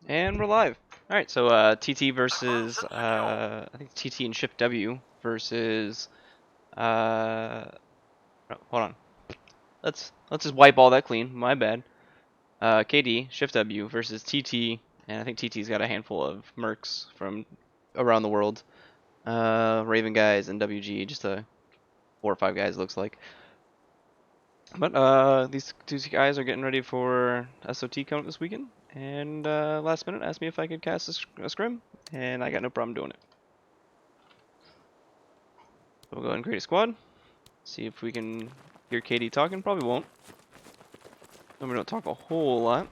And we're live. Alright, so TT versus I think TT and Shift W versus no, hold on. Let's just wipe all that clean. My bad. KD, Shift W versus TT, and I think TT's got a handful of mercs from around the world. Raven guys and WG, just 4 or 5 guys looks like. But these two guys are getting ready for SOT count this weekend, and last minute asked me if I could cast a scrim, and I got no problem doing it. We'll go ahead and create a squad, see if we can hear KD talking. Probably won't. And we don't talk a whole lot.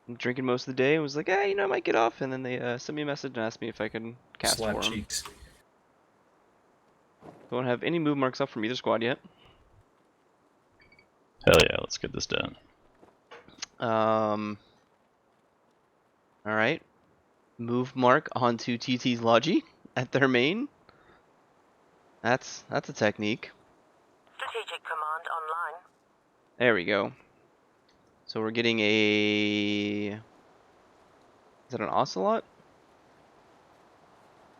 I'm drinking most of the day and was like, you know, I might get off, and then they sent me a message and asked me if I could cast Slap for them. cheeks. Don't have any move marks up from either squad yet. Hell yeah, let's get this done. Alright. Move mark onto TT's Logi at their main. That's a technique. Strategic command online. There we go. So we're getting a... Is that an Ocelot?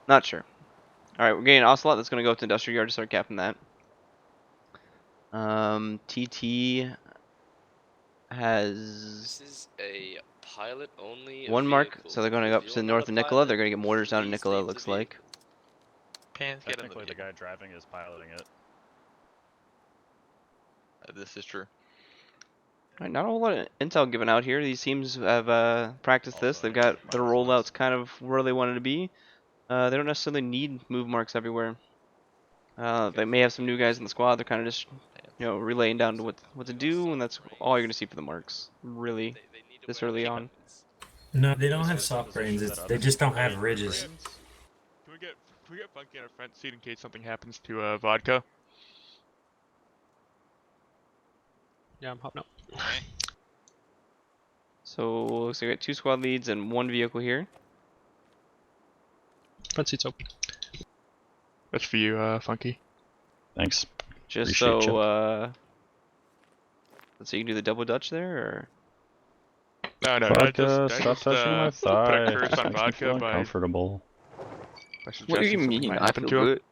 Not sure. Alright, we're getting an Ocelot that's going to go up to Industrial Yard to start capping that. TT has... This is a pilot only. One mark, so they're going up to the north of Nicola. They're going to get mortars down in Nicola, it looks like. Pans, get in Technically, the guy driving is piloting it. This is true. Alright, not a whole lot of intel given out here. These teams have practiced this. They've got their rollouts kind of where they wanted to be. They don't necessarily need move marks everywhere. They may have some new guys in the squad. They're kind of just, you know, relaying down to what to do, and that's all you're gonna see for the marks, really, this early on. No, they don't have soft brains. They just don't have ridges. Can we get Funky on a front seat in case something happens to Vodka? Yeah, I'm hopping up. So looks like we got 2 squad leads and 1 vehicle here. Front seat's open. That's for you, Funky. Thanks. Just Appreciate so let's see, you can do the double Dutch there, or No, Vodka, stop touching my thigh. Put a It curse makes on me Vodka feel by uncomfortable. What do you suggesting mean? something might I happen feel to him. good.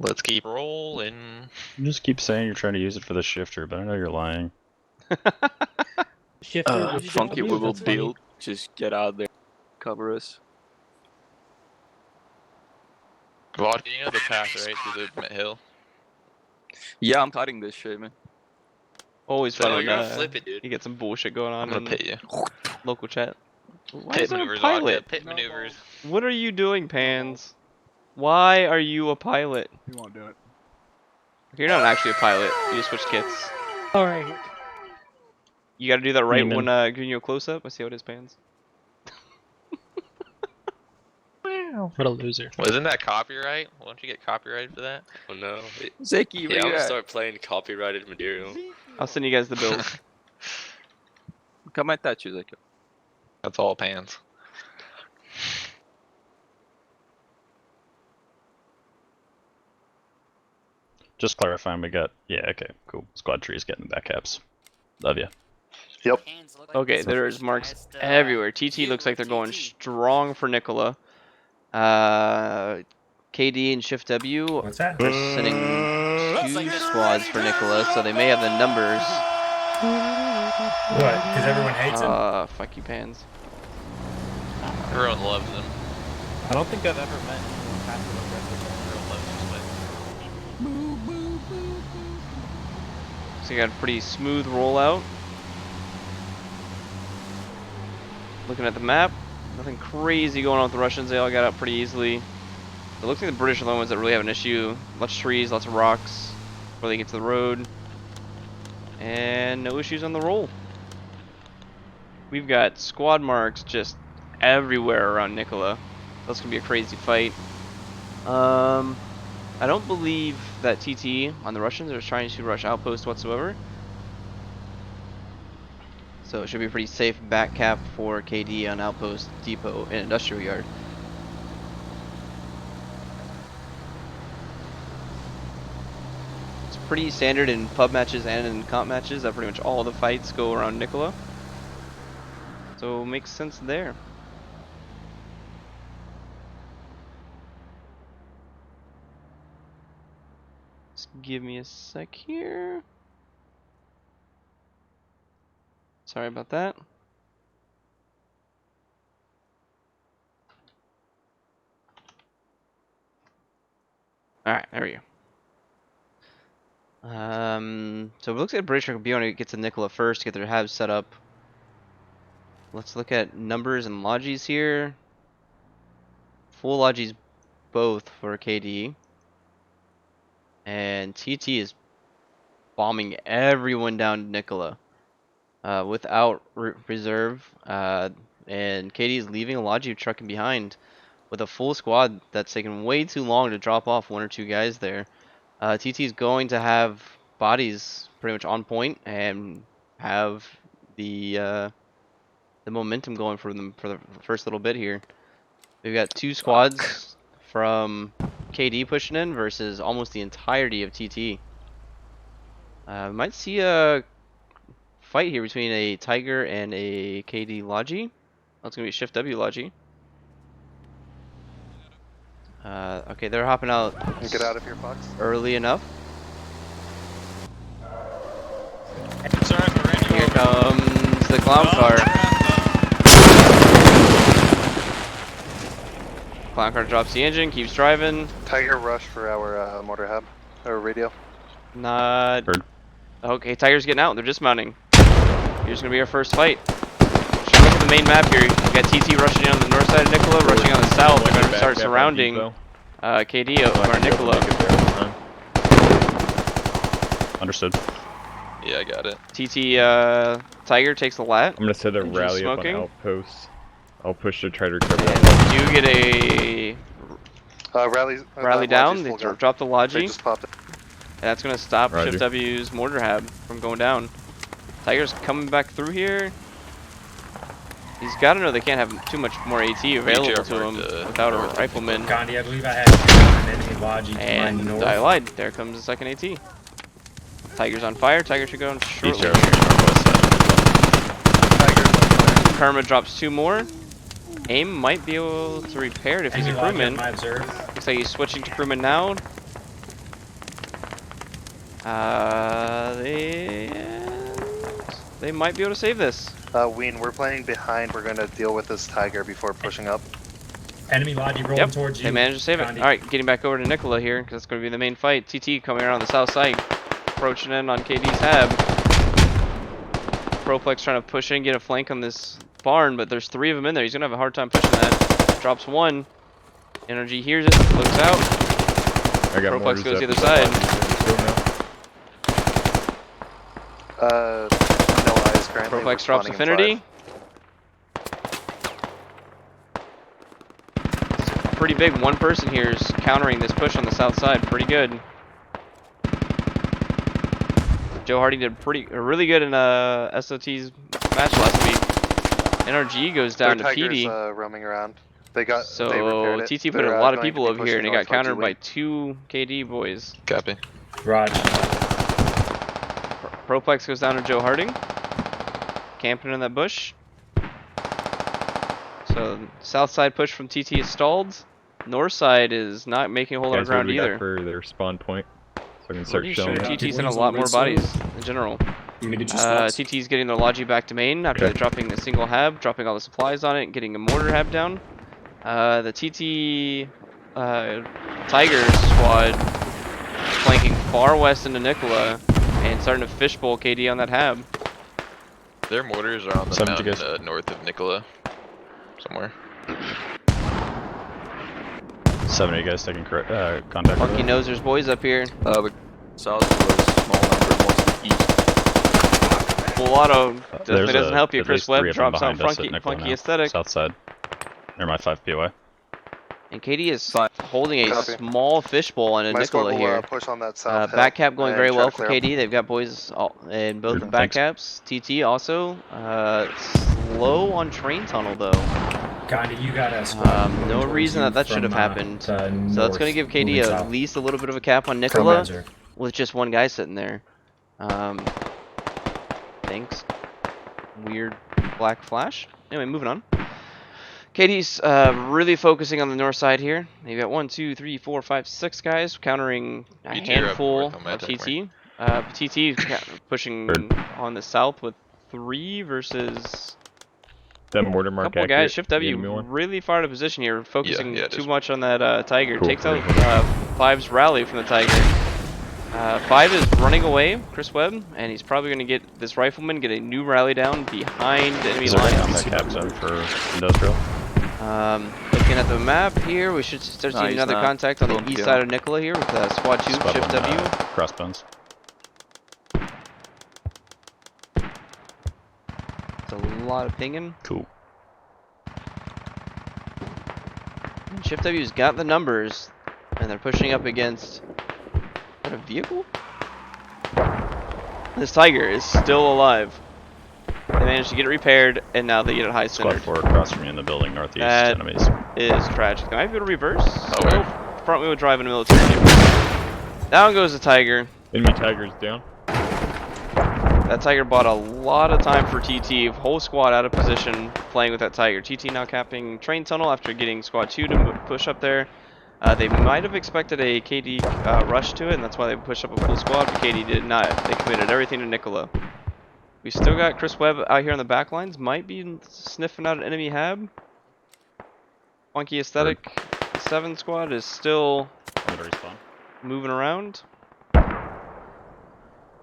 Let's keep rolling. You just keep saying you're trying to use it for the shifter, but I know you're lying. Funky, we will build. Just get out there, cover us. Vodka, you know the path, right, through the hill? Yeah, I'm cutting this shit, man. always So fun you're when gonna flip it, dude. you get some bullshit going on I'm gonna in pit you. local chat. Why Pit is there a maneuvers, Vodka. pilot? Pit maneuvers. What are you doing, Pans? Why are you a pilot? You won't do it. You're not actually a pilot. You just switch kits. Alright. You gotta do that right Demon. when giving you a close up. I see how it is, Pans. What a loser. Wasn't that copyright? Why don't you get copyrighted for that? Oh no. Zeki, Yeah, where I'm you gonna at? start playing copyrighted material. I'll send you guys the bills. Come and touch you, Zeki. That's all Pans. Just clarifying, we got... Yeah, okay, cool. Squad tree's getting the back caps. Love ya. Okay, there's marks everywhere. TT looks like they're going strong for Nicola. KD and Shift W are What's that? sending 2 squads for Nicola, so they may have the numbers. What? Because everyone hates him? Fuck you, Pans. Everyone loves them. I don't think I've ever met anyone passive Everyone loves this place. So you got a pretty smooth rollout. Looking at the map, nothing crazy going on with the Russians. They all got out pretty easily. It looks like the British are the ones that really have an issue. Lots of trees, lots of rocks before they get to the road. And no issues on the roll. We've got squad marks just everywhere around Nicola. That's gonna be a crazy fight. I don't believe that TT on the Russians are trying to rush outpost whatsoever. So it should be a pretty safe back cap for KD on outpost, depot, and industrial yard. It's pretty standard in pub matches and in comp matches that pretty much all the fights go around Nicola. So makes sense there. Just give me a sec here. Sorry about that. Alright, there we go. So it looks like British will be able to get to Nicola first to get their halves set up. Let's look at numbers and lodges here. Full lodges both for KD. And TT is bombing everyone down to Nicola without reserve. And KD is leaving a logi trucking behind with a full squad that's taken way too long to drop off one or two guys there. TT is going to have bodies pretty much on point and have the momentum going for them for the first little bit here. We've got two squads from KD pushing in versus almost the entirety of TT. Might see a fight here between a Tiger and a KD Logi. That's gonna be a Shift W Logi. Okay, they're hopping out. Get out of here, Fox. Early enough. Sorry, I ran you Here over. comes the clown car. Clown car drops the engine, keeps driving. Tiger rush for our motor hub or radio. Not. Heard. Okay, Tiger's getting out. They're dismounting. Here's gonna be our first fight. Should look at the main map here. We got TT rushing in on the north side of Nicola, rushing on the south. They're gonna start surrounding KD over Nicola. Understood. Yeah, I got it. TT Tiger takes the lat. I'm gonna set a Engine rally smoking. up on outposts. I'll push to try to recover And that. they do get a rally down. They drop the They Logi. just popped it. And that's going to stop Roger. Shift W's mortar hab from going down. Tiger's coming back through here. He's got to know they can't have too much more AT available to him without a rifleman. Gandhi, I believe I had an enemy Logi to my And north. I lied. There comes the second AT. Tiger's on fire. Tiger should go on shortly. Karma drops two more. Aim might be able to repair it if he's a Enemy Logi crewman. on my observe. Looks like he's switching to crewman now. They might be able to save this. Ween, we're playing behind. We're gonna deal with this Tiger before pushing up. Enemy Logi rolling Yep, towards you. they managed to save it. Gandhi. Alright, getting back over to Nicola here, because that's going to be the main fight. TT coming around the south side, approaching in on KD's hab. Proplex trying to push in, get a flank on this barn, but there's three of them in there. He's going to have a hard time pushing that. Drops one. Energy hears it, looks out. I got Proplex mortars goes the up other with side. No eyes currently. Proplex drops responding in affinity. Pretty big. One person here is countering this push on the south side. Pretty good. Joe Hardy did really good in SOT's match last week. NRG goes down to PD. Roaming around. They repaired So it. TT put They're, a lot of going to people be over here, and he pushing got north countered towards by you, two KD boys. Copy. Roger. Proplex goes down to Joe Harding, camping in that bush. So south side push from TT is stalled. North side is not making a whole lot of Guys, what ground do we got either. for their spawn point? So I can start Pretty showing sure it. TT's in a lot more bodies in general. TT's getting their Logi back to main after Okay. dropping a single hab, dropping all the supplies on it, and getting a mortar hab down. The TT Tiger squad flanking far west into Nicola and starting to fishbowl KD on that hab. Their mortars are on the 70 mountain guys. north of Nicola. Somewhere. 70 guys taking contact. Funky Nosers boys up here. South was small number, mostly east. Full auto There's definitely doesn't help you. at Chris least Webb three of them drops on behind us at funky, Nicola funky now. aesthetic. South side. Near my 5 POI. And KD is holding a Copy. small fishbowl on a My squad Nicola will here. push on that south hill Back cap going and very try well to for clear up. KD. They've got boys in both the Good, back thanks. caps. TT also. Slow on train tunnel though. Gandhi, you got us. No reason that should have happened. So that's going to give KD at least a little bit of a cap on Nicola. with just one guy sitting there. Thanks. Weird black flash. Anyway, moving on. KD's really focusing on the north side here. You've got 1, 2, 3, 4, 5, 6 guys countering a BT are up handful north on my of attack TT. TT pushing on the south with 3 versus That mortar a mark couple accurate? guys. Shift The W enemy one? really far out of position here, focusing yeah, it too is. much on that Tiger. Cool, Takes out pretty 5's rally from the Tiger. 5 is running away, Chris Webb, and he's probably going to get this rifleman get a new rally down behind enemy Is there a lines. combat cap zone for industrial? Looking at the map here, we should start seeing he's another not. contact on the Don't east kill. side of Nicola here with Squad 2, Squad Shift 1, W. crossbones. It's a lot of pinging. Cool. And Shift W's got the numbers, and they're pushing up against a vehicle? This Tiger is still alive. They managed to get it repaired, and now they get it high Squad centered. 4 across from you in the building, northeast, That enemies. is tragic. Might be able to reverse. Okay. Oh, front wheel drive in a military vehicle. Down goes the Tiger. Enemy Tiger's down. That Tiger bought a lot of time for TT. Whole squad out of position playing with that Tiger. TT now capping train tunnel after getting Squad 2 to push up there. They might have expected a KD rush to it, and that's why they pushed up a full squad, but KD did not. They committed everything to Nicola. We still got Chris Webb out here on the back lines. Might be sniffing out an enemy hab. Funky Aesthetic 7 squad is still I'm gonna respawn. moving around.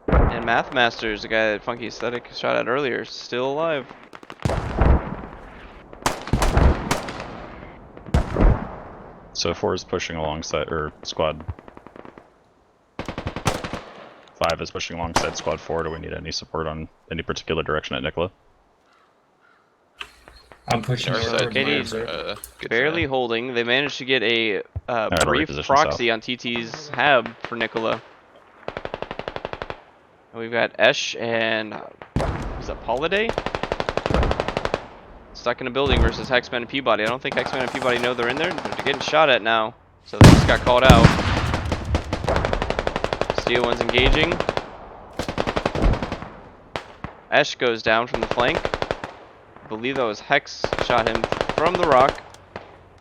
And Mathmaster's, the guy that Funky Aesthetic shot at earlier, still alive. So 4 is pushing alongside, or squad 5 is pushing alongside squad 4. Do we need any support on any particular direction at Nicola? I'm pushing North forward. side KD's good barely for holding. They managed to get a I'll brief reposition proxy on TT's hab for Nicola. And we've got Esh and is that Holiday? Stuck in a building versus Hexman and Peabody. I don't think Hexman and Peabody know they're in there. They're getting shot at now, so they just got called out. Steel one's engaging. Esh goes down from the flank. I believe that was Hex shot him from the rock.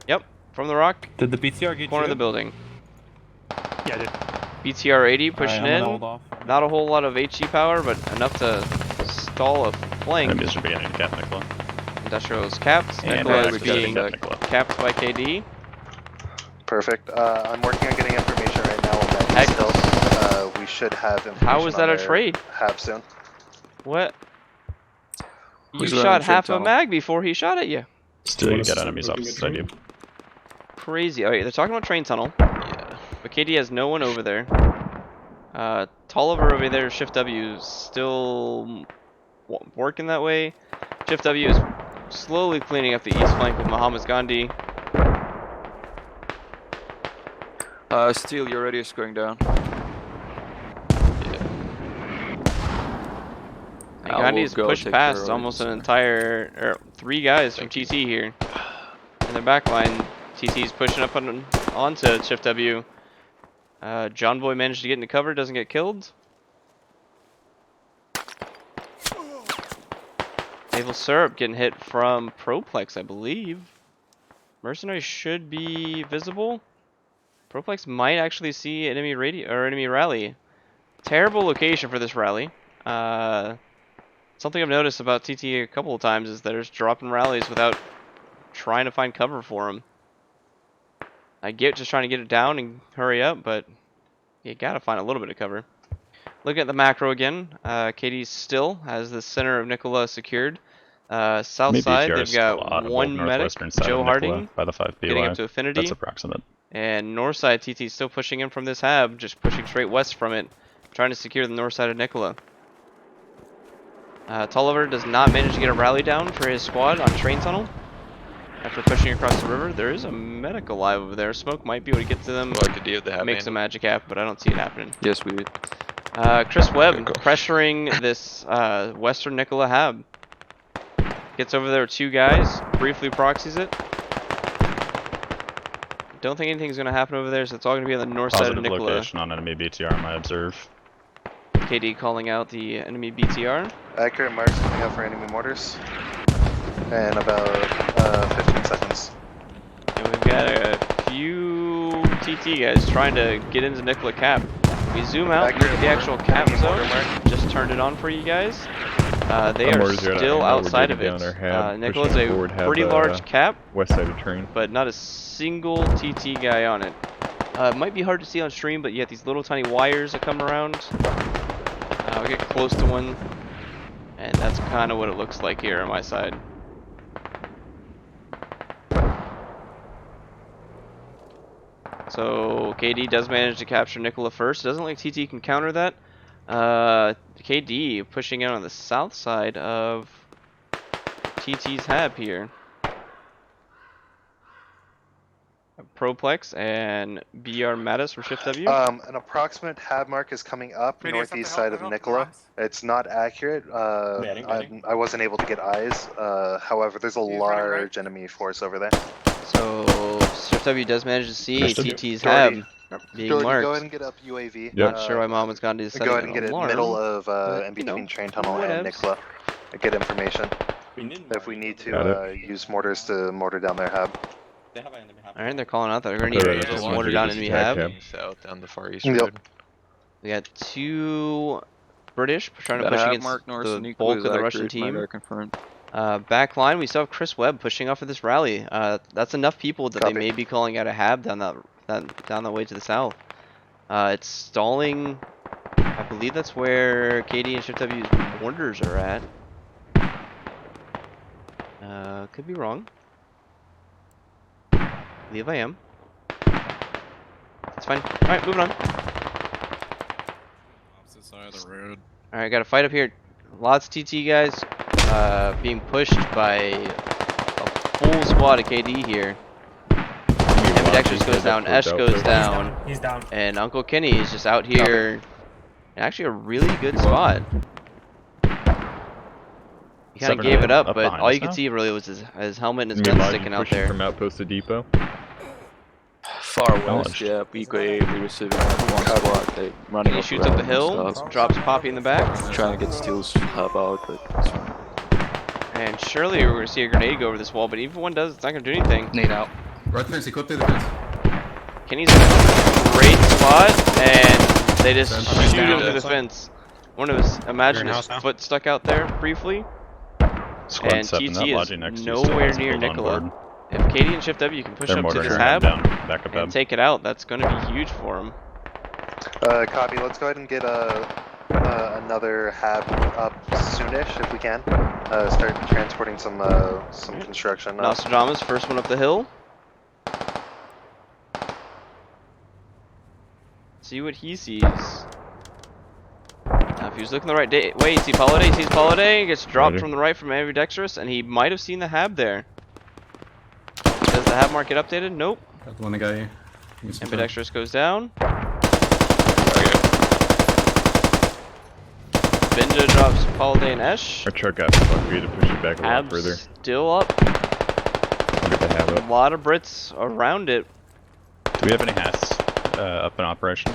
Yep, from the rock. Did the BTR get Corner of you? the building. Yeah, I did. BTR 80 pushing Alright, I'm in. gonna hold off. Not a whole lot of HE power, but enough to stall a flank. Enemies are beginning to cap Nicola. Industrial is capped. And Nicola is Hex is being cap Nicola. capped by KD. Perfect. I'm working on getting information right now on that Hex. east hill. We should have information. How is that on a their trade? Hab soon. What? You Who's shot running half a tunnel? mag before he shot at you. Still, you get enemies opposite you. Crazy. Okay, they're talking about train tunnel. Yeah. But KD has no one over there. Tolliver over there, Shift W, still working that way. Shift W is slowly cleaning up the east flank with Muhammad's Gandhi. Steel, your radius going down. And I Gandhi's will go pushed take past care of almost it. an entire, or 3 guys from TT here. In their back line, TT's pushing up onto Shift W. John Boy managed to get into cover, doesn't get killed. Naval Syrup getting hit from Proplex, I believe. Mercenary should be visible. Proplex might actually see enemy enemy rally. Terrible location for this rally. Something I've noticed about TT a couple of times is they're just dropping rallies without trying to find cover for them. I get just trying to get it down and hurry up, but you gotta find a little bit of cover. Look at the macro again. KD still has the center of Nicola secured. South Maybe side, BTR they've is still got audible one medic, northwestern side Joe of Nicola Harding, by the 5 BY. getting up to Affinity. That's approximate. And north side, TT still pushing in from this hab, just pushing straight west from it, trying to secure the north side of Nicola. Tolliver does not manage to get a rally down for his squad on train tunnel. After pushing across the river, there is a medic alive over there. Smoke might be able to get to them, What I could do with the make some magic happen, but I don't see it happening. Yes, we did. Chris Webb There you go. pressuring this western Nicola hab. Gets over there with 2 guys, briefly proxies it. Don't think anything's gonna happen over there, so it's all gonna be on the north side of Positive Nicola. location on enemy BTR on my observe. KD calling out the enemy BTR. Accurate marks coming out for enemy mortars. And about 15 seconds. And we've got a few TT guys trying to get into Nicola Cap. We zoom out, look at the actual cap zone. Just turned it on for you guys. They are still outside of it. Nicola's a pretty large cap, West side of train. but not a single TT guy on it. It might be hard to see on stream, but you have these little tiny wires that come around. I'll get close to one, and that's kind of what it looks like here on my side. So KD does manage to capture Nicola first. Doesn't look like TT can counter that. KD pushing out on the south side of TT's hab here. Proplex and BR Mattis from Shift W. An approximate hab mark is coming up northeast side of Nicola. It's not accurate. I wasn't able to get eyes. However, there's a large enemy force over there. So Shift W does manage to see TT's hab being marked. Go ahead and get up UAV. Not sure why mom has gone to the Go ahead and get it middle of in between train tunnel and Nicola. Get information. If we need to use mortars to mortar down their hab. Alright, they're calling out that they're going to need to mortar down enemy hab. South down the far east road. We got two British trying to push against the bulk of the Russian team. Back line, we still have Chris Webb pushing off of this rally. That's enough people that they may be calling out a hab down that way to the south. It's stalling. I believe that's where KD and Shift W's mortars are at. Could be wrong. I believe I am. It's fine. Alright, moving on. Opposite side of the road. Alright, got a fight up here. Lots of TT guys being pushed by a full squad of KD here. Ambidextrous goes down, Esh goes down. He's down. And Uncle Kenny is just out here in actually a really good spot. He kind of gave it up, but all you could see really was his helmet and his gun sticking out there. From outpost to depot. Far west, yeah, we receiving one squad. They running. He shoots up the hill, drops Poppy in the back. Trying to get Steel's hub out, but it's fine. And surely we're going to see a grenade go over this wall, but even if one does, it's not going to do anything. Nade out. Right fence, equip the fence. Kenny's in a great spot, and they just shoot him to the fence. One of his, imagine his foot stuck out there briefly. And TT is nowhere near Nicola. If KD and Shift W can push up to this hab and take it out, that's going to be huge for him. Copy. Let's go ahead and get another hab up soonish if we can. Start transporting some construction. Nostradamus, first one up the hill. See what he sees. Now, if he was looking the right way, he sees Holiday, gets dropped from the right from Ambidextrous, and he might have seen the hab there. Does the hab mark get updated? Nope. Got the one guy here. Ambidextrous goes down. Binja drops Holiday and Esh. Our truck got fucked. We had to push it back a lot Hab's further. still up. We'll get the hab A up. lot of Brits around it. Do we have any hats up in operation?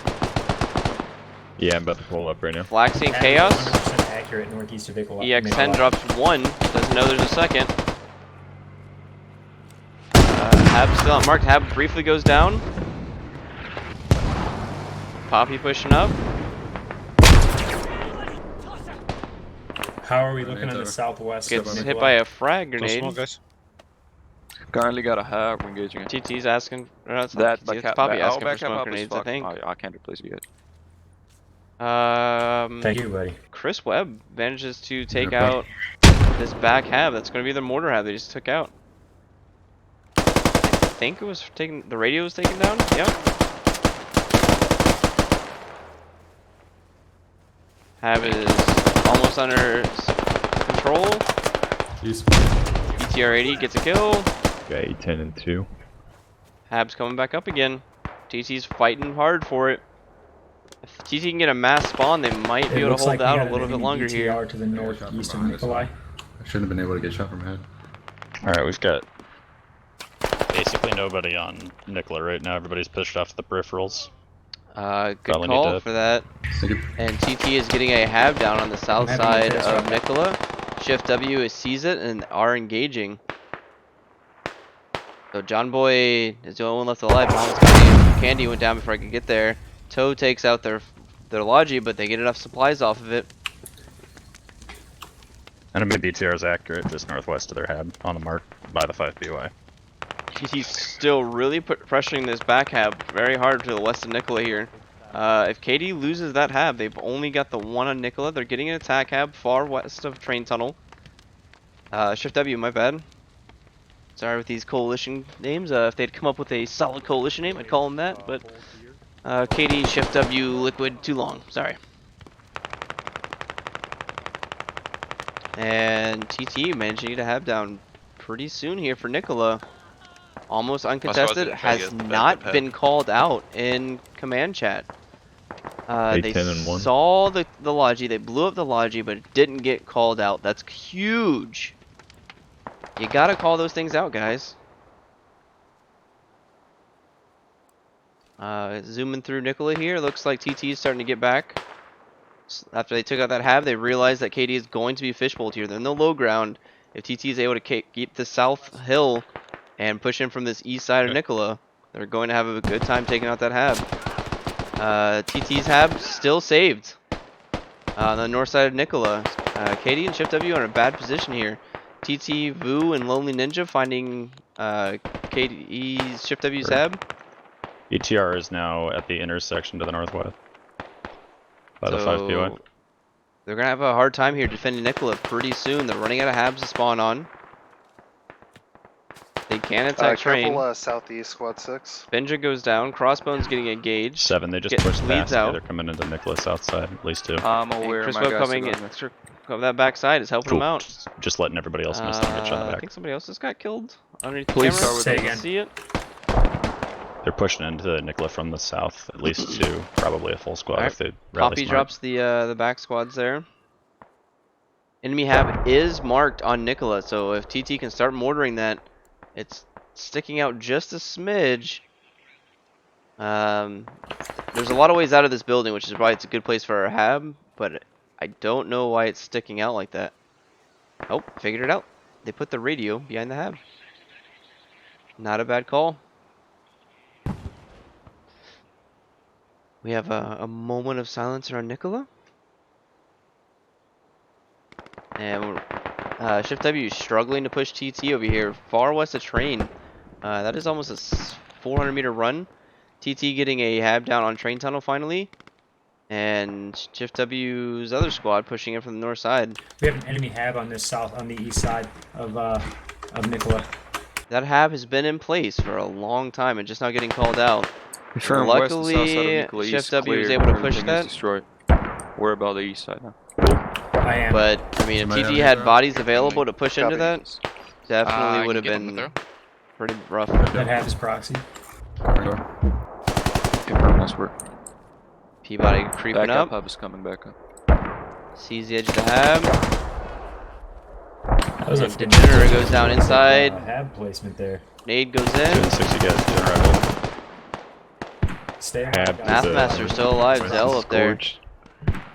Yeah, I'm about to pull up right now. Flaxy and Chaos. 100% accurate northeast of Nicola. EX10 drops one. Doesn't know there's a second. Hab's still not marked. Hab briefly goes down. Poppy pushing up. How are we looking on the southwest? Gets hit by a frag grenade. Currently got a hab engaging. TT's asking. No, it's That not TT, it's Poppy asking for smoke up grenades, I think. I can't replace you yet. Thank you, buddy. Chris Webb manages to take out this back hab. That's going to be the mortar hab they just took out. I think it was taken. The radio was taken down. Yep. Hab is almost under control. BTR-80 gets a kill. Got 10 and 2. Hab's coming back up again. TT's fighting hard for it. If TT can get a mass spawn, they might be able to hold out a little bit longer here. To the northeast of Nikolai. I shouldn't have been able to get shot from head. Alright, we've got base basically nobody on Nicola right now. Everybody's pushed off to the peripherals. Good Probably need call to- for that. And TT is getting a hab down on the south side of Nicola. Shift W sees it and are engaging. So John Boy is the only one left alive. Bahamas Candy went down before I could get there. Toe takes out their Logi, but they get enough supplies off of it. Enemy BTR is accurate, just northwest of their hab, on the mark by the 5 BY. TT's still really pressuring this back hab very hard to the west of Nicola here. If KD loses that hab, they've only got the one on Nicola. They're getting an attack hab far west of train tunnel. Shift W, my bad. Sorry with these coalition names. If they'd come up with a solid coalition name, I'd call them that. But KD, Shift W, Liquid, too long. Sorry. And TT managing to have down pretty soon here for Nicola. Almost uncontested. Has not been called out in command chat. They saw the Logi. They blew up the Logi, but it didn't get called out. That's huge. You gotta call those things out, guys. Zooming through Nicola here. Looks like TT is starting to get back. After they took out that hab, they realized that KD is going to be fishbowled here. They're in the low ground. If TT is able to keep the south hill and push in from this east side of Nicola, they're going to have a good time taking out that hab. TT's hab still saved on the north side of Nicola. KD and Shift W are in a bad position here. TT, Vu, and Lonely Ninja finding KD's Shift W's hab. BTR is now at the intersection to the northwest by the 5 BY. They're going to have a hard time here defending Nicola pretty soon. They're running out of habs to spawn on. They can attack train. Careful, southeast, squad 6. Benja goes down. Crossbone's getting engaged. 7, they just pushed past. Yeah, they're coming into Nicola south side, at least 2. I'm aware. Chris Webb coming in. That backside is helping them out. Just letting everybody else miss the hitch on the back. I think somebody else just got killed underneath the camera. Say again. See it? They're pushing into Nicola from the south, at least 2, probably a full squad if they rally Poppy smart. drops the back squads there. Enemy hab is marked on Nicola, so if TT can start mortaring that, it's sticking out just a smidge. There's a lot of ways out of this building, which is why it's a good place for a hab, but I don't know why it's sticking out like that. Oh, figured it out. They put the radio behind the hab. Not a bad call. We have a moment of silence around Nicola. And Shift W is struggling to push TT over here, far west of train. That is almost a 400-meter run. TT getting a hab down on train tunnel finally. And Shift W's other squad pushing in from the north side. We have an enemy hab on the east side of Nicola. That hab has been in place for a long time and just now getting called out. Confirm Luckily, west and south side of Nicola Shift East W was clear. able to push Everything that. is destroyed. We're about the east side now. I am. But, I mean, if TT had bodies available to push into that, definitely would have get them been through. pretty rough. That hab is proxy. Corridor. Confirm nice work. Peabody creeping Back up. Hub is coming back up. Sees the edge of the hab. That was a Degenerate goes down inside. Hab placement there. Nade goes in. 260 guys, doing right. Stay on. Hab guys. Mathmaster's still alive. Zell up there.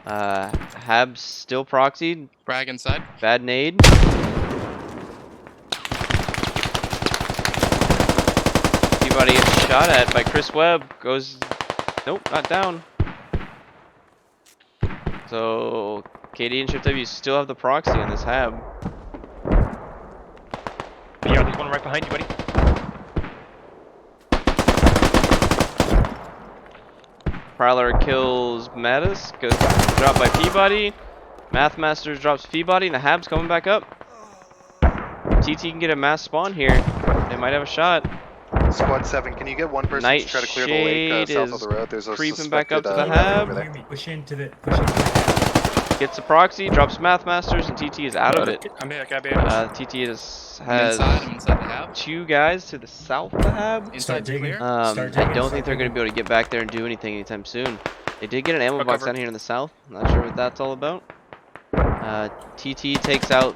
Hab's still proxied. Frag inside. Bad nade. Peabody gets shot at by Chris Webb. Goes, nope, not down. So KD and Shift W still have the proxy on this hab. Yeah, there's one right behind you, buddy. Prowler kills Mattis, goes dropped by Peabody. Mathmasters drops Peabody, and the hab's coming back up. TT can get a mass spawn here. They might have a shot. Squad 7, can you get one person to try to clear the lake south of the road? There's a creeping back up to the suspected, hab. over there. Push into the hab. Gets a proxy, drops Mathmasters, and TT is out of it. I'm here, got TT has I'm inside the hab. 2 guys to the south of the hab. Inside digging. clear. I Start don't digging, think they're going to be able to get back there and do anything anytime soon. They did get an ammo box cover. down here in the south. Not sure what that's all about. TT takes out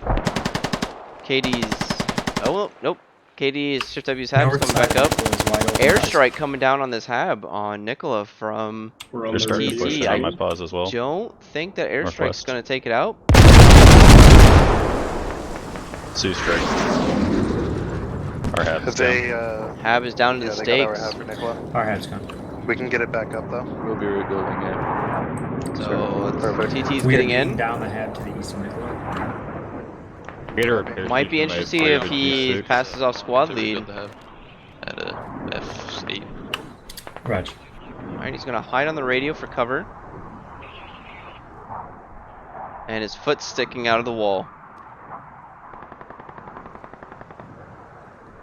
KD's... Oh, well, nope. KD's Shift W's Hab's North coming side back up. of Nicola is wide open, guys. Airstrike coming down on this Hab on Nicola from They're starting to push TT. in I on my pause as well. don't think that airstrike's Northwest. going to take it out. Sioux strike. Our Hab is They, down. Hab is down to yeah, the they got our stakes. Hab for Nicola. Our Hab's gone. We can get it back up though. We'll be rebuilding it. So Perfect. TT's We are getting beating in. down the Hab to the east of Nicola. Get a repair Might be sheet for interesting my if private he D6. passes off squad To lead. rebuild the hub at a F8. Roger. Alright, he's gonna hide on the radio for cover. And his foot's sticking out of the wall.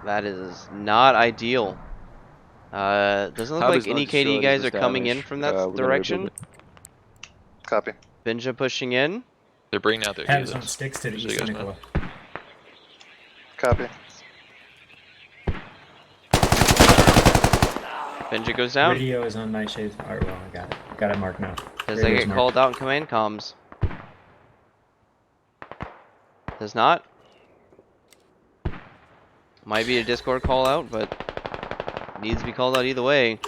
That is not ideal. Doesn't look Hab like is not any KD destroyed, guys it's are just coming in damaged. from that We're gonna direction. rebuild Copy. Benja pushing in. They're bringing out their Hab's on healers. sticks to the Just so east you of guys know. Nicola. Copy. Benja goes down. Radio is on Nightshade. Alright, well, I got it. Got it marked now. Does they Radio's get marked. called out in command comms? Does not. Might be a Discord call out, but needs to be called out either way.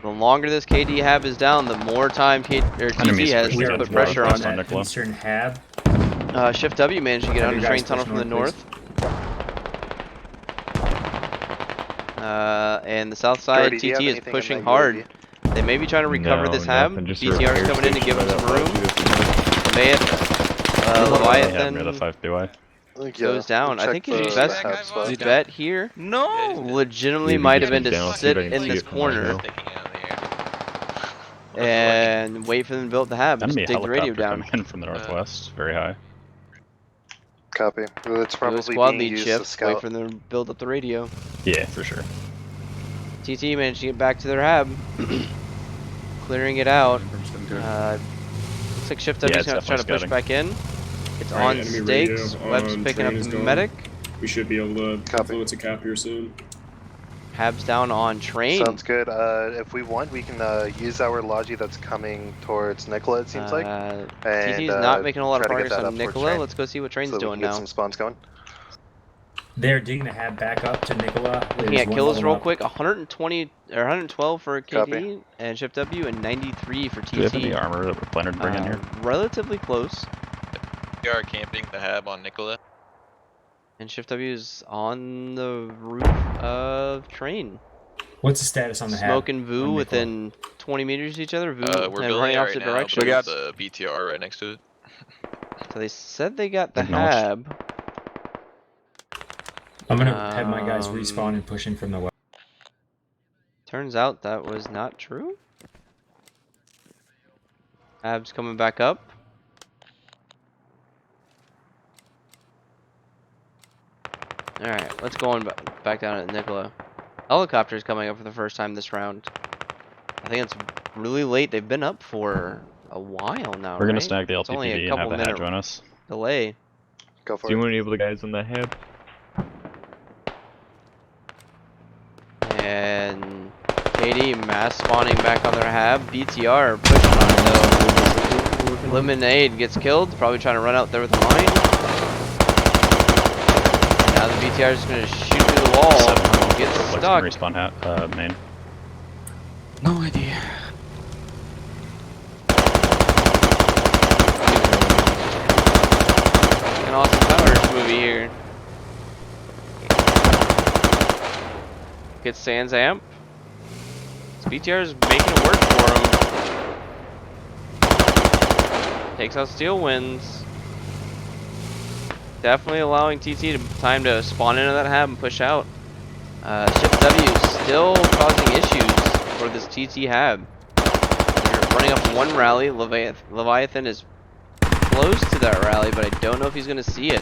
The longer this KD Hab is down, the more time TT Enemies has pushing to down put to pressure northwest on. on that Nicola. eastern Hab. Shift W managed to get Have under you train guys tunnel push from the north, north. And the south side, Jordy, do you have TT is anything in pushing that hard. UAV? They may be trying to recover No, this Hab. nothing, just a BTR is repair coming in to give station him right some room. outside They have near the Leviathan 5 BY. goes down. I think his best Hab spot. bet here No! legitimately Yeah, might you have been can to down, sit see if I can in see this it from my corner hill. Sticking out of the air. and wait for them to build the Hab and Enemy just dig the radio helicopter down. coming in from the northwest. Very high. Copy. It's Do a probably squad being lead used shift, to wait scout. for them to build up the radio. Yeah, for sure. TT managed to get back to their Hab, clearing it out. Looks like Shift W Yeah, is it's trying to push definitely back in. It's Alright, on enemy stakes. radio Webb's on picking up train is the gone. medic. We should be able to Copy. influence a cap here soon. Hab's down on train. Sounds good. If we want, we can use our Logi that's coming towards Nicola, it seems like. And, TT's not making a lot of try to get progress that on up towards Nicola. train, Let's go see what train's so we doing can get now. some spawns going. They're digging the Hab back up to Nicola. Looking There's at one kills level real up. quick, 120 or 112 for KD Copy. and Shift W, and 93 for TT. Do we have any armor that we're planning to bring in here? Relatively close. We are camping the Hab on Nicola. And Shift W is on the roof of train. What's the status on the Hab? Smoke and on Vu Nicola? within 20 meters of each other. Vu We're and building running it opposite right now, direction. but there's the BTR right next to it. So they said they got the Acknowledged. Hab. I'm gonna have my guys respawn and push in from the west. Turns out that was not true. Hab's coming back up. Alright, let's go on back down at Nicola. Helicopter's coming up for the first time this round. I think it's really late. They've been up for a while now. We're gonna right? snag the It's only a LTPD and have couple the Hat minute join us. delay. Go for Do you it. want any of the guys on the Hab? And KD mass spawning back on their Hab. BTR pushing on it though. Lemonade gets killed. Probably trying to run out there with the mine. Now the BTR is just gonna shoot through the wall. Gets stuck. Respawn hat, main. No idea. An Austin Powers movie here. Gets Sans Amp. BTR is making it work for him. Takes out Steel Winds. Definitely allowing TT time to spawn into that Hab and push out. Shift W still causing issues for this TT Hab. They're running up one rally. Leviathan is close to that rally, but I don't know if he's going to see it.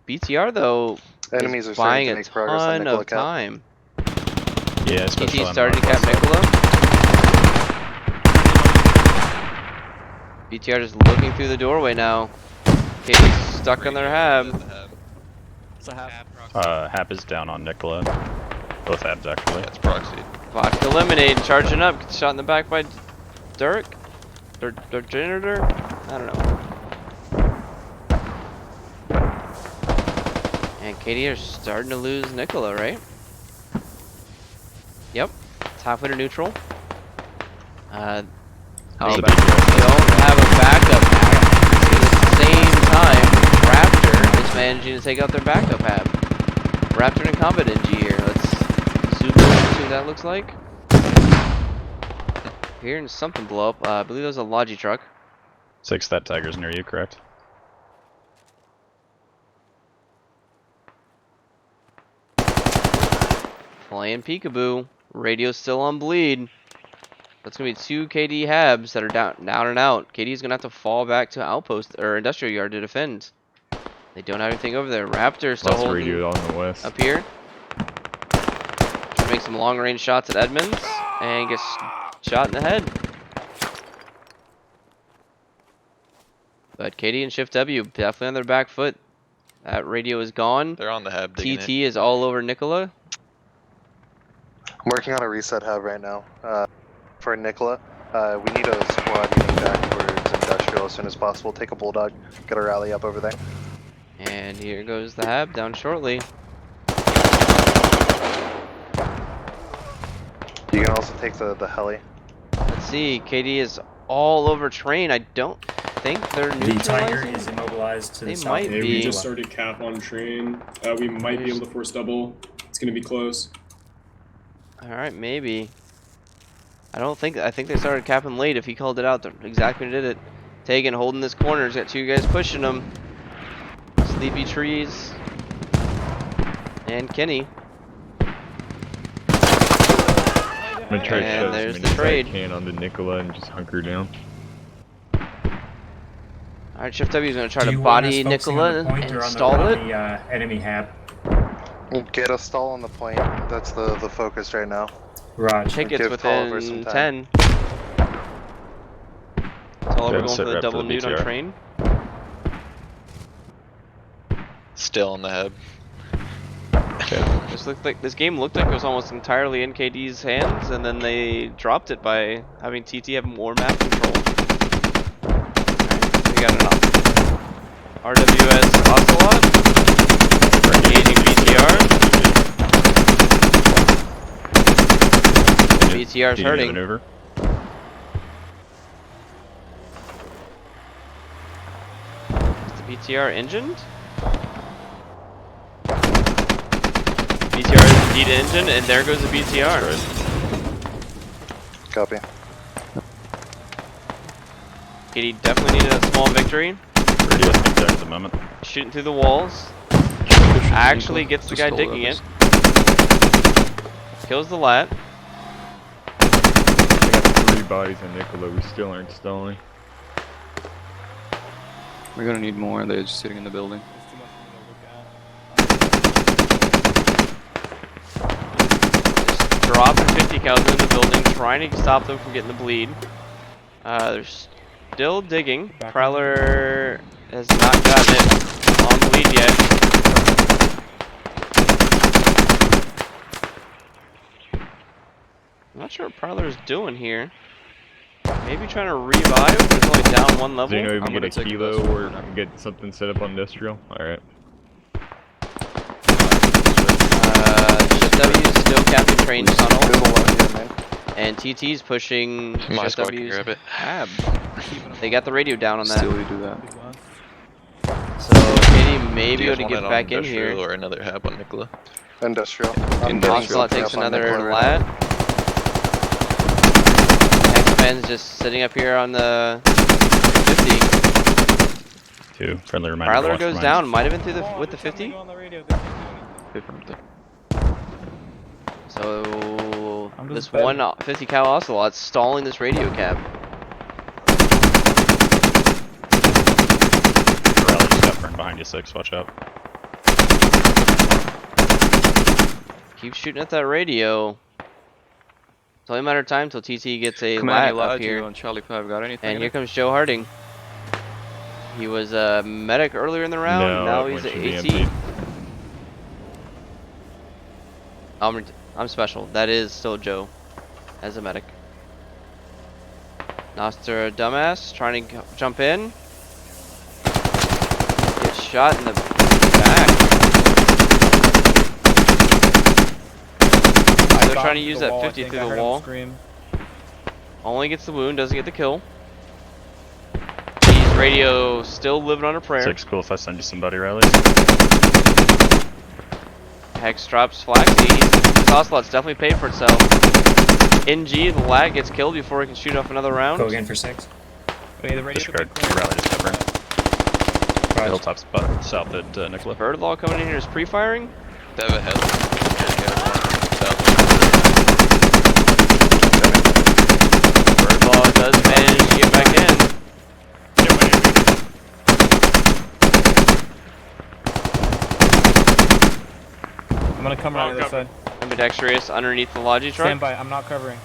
BTR though Enemies is are starting buying to a make progress on ton Nicola of Cap. time. Yeah, especially TT on starting to cap northwest. Nicola. BTR just looking through the doorway now. KD's stuck on their Hab. Hab is down on Nicola. Both Habs actually. That's proxy. Vodka Lemonade charging up. Gets shot in the back by Dirk. Janitor? I don't know. KD are starting to lose Nicola, right? Yep. It's halfway to neutral. They don't have a backup hab. At the same time, Raptor is managing to take out their backup hab. Raptor and Combat NG here. Let's zoom in and see what that looks like. Hearing something blow up. I believe there's a Logi truck. 6, that Tiger's near you, correct? Playing peekaboo. Radio's still on bleed. That's gonna be 2 KD habs that are down and out. KD's gonna have to fall back to outpost or industrial yard to defend. They don't have anything over there. Raptor still Lost holding radio on the west. up here. Trying to make some long range shots at Edmonds and gets shot in the head. But KD and Shift W definitely on their back foot. That radio is gone. They're on the hab. digging TT is all over Nicola. I'm working on a reset hub right now for Nicola. We need a squad getting back towards industrial as soon as possible. Take a bulldog, get a rally up over there. And here goes the hab down shortly. You can also take the heli. Let's see, KD is all over train. I don't think they're The Tiger neutralizing. is immobilized to They the south. might Hey, be. we just started cap on train. We might be able to force double. It's gonna be close. Alright, maybe. I think they started capping late if he called it out. Exactly when he did it. Tegan holding this corner. He's got 2 guys pushing him. Sleepy Trees. And Kenny. I'm gonna try to And shove there's as the many as trade. I can onto Nicola and just hunker down. Alright, Shift W is going to try Do to you want us body focusing on Nicola the point and or on stall it. the enemy hab? Get a stall on the point. That's the focus right now. Raj. Tickets Give Tolliver some within time. 10. Tolliver Yeah, going sit for the rep for double the nude on BTR. train. Still on the hab. This game looked like it was almost entirely in KD's hands, and then they dropped it by having TT have more map control. Alright, we got an RWS Ocelot. Engaging BTR. BTR's hurting. Maneuver. Is the BTR engined? BTR is indeed engine, and there goes the BTR. Copy. KD definitely needed a small victory. Radio's intact at the moment. Shooting through the walls. Actually gets the guy digging it. Kills the lat. I got 3 bodies on Nicola, we still aren't stalling. We're gonna need more. They're just sitting in the building. Just dropping 50 cows into the building, trying to stop them from getting the bleed. They're still digging. Prowler has not gotten it on bleed yet. I'm not sure what Prowler is doing here. Maybe trying to revive, but it's only down 1 level. Do you know if I'm you gonna get a take kilo this or one now. get something set up on industrial? Alright. Shift W is still capping train tunnel, Do the left, yeah, man. and TT's pushing My Shift squad can W's grab it. hab. They got the radio down on that. Still we do that. So KD may Do be you able guys to want get it back on in industrial here. or another hab on Nicola? Industrial. Ocelot takes up on another Nicola right now. lat. X-Men's just sitting up here on the 50. 2. Friendly reminder. Prowler watch goes mines. down. Might have been through the with the 50. So this one 50 cal Ocelot stalling this radio cab. Rally just got burned behind you, 6. Watch out. Keep shooting at that radio. It's only a matter of time till TT gets a Command lat up here. on Charlie 5. Got anything? And here comes Joe Harding. He was a medic earlier in the round. No, now that he's one an should be AT. empty. I'm special. That is still Joe as a medic. Noster dumbass trying to jump in. Gets shot in the back. trying to use that 50 through the wall. Only gets the wound, doesn't get the kill. He's radio still living under prayer. 6, cool if I send you somebody, Riley. Hex drops Flaxy. This Ocelot's definitely paid for itself. NG, the lag, gets killed before he can shoot off another round. Go again for 6. Okay, the radio Disregard. Riley just covering. Hilltop spot south at Nicola. Birdlaw coming in here is pre-firing. They have a hill. Birdlaw does manage to get back in. I'm gonna come around this side. Ambidextrous underneath the Logi truck. Stand by, I'm not covering.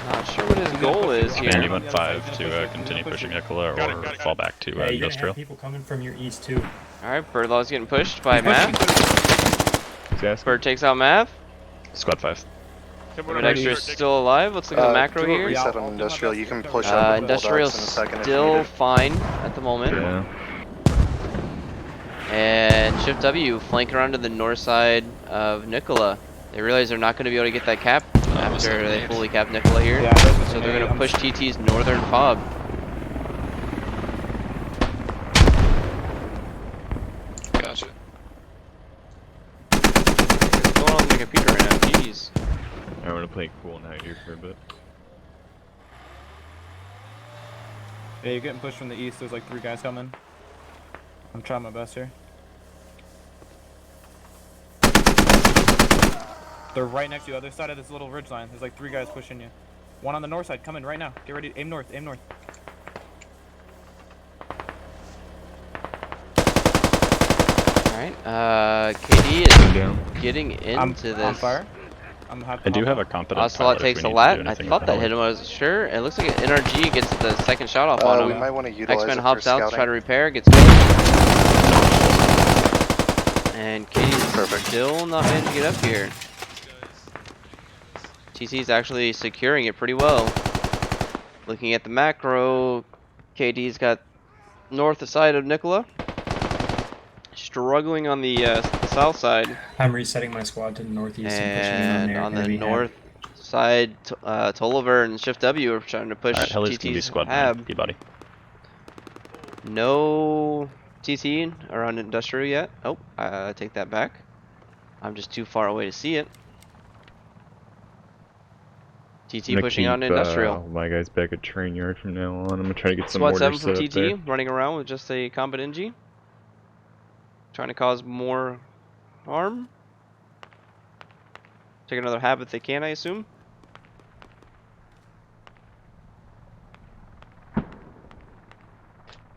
Not sure what his goal is here. And he went 5 to continue pushing Nicola or fall back to Yeah, you're gonna industrial. have people coming from your east too. Alright, Birdlaw's getting pushed by Mav. Bird takes out Mav. Squad 5. Ambidextrous still alive. Let's look at the macro do a here. reset on industrial. You can push up with Industrial's bulldogs in a second if still needed. fine at the moment. Yeah. And Shift W flanking around to the north side of Nicola. They realize they're not going to be able to get that cap after they fully cap Nicola here. Yeah, So they're going to push TT's northern fob. Gotcha. What's going on with my computer right now? Jeez. I want to play cool now here for a bit. Yeah, you're getting pushed from the east. There's like 3 guys coming. I'm trying my best here. They're right next to you, other side of this little ridge line. There's like 3 guys pushing you. One on the north side, coming right now. Get ready, aim north, aim north. Alright, KD is getting into this. On fire. I do have a competent Ocelot pilot if takes we a need to lat. do I anything thought with that the hit him. I was sure. It looks like an NRG gets the second shot off on We him. might want to utilize X-Men it hops for out to scouting. try to repair, gets killed. And KD's still not managed to get up here. TC's actually securing it pretty well. Looking at the macro, KD's got north side of Nicola. Struggling on the south side. I'm resetting my squad to the northeast and pushing in on And there. on the enemy north side, Tolliver and Shift W are trying to push Alright, Helly's gonna be TT's squad hab. Peabody. No TT around industrial yet. Oh, I take that back. I'm just too far away to see it. TT pushing on industrial. My guys back at train yard from now on. I'm gonna try to get some Squad orders 7 from set up there. TT running around with just a combat NG. Trying to cause more harm. Take another hab if they can, I assume.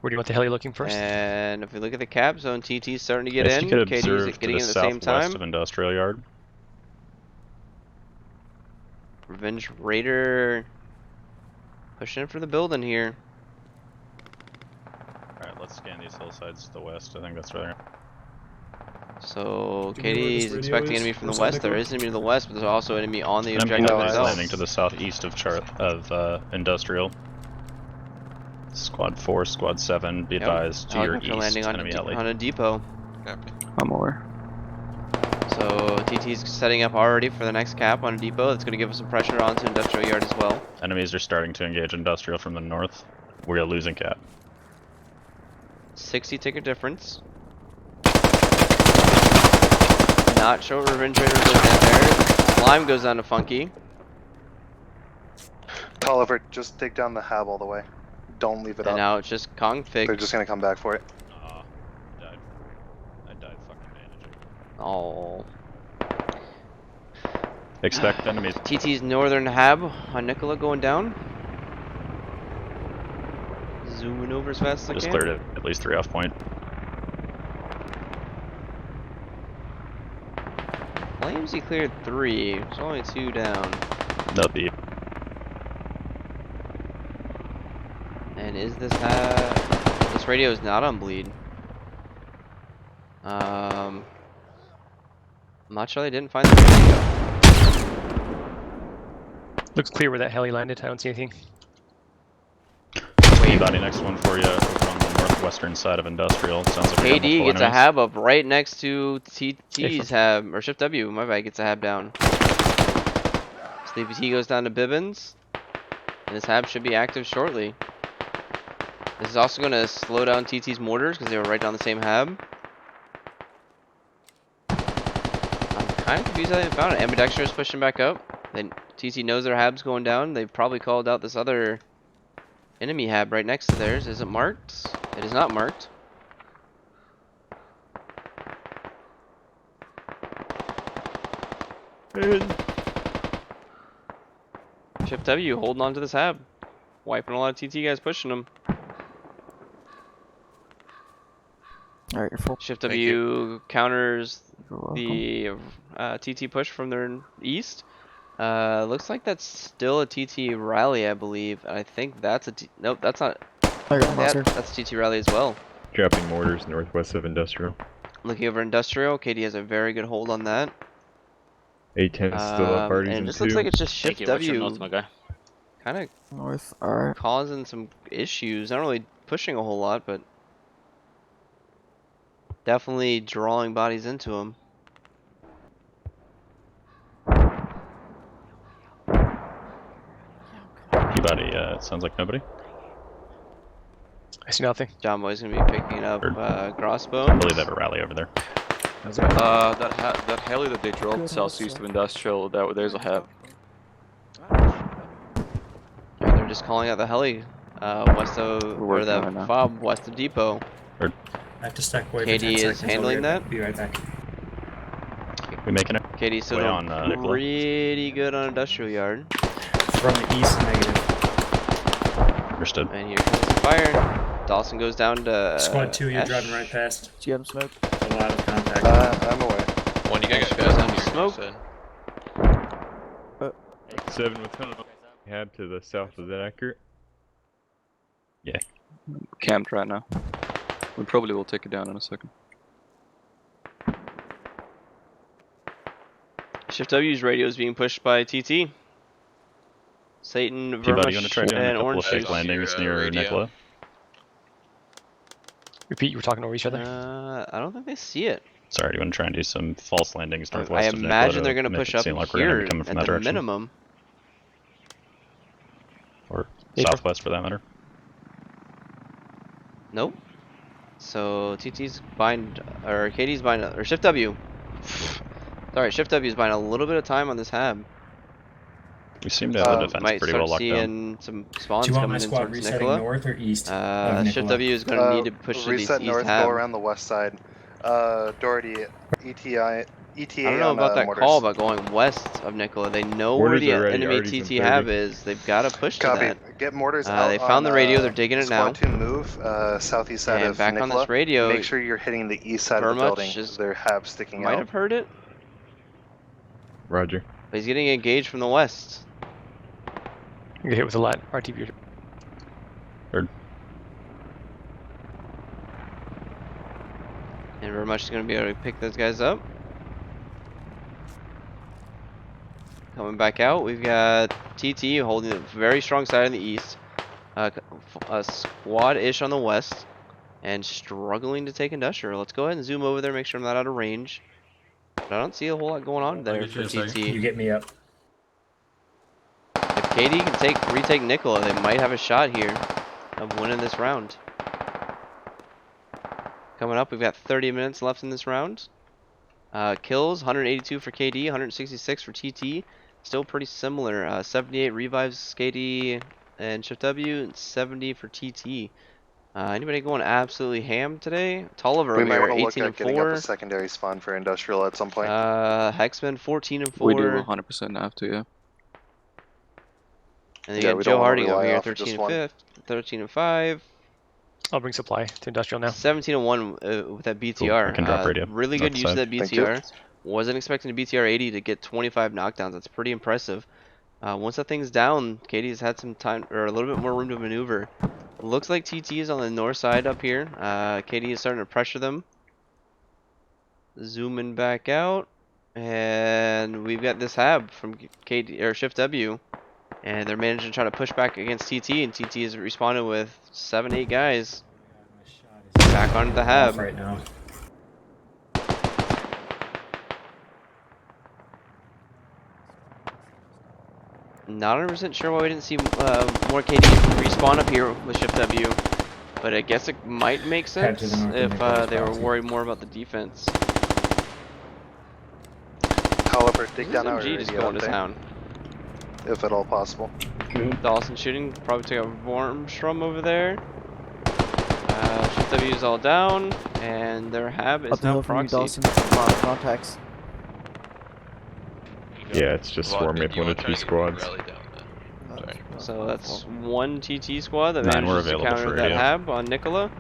Where do you want the heli looking first? And if we look at the cap zone, TT's starting to get Yes, in. you could KD's observe getting to in the at the same southwest time. of industrial yard. Revenge Raider pushing for the building here. Alright, let's scan these hillsides to the west. I think that's where they're So Do you know where this KD's radio expecting is? enemy from the Where's west. that There go? is enemy to the west, but there's also enemy on the Enemy objective is itself. landing to the southeast of Squad 4, Squad 7, be advised to your Helicopter east, landing on enemy heli. on a depot. I'm aware. So TT's setting up already for the next cap on a depot. That's going to give us some pressure onto industrial yard as well. Enemies are starting to engage industrial from the north. We're losing cap. 60 ticket difference. Not sure what Revenge Raider is looking at there. Slime goes down to Funky. Tolliver, just take down the hab all the way. Don't leave it And up. now it's just Config. They're just gonna come back for it. I died fucking managing. Oh. Expect enemies. TT's northern hab on Nicola going down. Zooming over as fast as I Just can. cleared it, at least 3 off point. Claims he cleared 3. There's only 2 down. They'll be. And is this this radio is not on bleed. I'm not sure they didn't find the radio. Looks clear where that heli landed. I don't see anything. Wait, T-body, next one for you. Over on the northwestern side of industrial. Sounds like we got KD multiple gets a enemies. hab up right next to TT's hab, or Shift W, my bad, gets a hab down. Sleepy T goes down to Bibbins, and his hab should be active shortly. This is also going to slow down TT's mortars because they were right down the same hab. I'm kind of confused how they found it. Ambidextrous pushing back up. Then TT knows their hab's going down. They've probably called out this other enemy hab right next to theirs. Is it marked? It is not marked. Shift W holding on to this hab. Wiping a lot of TT guys pushing them. Alright, you're full. Shift W counters the TT push from their east. Looks like that's still a TT rally, I believe. I think that's a nope, that's not. That's TT rally as well. Dropping mortars northwest of industrial. Looking over industrial, KD has a very good hold on that. A10 is still up, parties And in it just 2. looks like it's just Shift W kind of North, alright. causing some issues. Not really pushing a whole lot, but definitely drawing bodies into him. T-body, it sounds like nobody. I see nothing. John Boy's gonna be picking up I Crossbone. believe they have a rally over there. That heli that they dropped southeast of industrial, there's a hab. They're just calling out the heli west of, We're or the working on it now. fob west of depot. I have to stack away for KD 10 is seconds. I'll handling be that. Be right back. We making it? KD's still Way doing on, Nicola. pretty good on industrial yard. From the east, negative. Understood. And here comes the fire. Dawson goes down to Squad 2, you're Ash. driving right past. Do you have smoke? A lot of contact. I'm aware. One, you guys got Goes guys down on to here. smoke. 7, what's going on? Hab to the south, is that accurate? Camped right now. We probably will take it down in a second. Shift W's radio is being pushed by TT. Satan, T-body, you want to try Vermush, doing a and couple Orange of fake Juice. landings near radio. Nicola? Repeat, you were talking over each other. I don't think they see it. Sorry, do you want to try and do some false landings I northwest of Nicola imagine they're going to make push it up seem like we're gonna here be coming from at that the direction? minimum. Or Yeah, southwest for that matter? Nope. So TT's buying, or KD's buying, or Shift W. Sorry, Shift W is buying a little bit of time on this hab. We seem to have the defense Might pretty start well locked down. seeing some spawns Do you want my coming in squad towards resetting Nicola. north or east of Shift Nicola? W is going to need to push to the Reset east north, hab. go around the west side. Doherty, ETA I don't know on about that mortars. call about going west of Nicola. They know Mortars where the already, enemy Artie's TT in hab 30. is. They've got to push to Copy. that. Get mortars out They found on, the radio. They're digging it now. Squad 2 move, southeast side And of back on Nicola. this radio, Make sure you're hitting the east side of the Vermuch building. is- Their hab sticking Might out. have heard it, Roger. but he's getting engaged from the west. You get hit with a light RTV. Heard. And Vermuch is going to be able to pick those guys up. Coming back out, we've got TT holding a very strong side on the east. A squad-ish on the west. And struggling to take industrial. Let's go ahead and zoom over there, make sure I'm not out of range. But I don't see a whole lot going on there for TT. You get me up. If KD can retake Nicola, they might have a shot here of winning this round. Coming up, we've got 30 minutes left in this round. Kills, 182 for KD, 166 for TT. Still pretty similar. 78 revives KD and Shift W, and 70 for TT. Anybody going absolutely ham today? Tolliver We over might here, want to look 18 at and getting up 4. a secondary spawn for industrial at some point. Hexman, 14 and 4. We do 100% have to, yeah. And then Yeah, you we got don't Joe wanna Harding over rely here, off of 13 just and one. 5. 13 and 5. I'll bring supply to industrial now. 17 and 1 with that BTR. I can drop radio. Really good North use of side. that Thank you. BTR. Wasn't expecting a BTR 80 to get 25 knockdowns. That's pretty impressive. Once that thing's down, Katie's had some time, or a little bit more room to maneuver. Looks like TT is on the north side up here. Katie is starting to pressure them. Zooming back out. And we've got this hab from KD, or Shift W. And they're managing to try to push back against TT, and TT has responded with 7-8 guys. Back onto the hab. Right now. Not 100% sure why we didn't see more KD respawn up here with Shift W, but I guess it might make Head to sense the north if and they were proxy. worried more about the defense. However, dig This down our MG just radio going to up there, town. if at all possible. Dawson shooting, probably took a Wormstrom over there. Shift W is all down, and their hab is now proxy. Contacts. Yeah, it's just swarming with 1 or 2 squads. So that's 1 TT squad that 9 were manages to available counter for that radio. hab on Nicola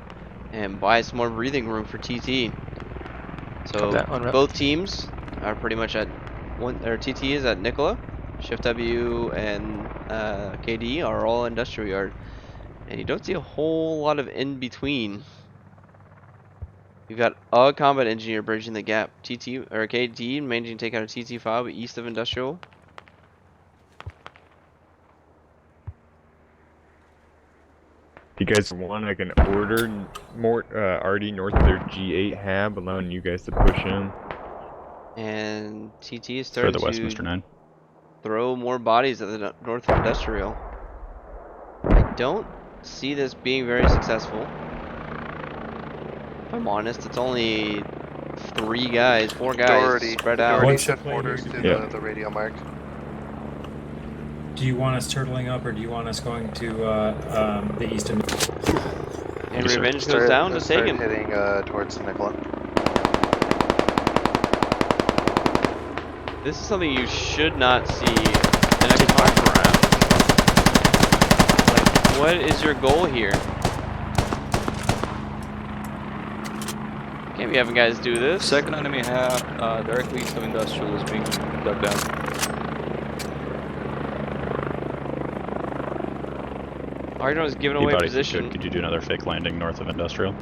and buy some more breathing room for TT. So that on rep. both teams are pretty much at one, or TT is at Nicola, Shift W and KD are all industrial yard, and you don't see a whole lot of in between. You've got a combat engineer bridging the gap. TT or KD managing to take out a TT fob east of industrial. If you guys want, I can order more RD north of their G8 hab, allowing you guys to push in. And TT is For starting the west, to Mr. 9. throw more bodies at the north of industrial. I don't see this being very successful. If I'm honest, it's only 4 guys Doherty, spread out. Doherty What's the sent play orders here? to Yeah. the radio mark. Do you want us turtling up, or do you want us going to the east of? And Yes, sir. Revenge goes down to take him. Hitting towards Nicola. This is something you should not see in a conquer round. Like, what is your goal here? Can't be having guys do this. Second enemy hab directly east of industrial is being dug down. Argon was giving away Peabody, if you position. could you do another fake landing north of industrial?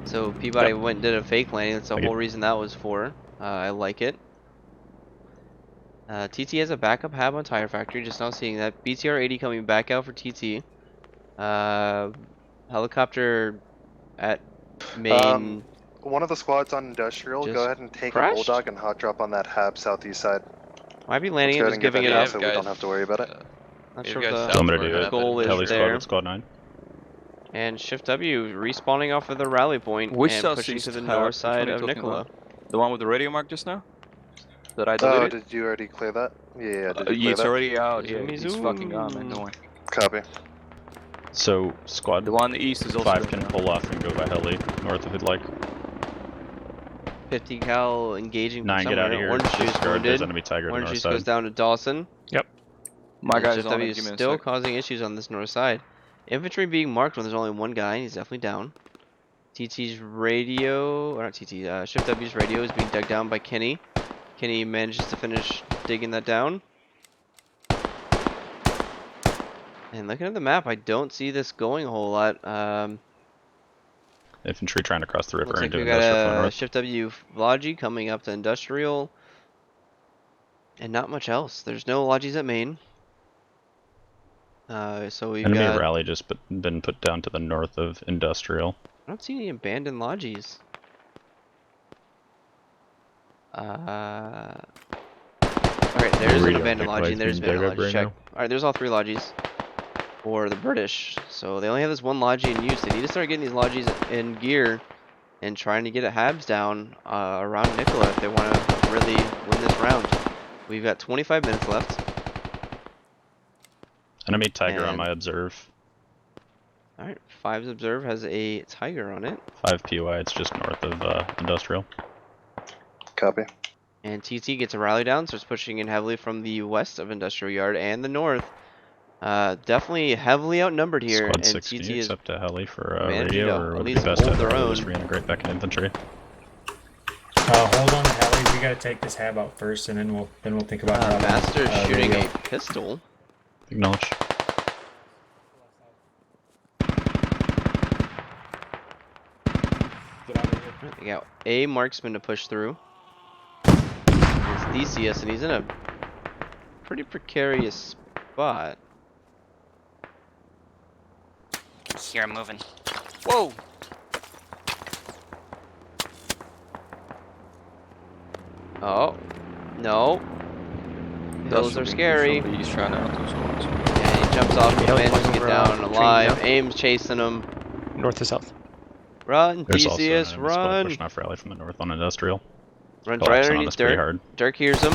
So Peabody Yep. went and did a fake landing. That's the Like whole it. reason that was for. I like it. TT has a backup hab on Tire Factory. Just not seeing that. BTR 80 coming back out for TT. Helicopter at main. One of the squads on industrial, Just go ahead and take crashed? a bulldog and hot drop on that hab southeast side. Might be landing and Let's just go ahead giving and it get that up. so we don't have to worry about it. Not You sure guys if So I'm south gonna were do gonna it. have goal is Heli squad there. with squad 9. And Shift W respawning off of the rally point Which and pushing southeast to the hab? north Which side one are you of talking Nicola. about? The one with the radio mark just now? That I Oh, deleted? did you already clear that? Yeah, did you clear Yeah, it's that? already out. Yeah, Zoom, he's fucking gone, man. Don't worry. Copy. So squad The one on the east is also 5 dug can down. pull off and go by heli north if you'd like. 50 cal engaging from 9 get out of somewhere. here. Orange Juice Disregard, there's wounded. enemy tiger to the Orange north Juice goes side. down to Dawson. My And guy's Shift on W it. is Give me a still sec. causing issues on this north side. Infantry being marked when there's only one guy, and he's definitely down. TT's radio, or not TT, Shift W's radio is being dug down by Kenny. Kenny manages to finish digging that down. And looking at the map, I don't see this going a whole lot. Infantry trying to cross the river Looks like into we industrial from the got a north. Shift W Logi coming up to industrial. And not much else. There's no Logis at main. So we've Enemy got... rally just been put down to the north of industrial. I don't see any abandoned Logis. Alright, there's an Radio abandoned pick Logi, and there's lights being abandoned dug up Logi. right Check. now. Alright, there's all 3 Logis. For the British. So they only have this one Logi in use. They need to start getting these Logis in gear and trying to get a Habs down around Nicola if they want to really win this round. We've got 25 minutes left. Enemy tiger on And- my observe. Alright, 5's Observe has a Tiger on it. 5 POI, it's just north of industrial. Copy. And TT gets a rally down, starts pushing in heavily from the west of Industrial Yard and the north. Definitely heavily outnumbered here, Squad and 60, TT is except a heli for managing radio, to or at would it be least best to hold have their a own. just reintegrate back in infantry? Hold on the heli. We gotta take this hab out first, and then we'll think about. Master shooting radio. a pistol. Acknowledge. We got a marksman to push through. It's DCS, and he's in a pretty precarious spot. Here, I'm moving. Whoa! Oh, no. Hills are scary. He's trying out those ones. Yeah, he jumps off, he Hill manages to flying get over, down train alive. now. Aim's chasing him. North to south. Run, There's also an TCS, enemy squad run! pushing off rally from the north on industrial. Runs right Collapsing on underneath us pretty Dirk. hard. Dirk hears him.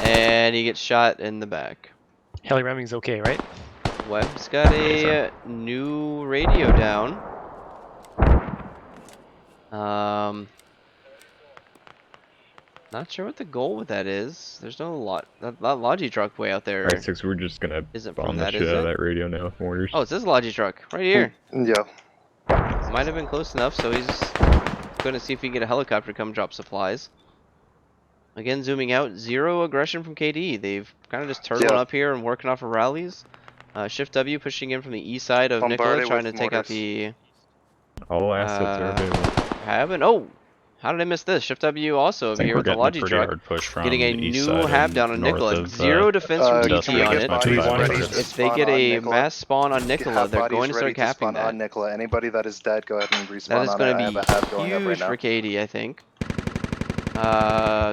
And he gets shot in the back. Heli ramming's okay, right? Webb's got a new radio down. Not sure what the goal with that is. There's no that Logi truck way out there. Alright, 6, we're just gonna Isn't bomb from the that, shit is out of it? that radio now with mortars. Oh, it's this Logi truck right here. Yeah. Might have been close enough, so he's gonna see if he can get a helicopter come drop supplies. Again, zooming out, zero aggression from KD. They've kind of just turtled up here and working off of rallies. Shift W pushing in from the east side of Nicola, trying to take out the all assets are available. Hab. And oh, how did I miss this? Shift W also over here with the Logi truck, getting a new Hab down on Nicola. Zero defense from TT on it. If they get a mass spawn on Nicola, they're going to start capping that. On Nicola. Anybody that is dead, go ahead and respawn. That is going to I have a Hab going up be right huge now. for KD, I think.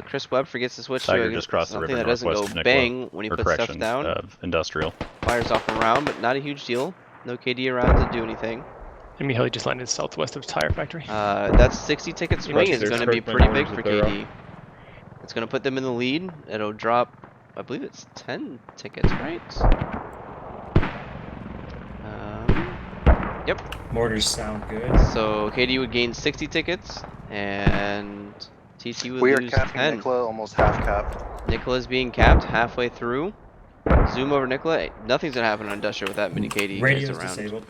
Chris Webb forgets to switch Tiger to just crossed the something river that doesn't northwest go of Nicola, bang when he or puts stuff correction, down. Industrial. Fires off around, but not a huge deal. No KD around to do anything. Enemy heli just landed southwest of Tire Factory. That 60 ticket swing is going to be pretty big for KD. It's going to put them in the lead. It'll drop, I believe it's 10 tickets, right? Yep. Mortars sound good. So KD would gain 60 tickets, and TT would We are lose capping 10. Nicola, almost half capped. Nicola's being capped halfway through. Zoom over Nicola. Nothing's gonna happen on Industrial with that many KD Radio's guys around. disabled.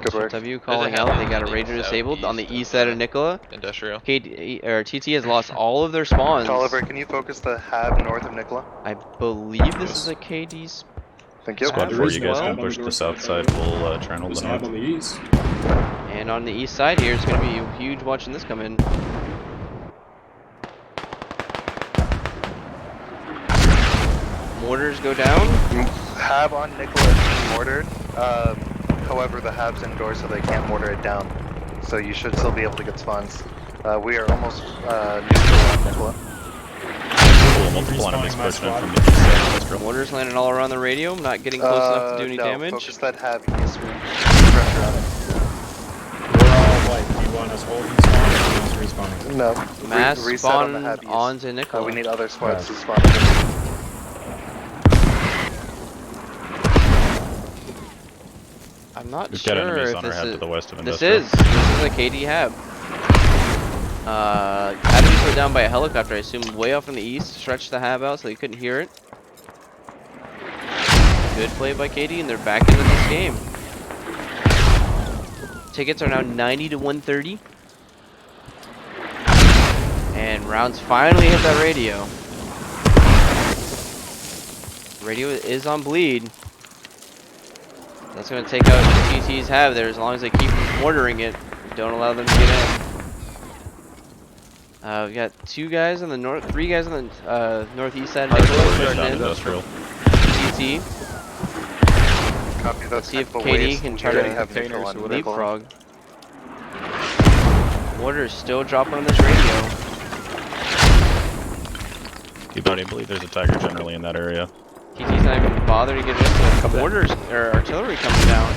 Good work. W calling out. They got a radio disabled on the east side of Nicola. Industrial. KD or TT has lost all of their spawns. Oliver, can you focus the Hab north of Nicola? I believe this is a KD's. Thank you. Squad 4, you guys can push to the south side. We'll try and hold the north. On the east. And on the east side here, it's gonna be huge watching this come in. Mortars go down. Hab on Nicola is being mortared. However, the Hab's indoors, so they can't mortar it down. So you should still be able to get spawns. We are almost neutral on Nicola. Cool, multiple enemies pushing in from the east side of Industrial. Mortars landing all around the radio, not getting close enough to do any no, damage. Focus that Hab. He needs to pressure on it. We're all white. Do you want us holding spawn or do you want us respawning? No. Mass Reset on the spawn Hab east. onto Nicola. We need other squads to spawn. I'm not We've got sure enemies if on our this head is. to the west of This Industrial. is a KD Hab. Had to be slowed down by a helicopter, I assume, way off in the east. Stretched the Hab out so they couldn't hear it. Good play by KD, and they're back into this game. Tickets are now 90 to 130. And rounds finally hit that radio. Radio is on bleed. That's going to take out the TT's Hab there as long as they keep mortaring it. Don't allow them to get in. We got three guys on the northeast side of Nicola starting in. Industrial. TT. Copy that. Let's see if KD can try to leapfrog. Mortar's still dropping on this radio. T-Body, I believe there's a Tiger generally in that area. TT's not even bothered to get into it. Mortars or artillery coming down.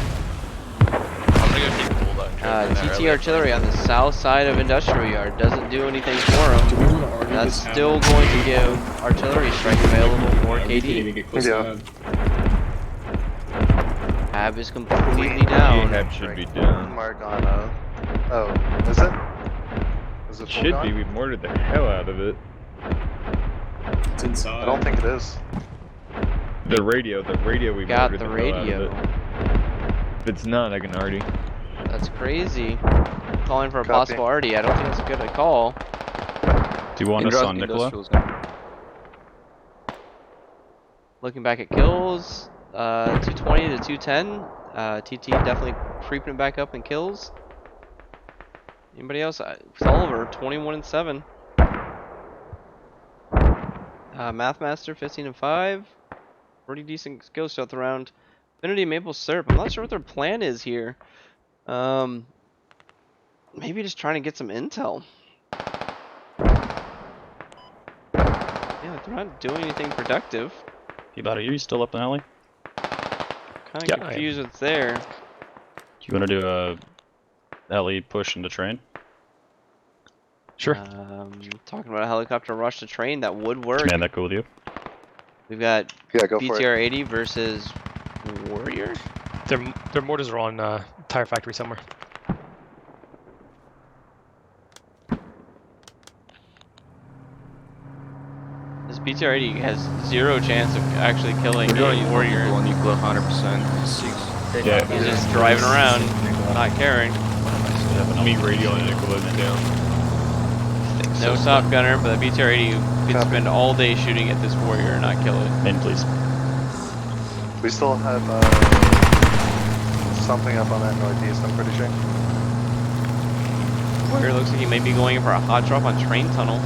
I'm gonna go keep a hold on. TT artillery on the south side of Industrial Yard doesn't do anything for him. That's still going to give artillery strike available for KD. Yeah. Hab is completely down. Hab should be down. Margana. Oh, is it? Is it full Should gone? be. We mortared the hell out of it. It's inside. I don't think it is. The radio we Got mortared the the hell out radio. of it. If it's not, I can already. That's crazy. Calling for a Copy. possible arty. I don't think it's a good call. Do you want us on Nicola? Looking back at kills, 220 to 210. TT definitely creeping back up in kills. Anybody else? Oliver, 21 and 7. Mathmaster 15 and 5. Pretty decent skill set the round. Infinity Maple Syrup. I'm not sure what their plan is here. Maybe just trying to get some intel. Yeah, they're not doing anything productive. Peabody, are you still up in the alley? Kind of confused what's there. Do you want to do a alley push into train? Sure. Talking about a helicopter rush to train, that would work. Man, that cool with you? We've got Yeah, go for it. BTR 80 versus Warrior. Their mortars are on tire factory somewhere. This BTR 80 has zero chance of actually killing a Warrior. On Nicola 100%. Yeah, He's just driving around, not caring. Me radio on Nicola's down. No top gunner, but the BTR 80 could spend all day shooting at this Warrior and not kill it. Main, please. We still have something up on that northeast, I'm pretty sure. Warrior looks like he may be going for a hot drop on train tunnel.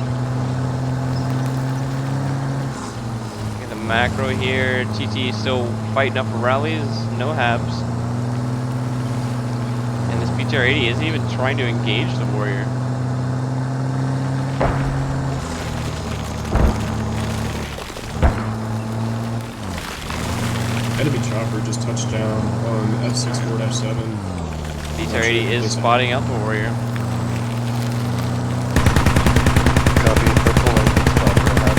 Look at the macro here. TT still fighting up for rallies. No habs. And this BTR 80 isn't even trying to engage the Warrior. Enemy chopper just touched down on F6 forward F7. BTR 80 is spotting out the Warrior. Copy, purple light spot for a half.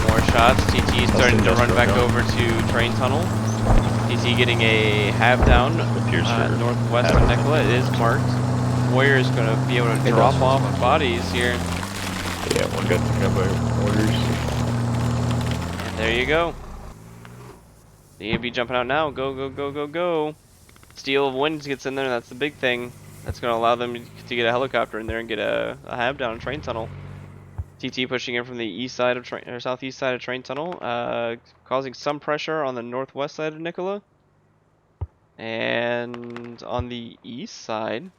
More shots. TT starting to run back over to train tunnel. TT getting a hab down northwest of Nicola. It is marked. Warrior is going to be able to drop off bodies here. Yeah, one got taken out by orders. And there you go. They need to be jumping out now. Go, go, go, go, go. Steel of Winds gets in there, and that's the big thing. That's going to allow them to get a helicopter in there and get a hab down train tunnel. TT pushing in from the east side of or southeast side of train tunnel, causing some pressure on the northwest side of Nicola. And on the east side,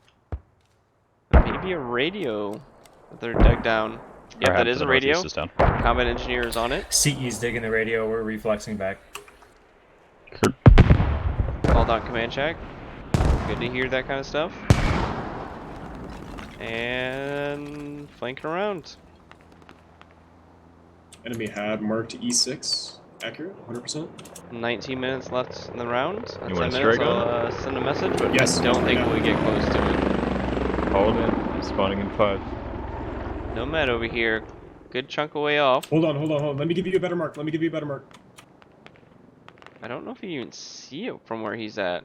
maybe a radio that they're dug down. Yep, that is a radio. Combat engineer is on it. CE's digging the radio. We're reflexing back. Called on command check. Good to hear that kind of stuff. And flanking around. Enemy hab marked E6. Accurate, 100%. 19 minutes left in the round. You 10 want to minutes, strike I'll on? send a message, but Yes, I don't think yeah. we get close to it. Hold in. I'm spawning in 5. Nomad over here. Good chunk away off. Hold on. Let me give you a better mark. I don't know if you even see it from where he's at.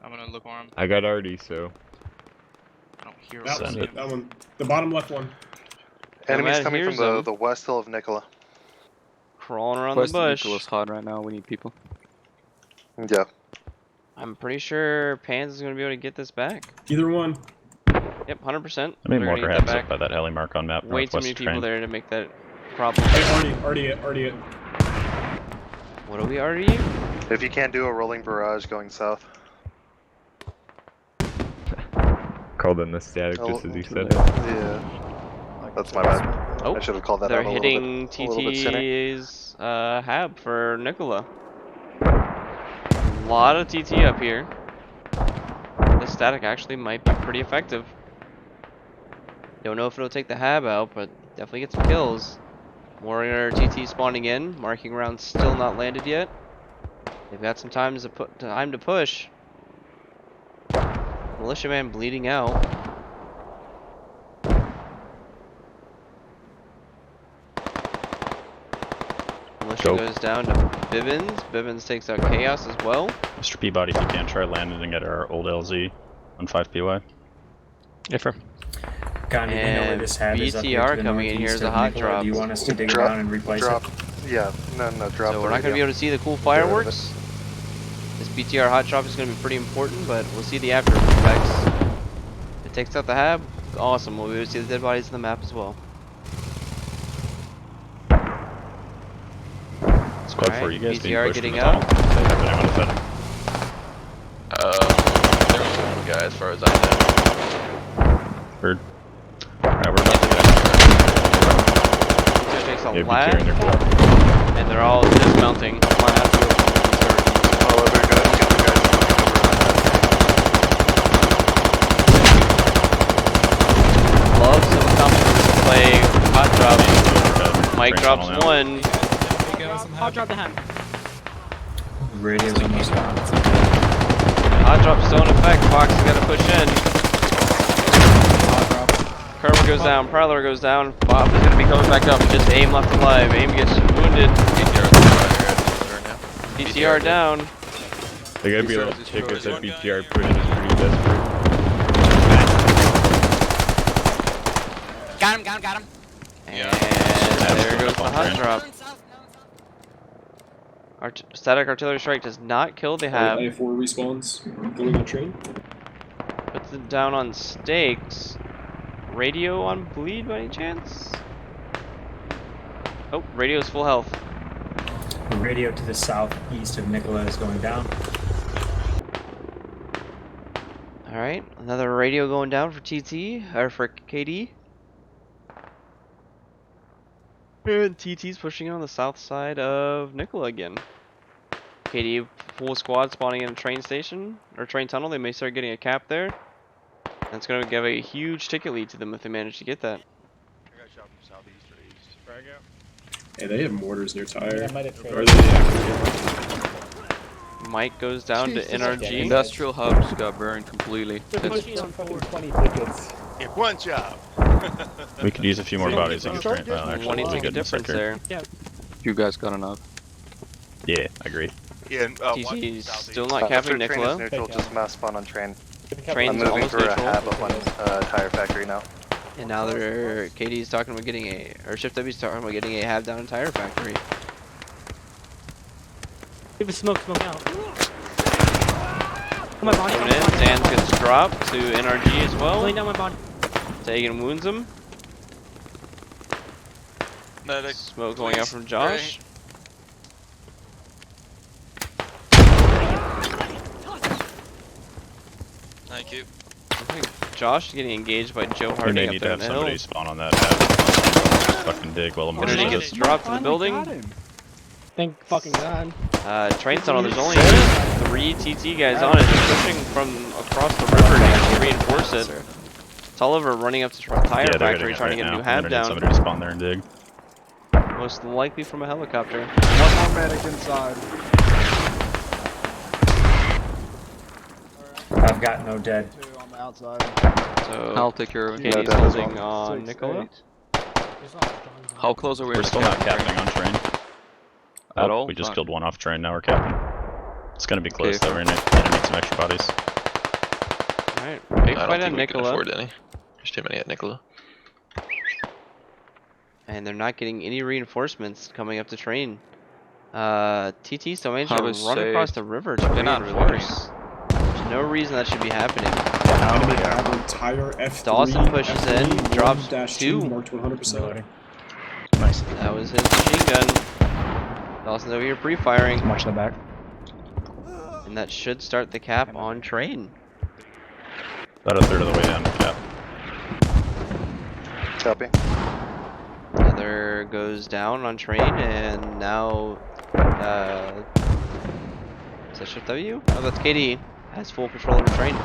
I'm gonna look for him. I got Artie, so. I don't hear That one. The bottom left one. Enemies Nomad coming hears from them. the west hill of Nicola. Crawling around West the bush. Nicola's hot right now. We need people. Yeah. I'm pretty sure Pans is going to be able to get this back. Either one. Yep, 100%. I mean, They're mortar gonna get habs that up by that heli mark on map. Way too northwest many people train. there to make that problem. Hey, already it. What are we already? If you can't do a rolling barrage going south. Called in the static just as he said it. Yeah. That's my bad. Oh, I should have called that they're out a hitting little bit sooner. TT's hab for Nicola. A lot of TT up here. This static actually might be pretty effective. Don't know if it'll take the hab out, but definitely get some kills. Warrior TT spawning in, marking round still not landed yet. They've got some time to push. Militiaman bleeding out. Militia goes down to Bivens. Bivens takes out Chaos as well. Mr. Peabody, if you can, try landing and get our old LZ on 5 PY. Iffer. Connie, we know where this hab is up here BTR to the coming in here northeast is a of hot Nicola. drop. Do you want us to dig Drop- around and replace drop. it? Yeah, no, drop So the we're not going to be radio. able to see the cool rid of it. fireworks. This BTR hot drop is going to be pretty important, but we'll see the after effects. If it takes out the hab, awesome. We'll be able to see the dead bodies on the map as well. Squad Alright, 4, you guys being BTR pushed from getting the out. tunnel. They have anyone to fed. There was one guy as far as I know. Heard. Alright, we're about to get the Yeah, be lab, carrying their club. and they're all dismounting. I'm gonna have to go from Oh, they're good. Get the guys love some competition play. Hot drop. Mike Train drops tunnel now. one. Hot drop the hand. Radio's almost gone. Hot drop still in effect. Fox has got to push in. Kerber goes down. Prowler goes down. Bob is going to be coming back up. Just aim left alive. Aim gets wounded. BTR down. They gotta be little tickets that BTR pushes pretty desperate. Got him, got him, got him. And there goes the hot drop. Static artillery strike does not kill the hab. I have 4 respawns going on train. Puts it down on stakes. Radio on bleed by any chance? Oh, radio's full health. The radio to the southeast of Nikola is going down. Alright, another radio going down for TT, or for KD. And TT's pushing in on the south side of Nikola again. KD full squad spawning in a train station, or train tunnel. They may start getting a cap there. That's going to give a huge ticket lead to them if they manage to get that. Hey, they have mortars near tire. Yeah, I might have Or traded. they activated? Mike goes down to NRG. Industrial hubs got burned completely. They're pushing on 20 tickets. One job. We could use a few more bodies against train. Well, actually, 20 we'll ticket get in a difference sec here. there. You guys got enough. Yeah, I agree. Yeah, TT's still not capping After train is Nikola. neutral, just mass spawn on train. Train's I'm moving almost for a neutral. hab up on tire factory now. And now they're KD's talking about getting a, or Shift W's talking about getting a hab down in tire factory. Give a smoke out. My body. Coming in, Sands gets dropped to NRG as well. Laying down my body. Tegan wounds him. Medic. Smoke going out from Josh. Thank you. I think Josh is getting engaged by Joe We Harding may up need to there in have the somebody hill. spawn on that hab. Fucking dig while I'm Energy working gets this. dropped to the building. Thank fucking god. Train tunnel, there's only 3 TT guys on it. They're pushing from across the river to reinforce it. It's Oliver running up to tire Yeah, they're factory hitting it trying right to get a now. new hab We're gonna need down. somebody to spawn there and dig. Most likely from a helicopter. One more medic inside. I've got no dead. Two on the outside. So I'll take care of it. KD's holding on Nikola. How close are we? We're still not capping on train. At Oh, all? we just Fuck. killed one off train, now we're capping. It's gonna be close Okay. though, we're gonna need some extra bodies. Alright, big I fight don't on think we can Nikola. afford any. There's too many at Nikola. And they're not getting any reinforcements coming up to train. TT still managed to Hub run is across saved. the river to They're not reinforce. There's no reason that should be happening. Enemy hab on tire F3. Dawson pushes in, F3, drops 1-2, 2. marked 100%. Nice. That was his machine gun. Dawson's over here pre-firing. Watch the back. And that should start the cap on train. About a third of the way down to cap. Copy. Another goes down on train, and now, is that Shift W? Oh, that's KD. Has full control of the train.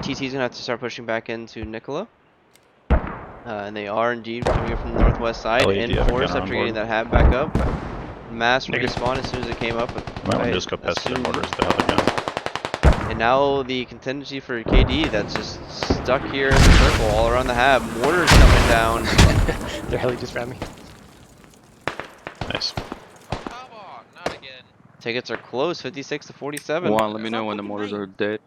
TT's gonna have to start pushing back into Nikola. And they are indeed coming in from the northwest side LED, in I have a force gun on after getting board. that hab back up. Mass respawn as soon as it came up. Might want to just go past the mortars to help again. And now the contingency for KD that's just stuck here in the circle all around the hab. Mortars coming down. Their heli just ran me. Nice. Tickets are close, 56 to 47. Juan, let me know when the mortars are dead.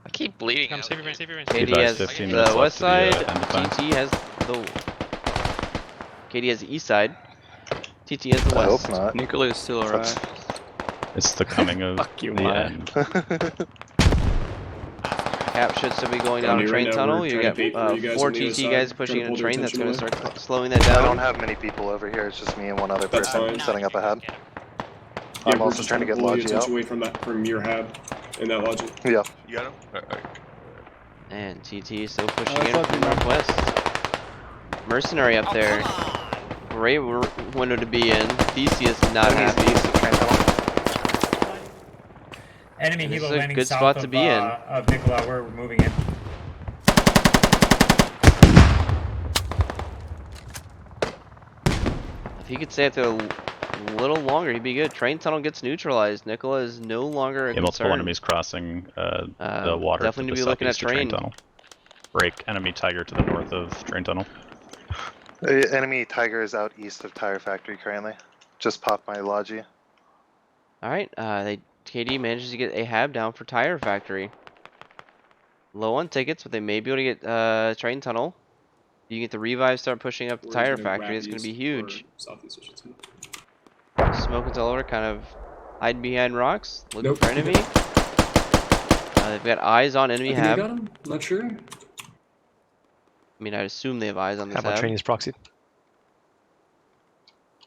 I keep bleeding. Come, save your man, save your man. KD Advise has 15 the minutes west left side, to the, end of time. TT has the... KD has the east side, TT has the I west. hope not. Nikola is still alright. It's the coming of Fuck you, the man. end. Cap should still be going down a Right train now, tunnel. we're You trying got to bait for you guys 4 on the other TT side, guys trying pushing to in a pull train their that's going to attention start slowing that I don't down. have many people over here. It's just me and one other That's person fine. setting up a hab. Yeah, I'm we're also just trying to get pull the Logi out. attention away from your hab and that logic. Yeah. You got him? Alright. And TT is still pushing Oh, in fuck from you, man. northwest. Mercenary up there. Great window to be in. Theseus not happy. Enemy And this helo is a landing good south spot to be in. of Nicola. We're moving in. If he could stay out there a little longer, he'd be good. Train tunnel gets neutralized. Nicola is no longer a Yeah, multiple concern. enemies crossing the water to definitely the be looking at southeast of train train. tunnel. Break enemy tiger to the north of train tunnel. Enemy Tiger is out east of Tire Factory currently. Just popped my Logi. Alright, KD manages to get a hab down for Tire Factory. Low on tickets, but they may be able to get train tunnel. You get the revive, start pushing up the Tire Factory, it's going to be huge. Southeast, I should say. Smoking's all over, kind of hiding behind rocks, looking Nope. for enemy. They've got eyes on enemy I think I hab. got him. Not sure. I mean, I'd assume they have eyes on this How about hab. train is proxy?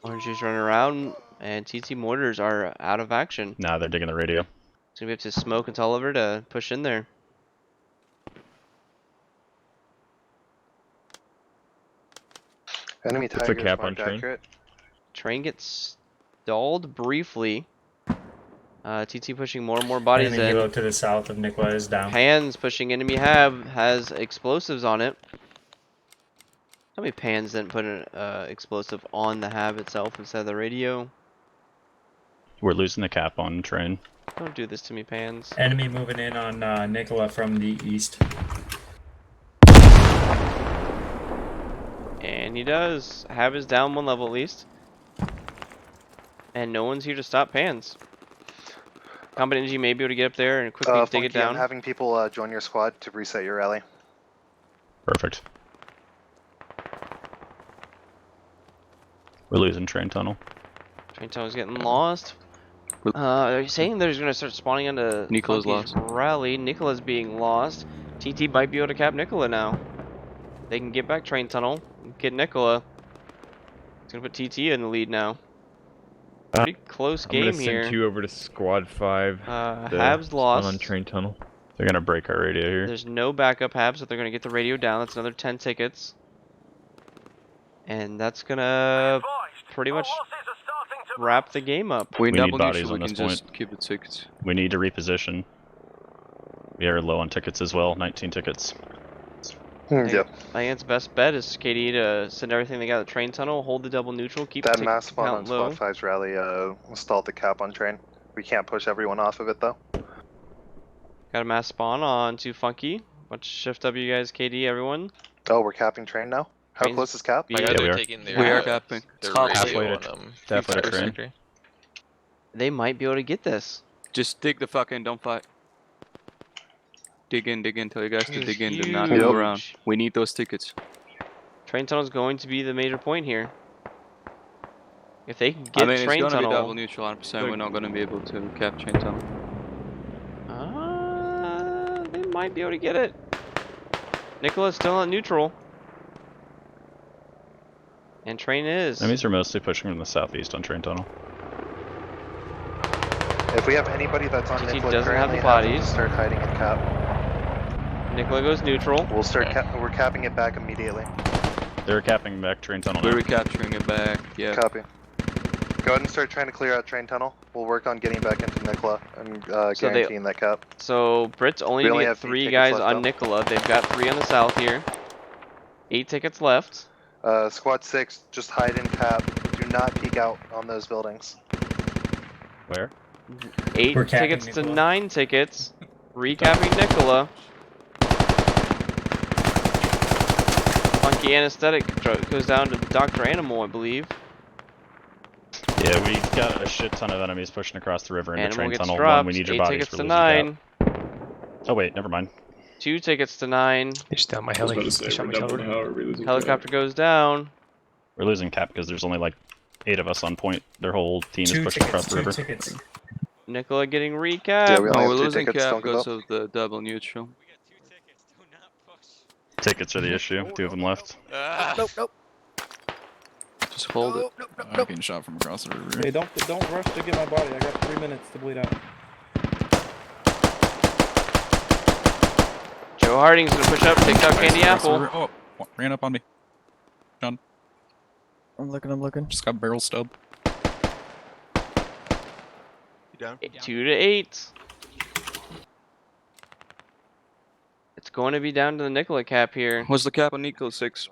Orange juice running around, and TT mortars are out of action. Nah, they're digging the radio. It's going to be up to Smoke and Tulliver to push in there. Enemy What's Tiger the is cap on marked train? accurate. Train gets stalled briefly. TT pushing more and more bodies Enemy in. helo to the south of Nicola is down. Pans pushing enemy hab has explosives on it. How many Pans didn't put an explosive on the hab itself instead of the radio? We're losing the cap on train. Don't do this to me, Pans. Enemy moving in on Nicola from the east. And he does. Hab is down one level at least. And no one's here to stop Pans. Combat Energy may be able to get up there and quickly take Funky, it down. I'm having people join your squad to reset your rally. Perfect. We're losing train tunnel. Train tunnel's getting lost. They're saying they're going to start spawning onto Nicola's Funky's lost. rally. Nicola's being lost. TT might be able to cap Nicola now. They can get back train tunnel, get Nicola. It's going to put TT in the lead now. Pretty close I'm game gonna send here. you over to Squad 5. Hab's On lost. train tunnel. They're gonna break our radio here. There's no backup Habs, so they're going to get the radio down. That's another 10 tickets. And that's going to pretty much wrap the game up. We double need bodies neutral, on we this can point. just keep the tickets. We need to reposition. We are low on tickets as well, 19 tickets. I think its best bet is KD to send everything they got at the train tunnel, hold the double neutral, keep That the mass spawn on count low. Squad 5's rally installed the cap on train. We can't push everyone off of it though. Got a mass spawn on to Funky. Bunch of shift up you guys, KD, everyone. Oh, we're capping train now? How Train's- close is cap? Yeah, we are. Taking their, We are capping. their Top radio halfway on to- them. halfway to Tire train. Factory. They might be able to get this. Just dig the fuck in, don't fight. Dig in, tell you guys to This is dig in, do not huge. move around. We need those tickets. Train tunnel's going to be the major point here. If they can I get mean, it's train gonna tunnel, be double neutral, 100%. We're not gonna be able to cap train tunnel. they might be able to get it. Nicola's still on neutral. And train is. Enemies are mostly pushing from the southeast on train tunnel. If we have anybody that's on TT Nicola doesn't have currently, the have them bodies. start hiding in cap. Nicola goes neutral. We'll start. We're capping it back immediately. They're capping back train tunnel We're now. recapturing it back, yeah. Copy. Go ahead and start trying to clear out train tunnel. We'll work on getting back into Nicola and So they- guaranteeing that cap. So Brits only We need only to have get 8 3 tickets guys left, on though. Nicola. They've got 3 on the south here. 8 tickets left. Squad 6, just hide in cap. Do not peek out on those buildings. Where? 8 We're capping tickets to Nicola. 9 tickets. Recapping Nicola. Funky anesthetic goes down to Dr. Animal, I believe. Yeah, we got a shit ton of enemies pushing across the river into Animal train gets tunnel. dropped. One, we need your 8 bodies tickets for to losing 9. cap. Oh wait, never mind. 2 tickets to 9. They just down my I was heli. about to They say, shot we're my double tower. how are we losing Helicopter cap? goes down. We're losing cap because there's only like 8 of us on point. Their whole team is 2 pushing across tickets, the 2 river. tickets. Nicola getting Yeah, recapped. we only No, have we're 2 losing tickets. cap Don't give because up. of the double neutral. Tickets are the issue. 2 of them left. Just hold it. I'm getting shot from across the river. Hey, don't rush to get my body. I got 3 minutes to bleed out. Joe Harding's gonna push up, take out Candy Apple. Oh, ran up on me. I'm looking. Just got barrel stub. You down? 2 to 8. It's going to be down to the Nicola cap here. What's the cap on Nico? 6.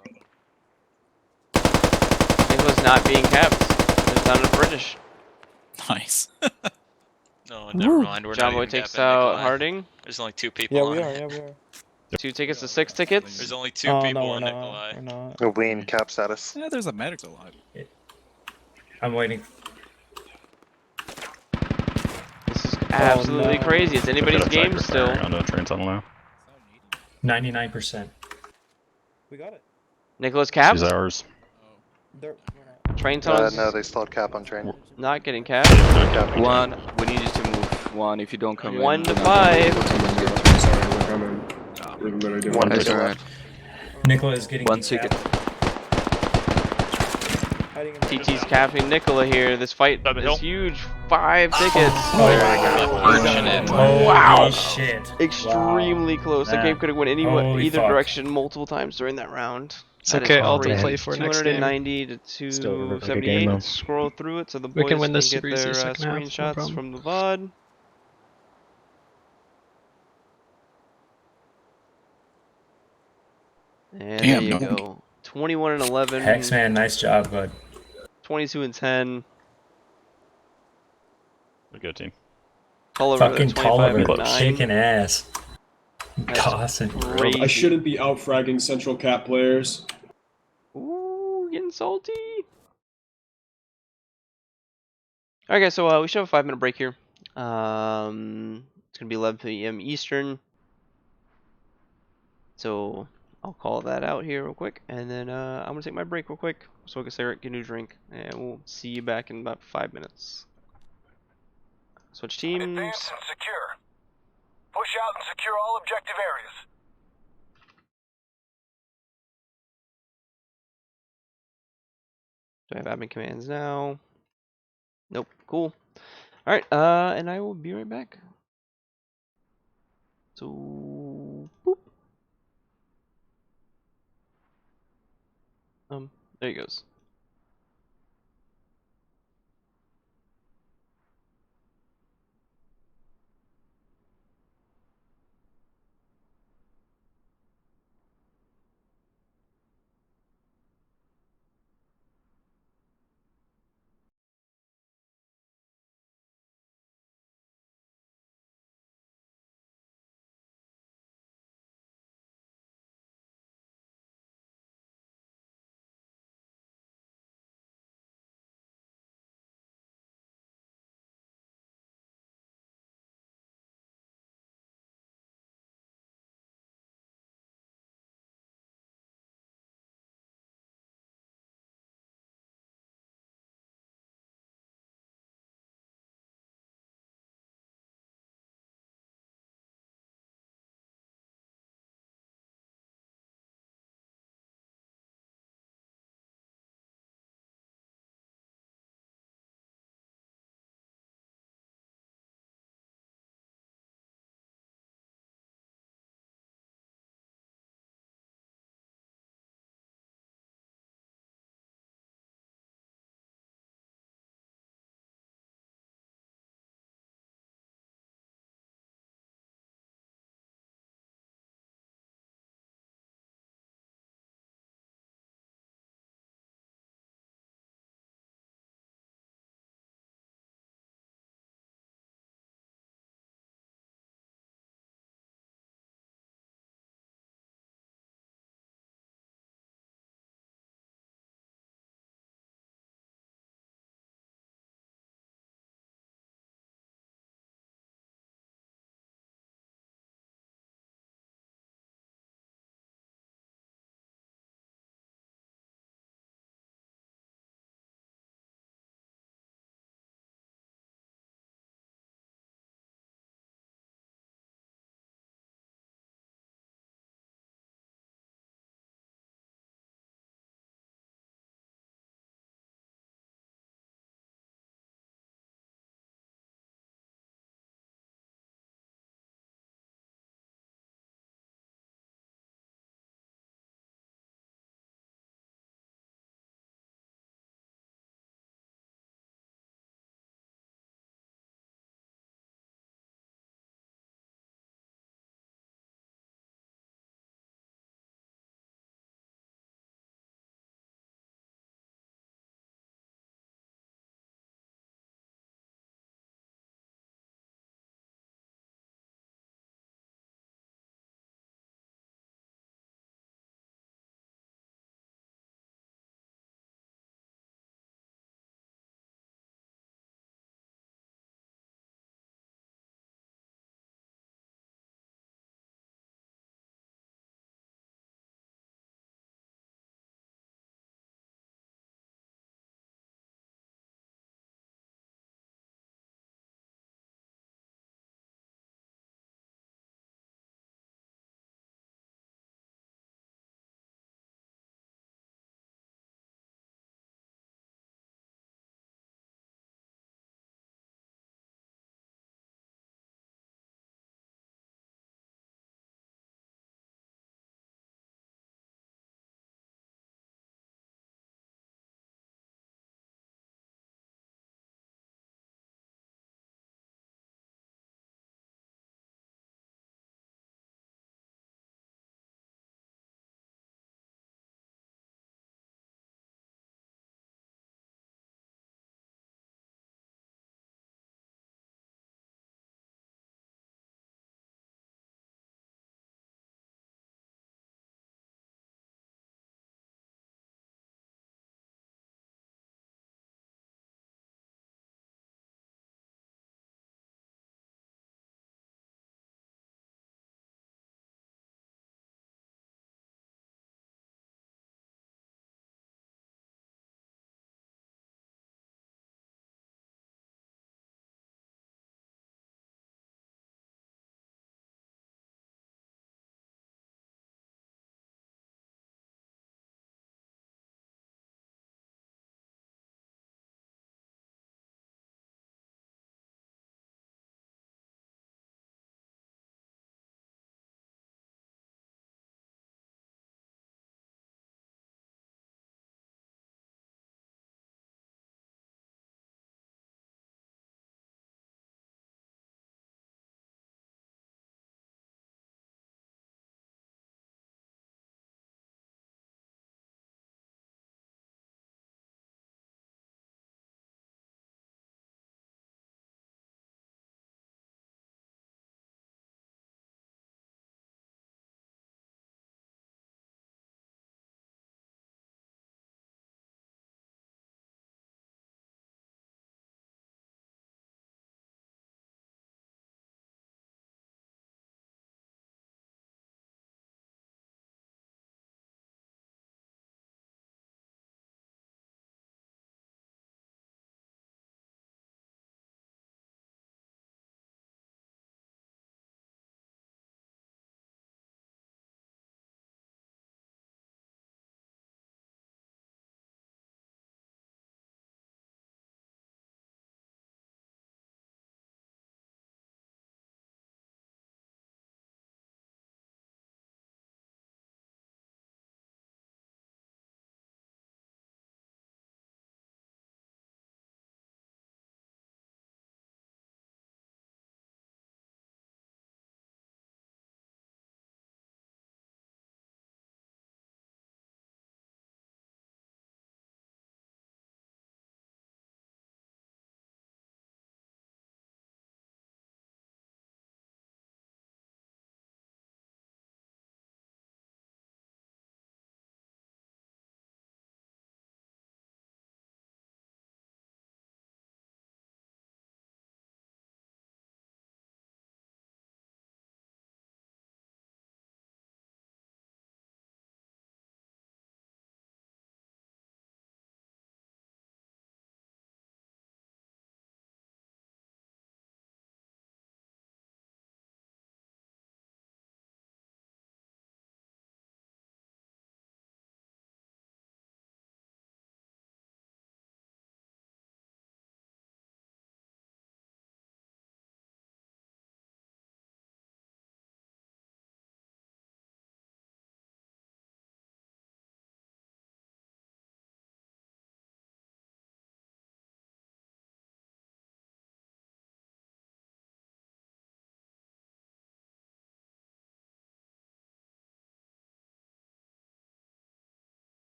Nicola's not being capped. It's down to British. Nice. No, never mind. We're John not Boy even takes capping out Nikolai. Harding. There's only 2 people Yeah, on we are. it. Yeah, we are. 2 tickets to 6 tickets. There's only 2 Oh people no, we're on not. Nikolai. We're not. Wayne cap status. Yeah, there's a medic alive. I'm waiting. This is absolutely no. crazy. It's anybody's game still. On the train tunnel now. 99%. We got it. Nicola's capped. She's ours. We're not. Train tunnels No, they still have cap on train. not getting capped. One, we need you to move. One, if you don't come in. 1 to then 5. Sorry, we're coming. Even better idea. One That's ticket alright. left. Nicola is getting One ticket. Hiding in the TT's capping Nicola here. This fight Down the hill. is huge. 5 tickets. Wow. Wow. Shit. Extremely close. The That- game could have went holy either fuck. direction multiple times during that round. It's That is okay, I'll crazy. play for next game. 290 to Still a really good 278. game, though. Let's scroll through it so the We boys can win this get super easy their second half, no screenshots problem. from the VOD. And Damn, there you no. go. 21 and 11. Hexman, nice job, bud. 22 and 10. Good team. Tolliver at Fucking 25 and Tolliver, 9. kicking ass. That's Tossing. crazy. I shouldn't be out fragging central cap players. Ooh, getting salty. Alright guys, so we should have a 5-minute break here. It's gonna be 11 p.m. Eastern. So I'll call that out here real quick, and then I'm gonna take my break real quick, smoke a cigarette, get a new drink, and we'll see you back in about 5 minutes. Switch teams. Advance and secure. Push out and secure all objective areas. Do I have admin commands now? Nope. Cool. Alright, and I will be right back. So, boop. There he goes.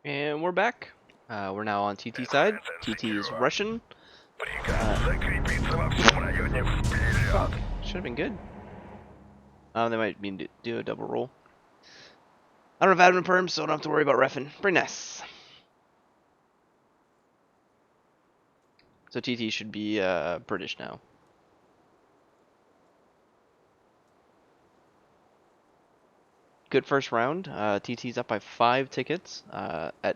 And we're back. We're now on TT side. TT is Russian. Fuck. Should have been good. They might mean to do a double roll. I don't have admin perms, so I don't have to worry about reffing. Pretty nice. So TT should be British now. Good first round. TT's up by 5 tickets. At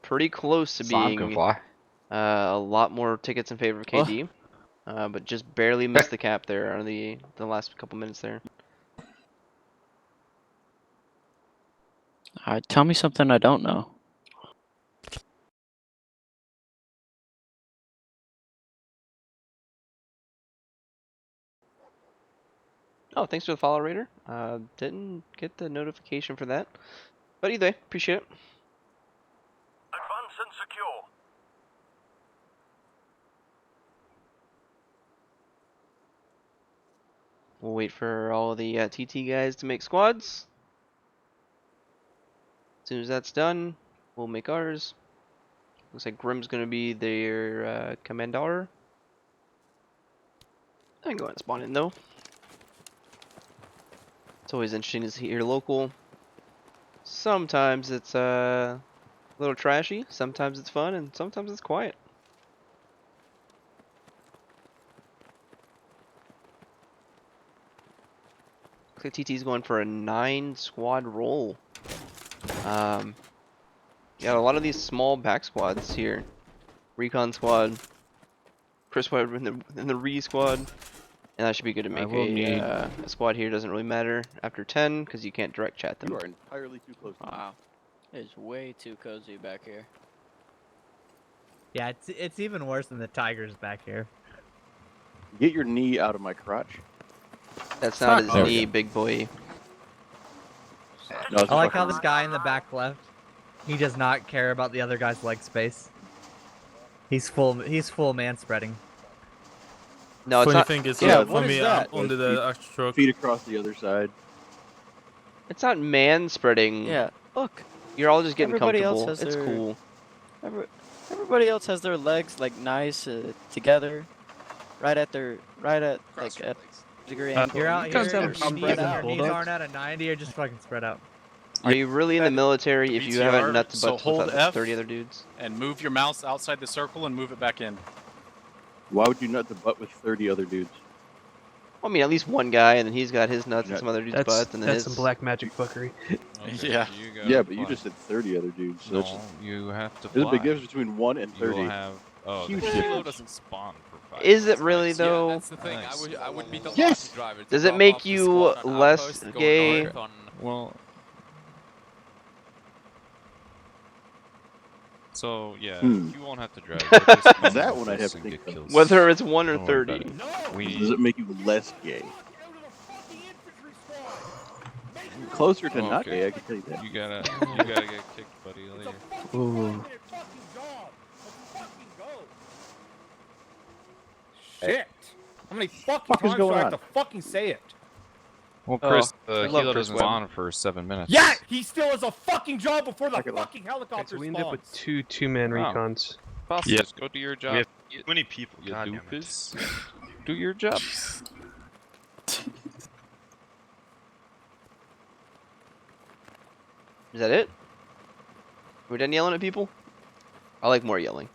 pretty close to being a lot more tickets in favor of KD. But just barely missed the cap there on the last couple minutes there. Alright, tell me something I don't know. Oh, thanks for the follow, Raider. Didn't get the notification for that. But either way, appreciate it. Advance and secure. We'll wait for all the TT guys to make squads. As soon as that's done, we'll make ours. Looks like Grim's gonna be their commander. I can go ahead and spawn in though. It's always interesting to hear local. Sometimes it's a little trashy, sometimes it's fun, and sometimes it's quiet. Looks like TT's going for a 9 squad roll. Yeah, a lot of these small back squads here. Recon squad, Chris squad in the re squad, and that should be good to make a squad here. Doesn't really matter after 10 because you can't direct chat them. You are entirely too close. Wow, it's way too cozy back here. Yeah, it's even worse than the tigers back here. Get your knee out of my crotch. That's not his knee, big boy. No, I like how this guy in the back left. He does not care about the other guy's leg space. He's full man spreading. No, it's Funny not. thing is, Yeah, for what me, is that? I'm under the actual truck. Feet across the other side. It's not man spreading. Yeah, look. You're all just getting Everybody comfortable. else has It's their- cool. Everybody else has their legs like nice together, right at like at degree angle. You're out You here. guys Your are knees spread out. aren't at a 90. You're just fucking spread out. Are you really in the military if you haven't nut to so butts hold with like F 30 other dudes? and move your mouse outside the circle and move it back in. Why would you nut the butt with 30 other dudes? Well, I mean, at least one guy, and then he's got his nuts and some other dude's butts, and then That's his... some black magic fuckery. Yeah. Yeah, but you just said 30 other dudes. So No, you have to there's a fly. big difference between 1 and 30. You will have... Oh, Huge the helo difference. doesn't spawn for 5 Is it minutes. really Nice. though? That's the thing. I would be the Yes! last driver to Does it drop make off the you squad on less outpost and go gay? north on- Well... So, yeah, you won't have to drive. That one I'd have to think of. Whether it's 1 or Don't worry 30. about it. We Does it make you less gay? Closer to not Okay. gay, I can tell you that. You gotta get kicked, buddy, later. Ooh. Shit! How many fucking What is times do going I have on? to fucking say it? Well, Chris, I the love helo Chris doesn't Webb. spawn for 7 minutes. Yeah, he still has a fucking job before the Second fucking helicopter So we end up spawns. with two-man Wow. recons. Boss, Yeah. just go do your job. We have too many people. You God damn it. doofus. Do your job. Is that it? We're done yelling at people? I like more yelling.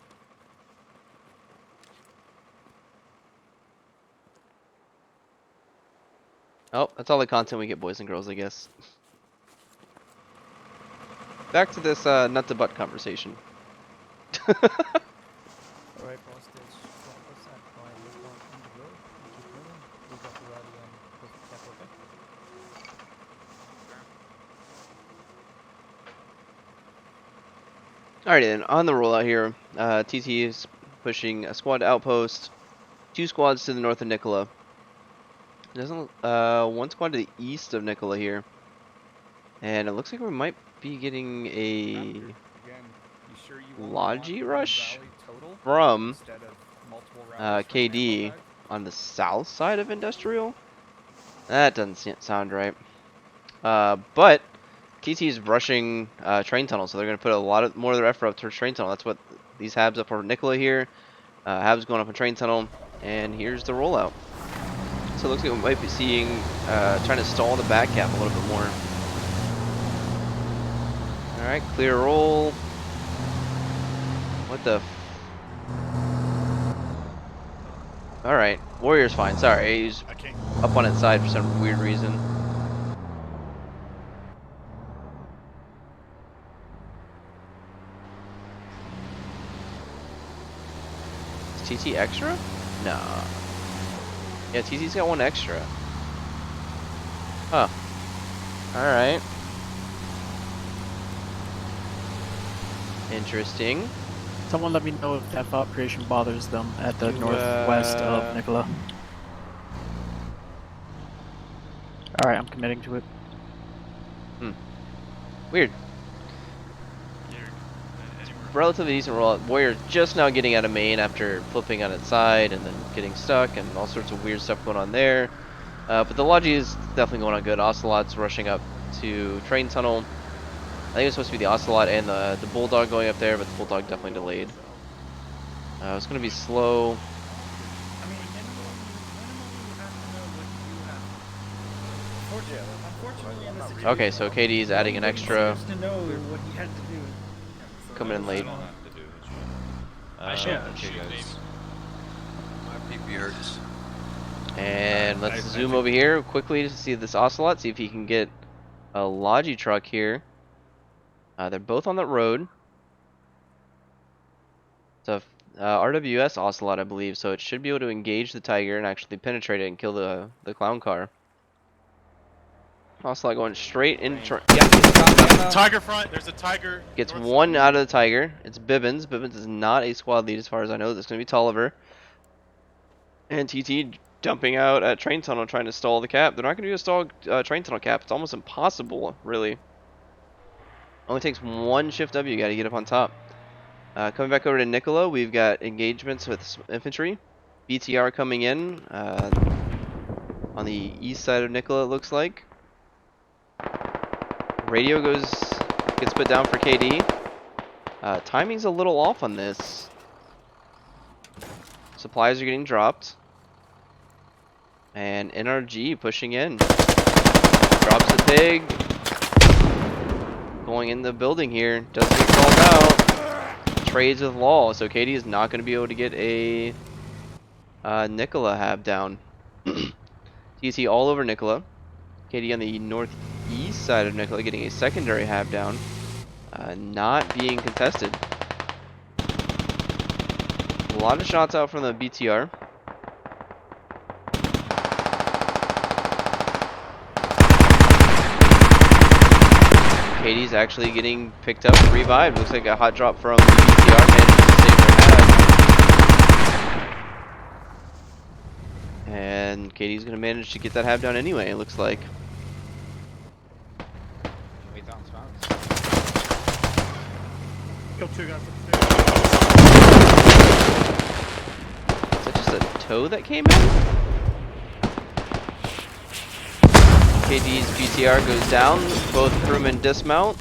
Oh, that's all the content we get, boys and girls, I guess. Back to this nut to butt conversation. Alright, postage. What's that point? We're going in the road. Keep moving. We'll go to rally and go to Capital Bay. Alrighty then, on the rollout here, TT is pushing a squad to outpost, 2 squads to the north of Nicola. There's 1 squad to the east of Nicola here. And it looks like we might be getting a Logi rush from KD on the south side of Industrial. That doesn't sound right. But TT's rushing train tunnel, so they're going to put a lot more of their effort up towards train tunnel. That's what these habs up for Nicola here. Habs going up a train tunnel, and here's the rollout. So it looks like we might be seeing trying to stall the back cap a little bit more. All right, clear roll. What the? All right, Warrior's fine. Sorry, he's up on its side for some weird reason. Is TT extra? No. Yeah, TT's got one extra. Huh. Alright. Interesting. Someone let me know if that fop creation bothers them at the northwest of Nicola. Alright, I'm committing to it. Weird. Relatively decent rollout. Warrior just now getting out of main after flipping on its side and then getting stuck and all sorts of weird stuff going on there. But the Logi is definitely going on good. Ocelot's rushing up to train tunnel. I think it's supposed to be the Ocelot and the Bulldog going up there, but the Bulldog definitely delayed. It's going to be slow. Okay, so KD is adding an extra. Coming in late. Okay, guys. My PP hurts. And let's zoom over here quickly to see this Ocelot, see if he can get a Logi truck here. They're both on that road. It's a RWS Ocelot, I believe, so it should be able to engage the Tiger and actually penetrate it and kill the clown car. Ocelot going straight into... Tiger front, there's a Tiger. Gets one out of the Tiger. It's Bibbins. Bibbins is not a squad lead as far as I know. That's going to be Tolliver. And TT dumping out at train tunnel trying to stall the cap. They're not going to do a stall train tunnel cap. It's almost impossible, really. Only takes one shift W. You got to get up on top. Coming back over to Nicola, we've got engagements with infantry. BTR coming in on the east side of Nicola, it looks like. Radio gets put down for KD. Timing's a little off on this. Supplies are getting dropped. And NRG pushing in. Drops the pig. Going in the building here. Doesn't get called out. Trades with Law. So KD is not going to be able to get a Nicola hab down. TT all over Nicola. KD on the northeast side of Nicola getting a secondary hab down. Not being contested. A lot of shots out from the BTR. KD's actually getting picked up and revived. Looks like a hot drop from the BTR manages to save their hab. And KD's going to manage to get that hab down anyway, it looks like. Kill two guys. Is that just a tow that came in? KD's BTR goes down. Both crewmen dismount.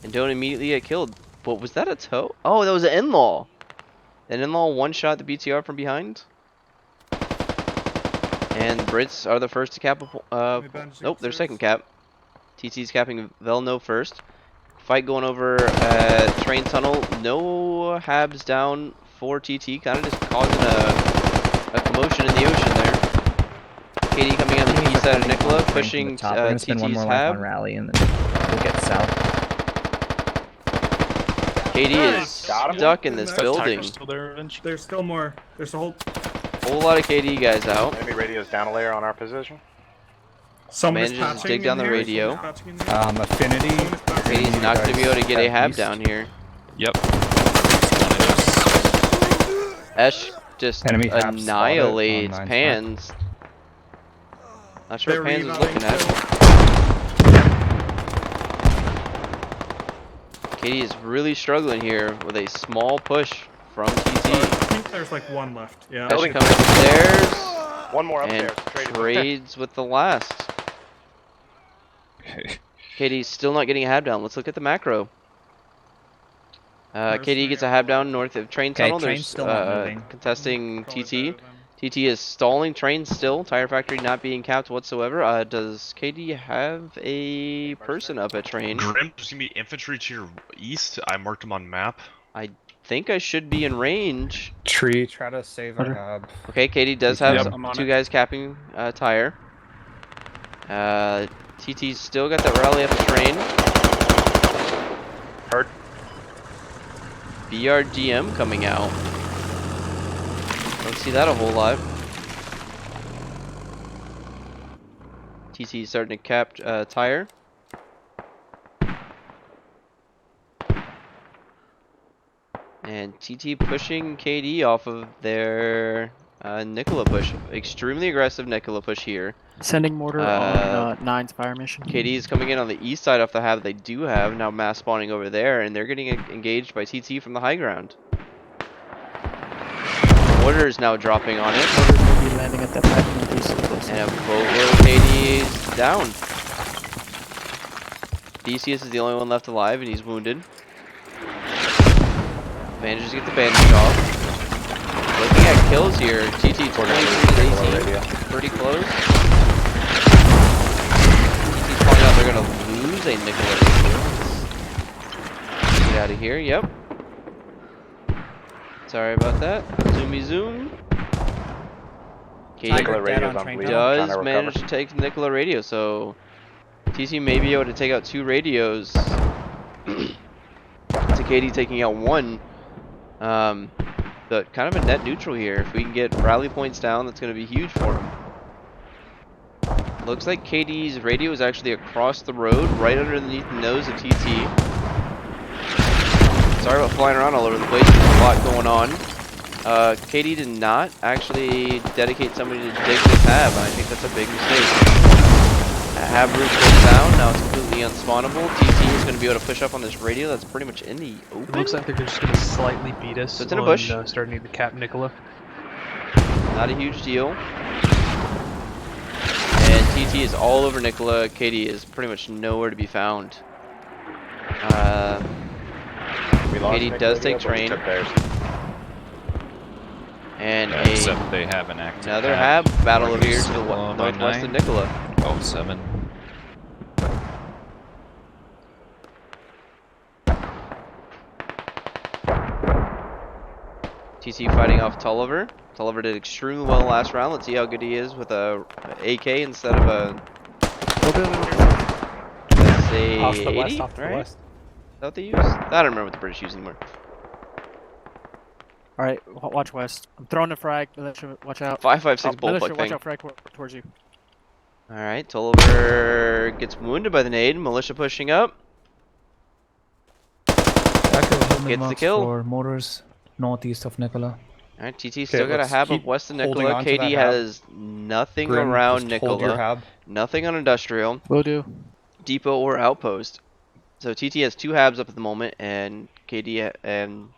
And don't immediately get killed. But was that a tow? Oh, that was an in-law. An in-law one-shot the BTR from behind. And Brits are the first to cap. Nope, they're second cap. TT's capping Velno first. Fight going over at train tunnel. No habs down for TT. Kind of just causing a commotion in the ocean there. KD coming on the east side of Nicola, pushing TT's hab. Rally and then we'll get south. KD is stuck in this building. There's still more. There's a whole lot of KD guys out. Enemy radio's down a layer on our position. Manages to dig down the radio. Affinity. KD's not going to be able to get a hab down here. Yep. Esh just annihilates Pans. Not sure what Pans was looking at. KD is really struggling here with a small push from TT. I think there's like one left. Yeah. Esh comes upstairs. One more and upstairs. trades with the last. KD's still not getting a hab down. Let's look at the macro. KD gets a hab down north of train tunnel. train's There's still not moving. contesting TT. TT is stalling train still. Tire factory not being capped whatsoever. Does KD have a person up at train? Grim, there's gonna be infantry to your east. I marked them on map. I think I should be in range. Tree, try to save our hab. Okay, KD does have two guys capping tire. TT's still got that rally up the train. Hurt. BRDM coming out. Don't see that a whole lot. TT starting to cap tire. And TT pushing KD off of their Nikola push. Extremely aggressive Nikola push here. Sending mortar on 9's fire mission. KD is coming in on the east side off the hab they do have. Now mass spawning over there, and they're getting engaged by TT from the high ground. Mortar is now dropping on it. Mortar will be landing at that back northeast. And a boatload of KD is down. DCS is the only one left alive, and he's wounded. Manages to get the bandage off. Looking at kills here, TT 23 to 18, pretty close. TT's calling out they're gonna lose a Nikola radio. Get out of here, yep. Sorry about that. Zoomy zoom. KD does manage to take Nikola radio, so TT may be able to take out 2 radios. To KD taking out 1. But kind of a net neutral here. If we can get rally points down, that's going to be huge for him. Looks like KD's radio is actually across the road, right underneath the nose of TT. Sorry about flying around all over the place. There's a lot going on. KD did not actually dedicate somebody to dig this hab, and I think that's a big mistake. Hab roof goes down, now it's completely unspawnable. TT is going to be able to push up on this radio that's pretty much in the open. It looks like they're just going to slightly beat us. So it's in a bush. Starting to cap Nikola. Not a huge deal. And TT is all over Nikola. KD is pretty much nowhere to be found. KD does take train. And except they have an active another hab battle over here to the northwest of Nikola. Oh, 7. TT fighting off Tulliver. Tulliver did extremely well last round. Let's see how good he is with a AK instead of a. That's a Off the 80, west, off to the right? west. Is that what they use? I don't remember what the British use anymore. Alright, watch west. I'm throwing a frag. Militia, watch out. 556 bullpuck militia, thing. watch out, frag towards you. Alright, Tulliver gets wounded by the nade. Militia pushing up. Gets the kill. For mortars northeast of Nikola. Alright, TT still got a hab up west of Nikola. KD has nothing Grim, around just hold your Nikola. hab. Nothing on industrial. Will do. Depot or outpost. So TT has 2 habs up at the moment, and KD and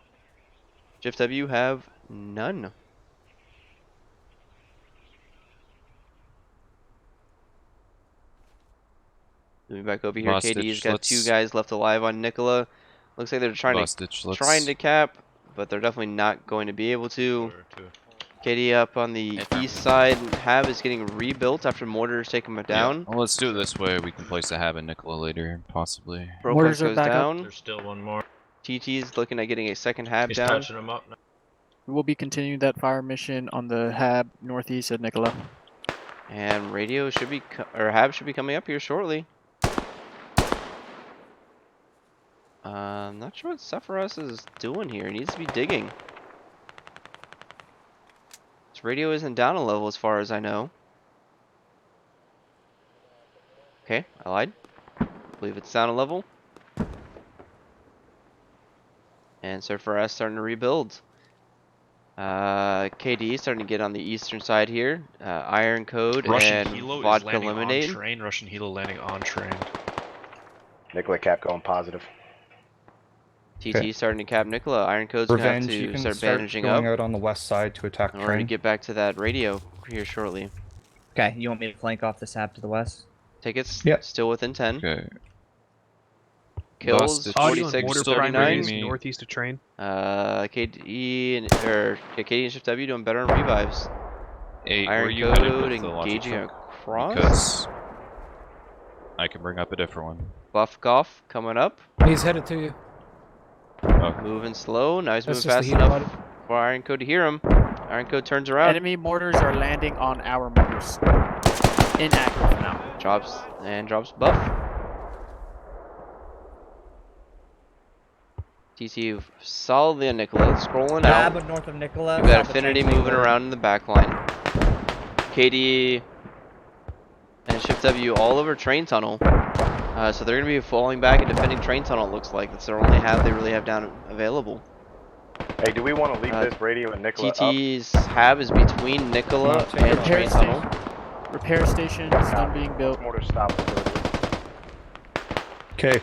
GFW have none. Moving back over here, KD's got 2 guys left alive on Nikola. Looks like they're trying to cap, but they're definitely not going to be able to. KD up on the east side. Hab is getting rebuilt after mortars take him down. Yeah. Well, let's do it this way. We can place a hab in Nikola later, possibly. Mortars goes down. There's still one more. TT is looking at getting a second hab He's down. touching him up now. We will be continuing that fire mission on the hab northeast of Nikola. And radio should be, or hab should be coming up here shortly. I'm not sure what Sephiroth is doing here. He needs to be digging. This radio isn't down a level as far as I know. Okay, I lied. I believe it's down a level. And Sephiroth starting to rebuild. KD starting to get on the eastern side here. Iron Code Russian and Hilo Vodka is landing Lemonade. on train. Russian Hilo landing on train. Nikola cap going positive. TT starting to cap Nikola. Iron Code's going to have Revenge, you to can start start bandaging going up out on the west side to attack in order to train. get back to that radio here shortly. Okay, you want me to flank off this hab to the west? Tickets Yep. still within 10. Okay. kills, Lost it. Audio and 46 mortar still primaries me. northeast of train. KD and Shift W doing better on revives. Hey, where Iron you headed Code with the launcher engaging truck? across. Because I can bring up a different one. Buff Goff coming up. He's headed to you. Okay. Moving slow. Now he's That's moving just the fast heat enough body. for Iron Code to hear him. Iron Code turns around. Enemy mortars are landing on our mortars. Inaccurate for now. Drops buff. TT solidly on Nicola, scrolling Lab out. north of Nicola. We've got south of Affinity train moving forward. around in the back line. KD and Shift W all over train tunnel. So they're going to be falling back and defending train tunnel, it looks like. That's their only hab they really have down available. Hey, do we want to leave this radio and Nicola up? TT's hab is between Nicola No, and train tunnel. Repair station is done being built. Mortar stop. Okay.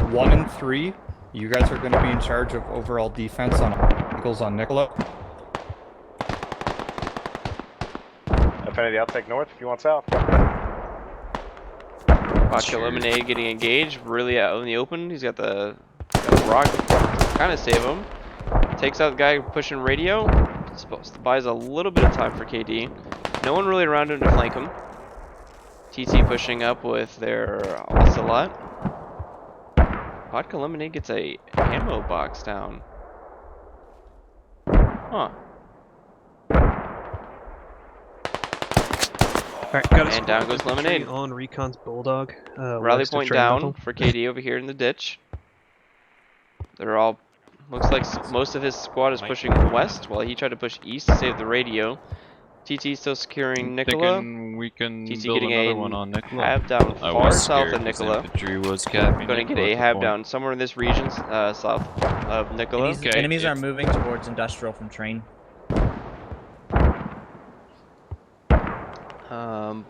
1 and 3. You guys are going to be in charge of overall defense on angles on Nicola. Affinity, I'll take north if you want south. Vodka Lemonade getting engaged, really out in the open. He's got the rock, kind of save him. Takes out the guy pushing radio. Buys a little bit of time for KD. No one really around him to flank him. TT pushing up with their Ocelot. Vodka Lemonade gets a ammo box down. Huh. Alright, got a And down goes Lemonade. on Recon's Bulldog. Rally west of point train down tunnel. for KD over here in the ditch. They're all, looks like most of his squad is pushing west while he tried to push east to save the radio. TT still securing Nicola. Thinking we can TT build getting another a one on Nicola. hab down I far was south scared of 'cause Nicola. infantry was capping Going to get Nicola a at the hab point. down somewhere in this region, south of Nicola. Enemies are moving towards industrial from train.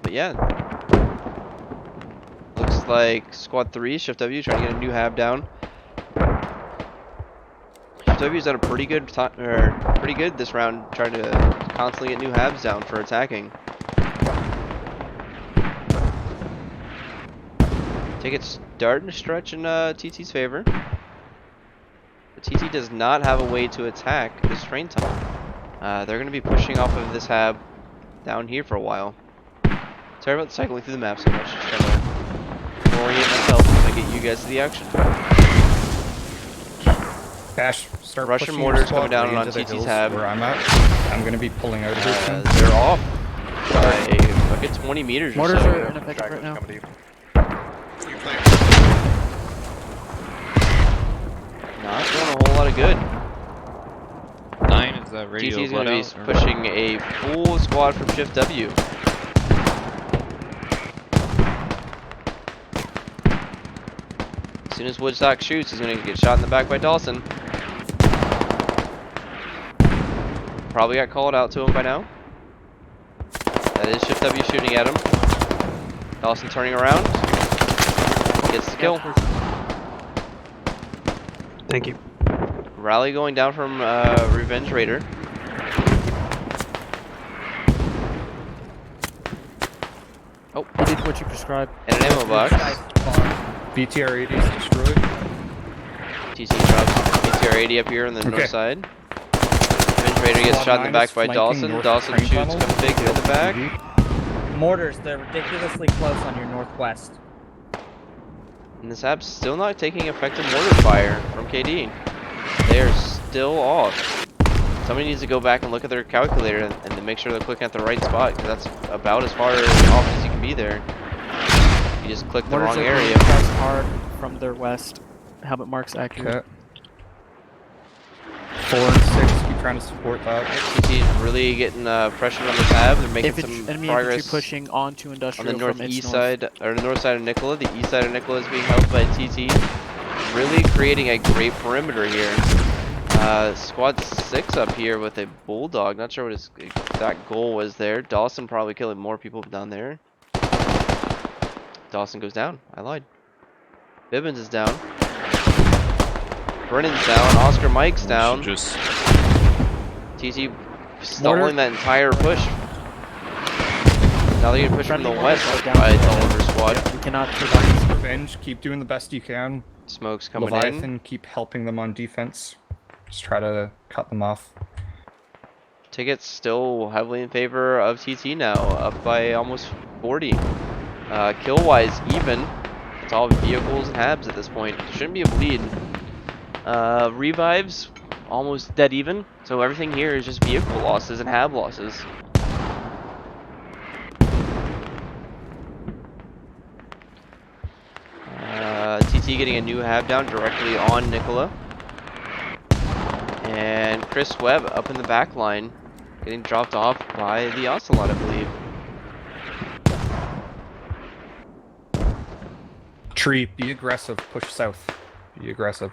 But yeah. Looks like Squad 3, Shift W, trying to get a new hab down. Shift W's done a pretty good this round, trying to constantly get new habs down for attacking. Take it starting to stretch in TT's favor. But TT does not have a way to attack this train tunnel. They're going to be pushing off of this hab down here for a while. Sorry about cycling through the map so much. Just trying to orient myself and get you guys to the action. Bash, start Russian pushing mortars your squad coming down way on into the TT's hills hab. where I'm at. I'm going to be pulling out of here soon. They're off by fucking 20 meters Mortars or so. are ineffective right now. Not doing a whole lot of good. 9 is that radio GT's going to let be out, or- pushing a full squad from Shift W. As soon as Woodstock shoots, he's going to get shot in the back by Dawson. Probably got called out to him by now. That is Shift W shooting at him. Dawson turning around. Gets the kill. Thank you. Rally going down from Revenge Raider. Oh, I did what you prescribed. and an ammo box. BTR 80 is destroyed. TC drops BTR 80 up here on the Okay. north side. Revenge Raider gets Squad shot in the 9 back is by flanking Dawson. north Dawson train shoots tunnel. config in the back. Mortars, they're ridiculously close on your northwest. And this app's still not taking effective mortar fire from KD. They are still off. Somebody needs to go back and look at their calculator and to make sure they're clicking at the right spot, because that's about as far off as you can be there. You just click the Mortars wrong are area. being pressed hard from their west. Helmet marks accurate. Okay. 4 and 6, keep trying to support that. TT is really getting pressure on the tab. They're making Enemy some infantry progress pushing onto on industrial the from its northeast north. side, or the north side of Nicola. The east side of Nicola is being held by TT. Really creating a great perimeter here. Squad 6 up here with a Bulldog. Not sure what his exact goal was there. Dawson probably killing more people down there. Dawson goes down. I lied. Bibbins is down. Brennan's down. Oscar Mike's down. Just TT stalling that entire push. Now they're gonna push from the west by Tulliver's squad. We cannot Revenge, keep doing the best you can. Smoke's coming Leviathan, in. keep helping them on defense. Just try to cut them off. Ticket's still heavily in favor of TT now, up by almost 40. Kill-wise, even. It's all vehicles and habs at this point. Shouldn't be a bleed. Revives, almost dead even. So everything here is just vehicle losses and hab losses. TT getting a new hab down directly on Nicola. And Chris Webb up in the back line, getting dropped off by the Ocelot, I believe. Tree, be aggressive. Push south. Be aggressive.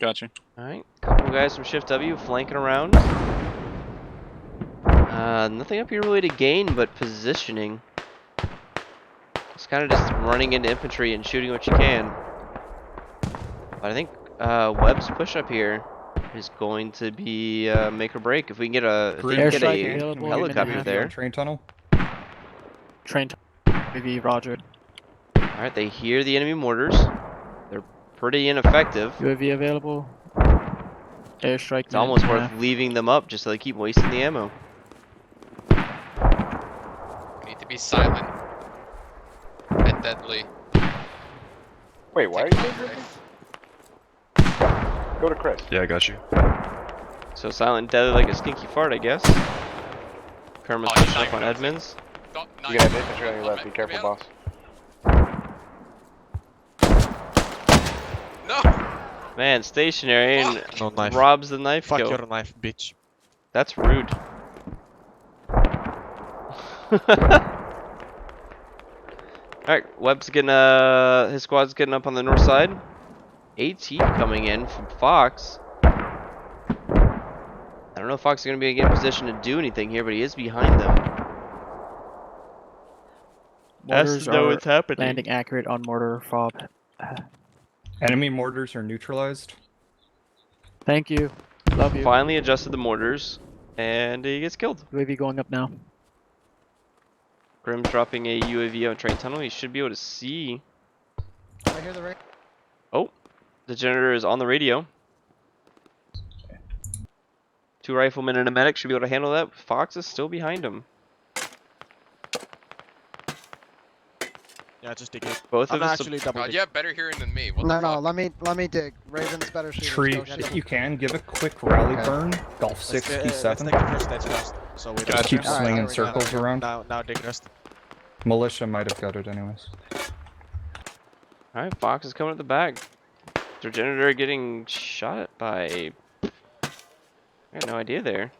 Gotcha. Alright, couple guys from Shift W flanking around. Nothing up here really to gain but positioning. It's kind of just running into infantry and shooting what you can. But I think Webb's push up here is going to be make or break. If we can get a, helicopter there. Train tunnel. Train maybe Roger. Alright, they hear the enemy mortars. They're pretty ineffective. UAV available. Airstrike. It's almost worth leaving them up just so they keep wasting the ammo. We need to be silent and deadly. Wait, why are you doing Go to Chris. Yeah, I got you. So silent, deadly like a stinky fart, I guess. Kermit's pushing up on Edmonds. You got infantry on your left. Be careful, boss. Man, stationary and No knife. robs the knife Fuck kill. your knife, bitch. That's rude. Alright, Webb's getting his squad's getting up on the north side. AT coming in from Fox. I don't know if Fox is gonna be in position to do anything here, but he is behind them. Mortars know are what's happening. landing accurate on mortar fob. Enemy mortars are neutralized. Thank you. Love you. Finally adjusted the mortars, and he gets killed. UAV going up now. Grim's dropping a UAV on train tunnel. He should be able to see. I hear the ring. Oh, the generator is on the radio. 2 riflemen and a medic should be able to handle that. Fox is still behind him. Yeah, just dig it. Both I'm of us. actually double You have better hearing than me. What No, the no, fuck? let me dig. Raven's better shooter. Tree, Let's go get if him. you can, give a quick rally burn. Golf 6, Let's P7. take the first stage first. So we Just keep Alright, swinging there we go. circles around. Now dig rest. Militia might have got it anyways. Alright, Fox is coming at the back. Their generator getting shot at by. I got no idea there.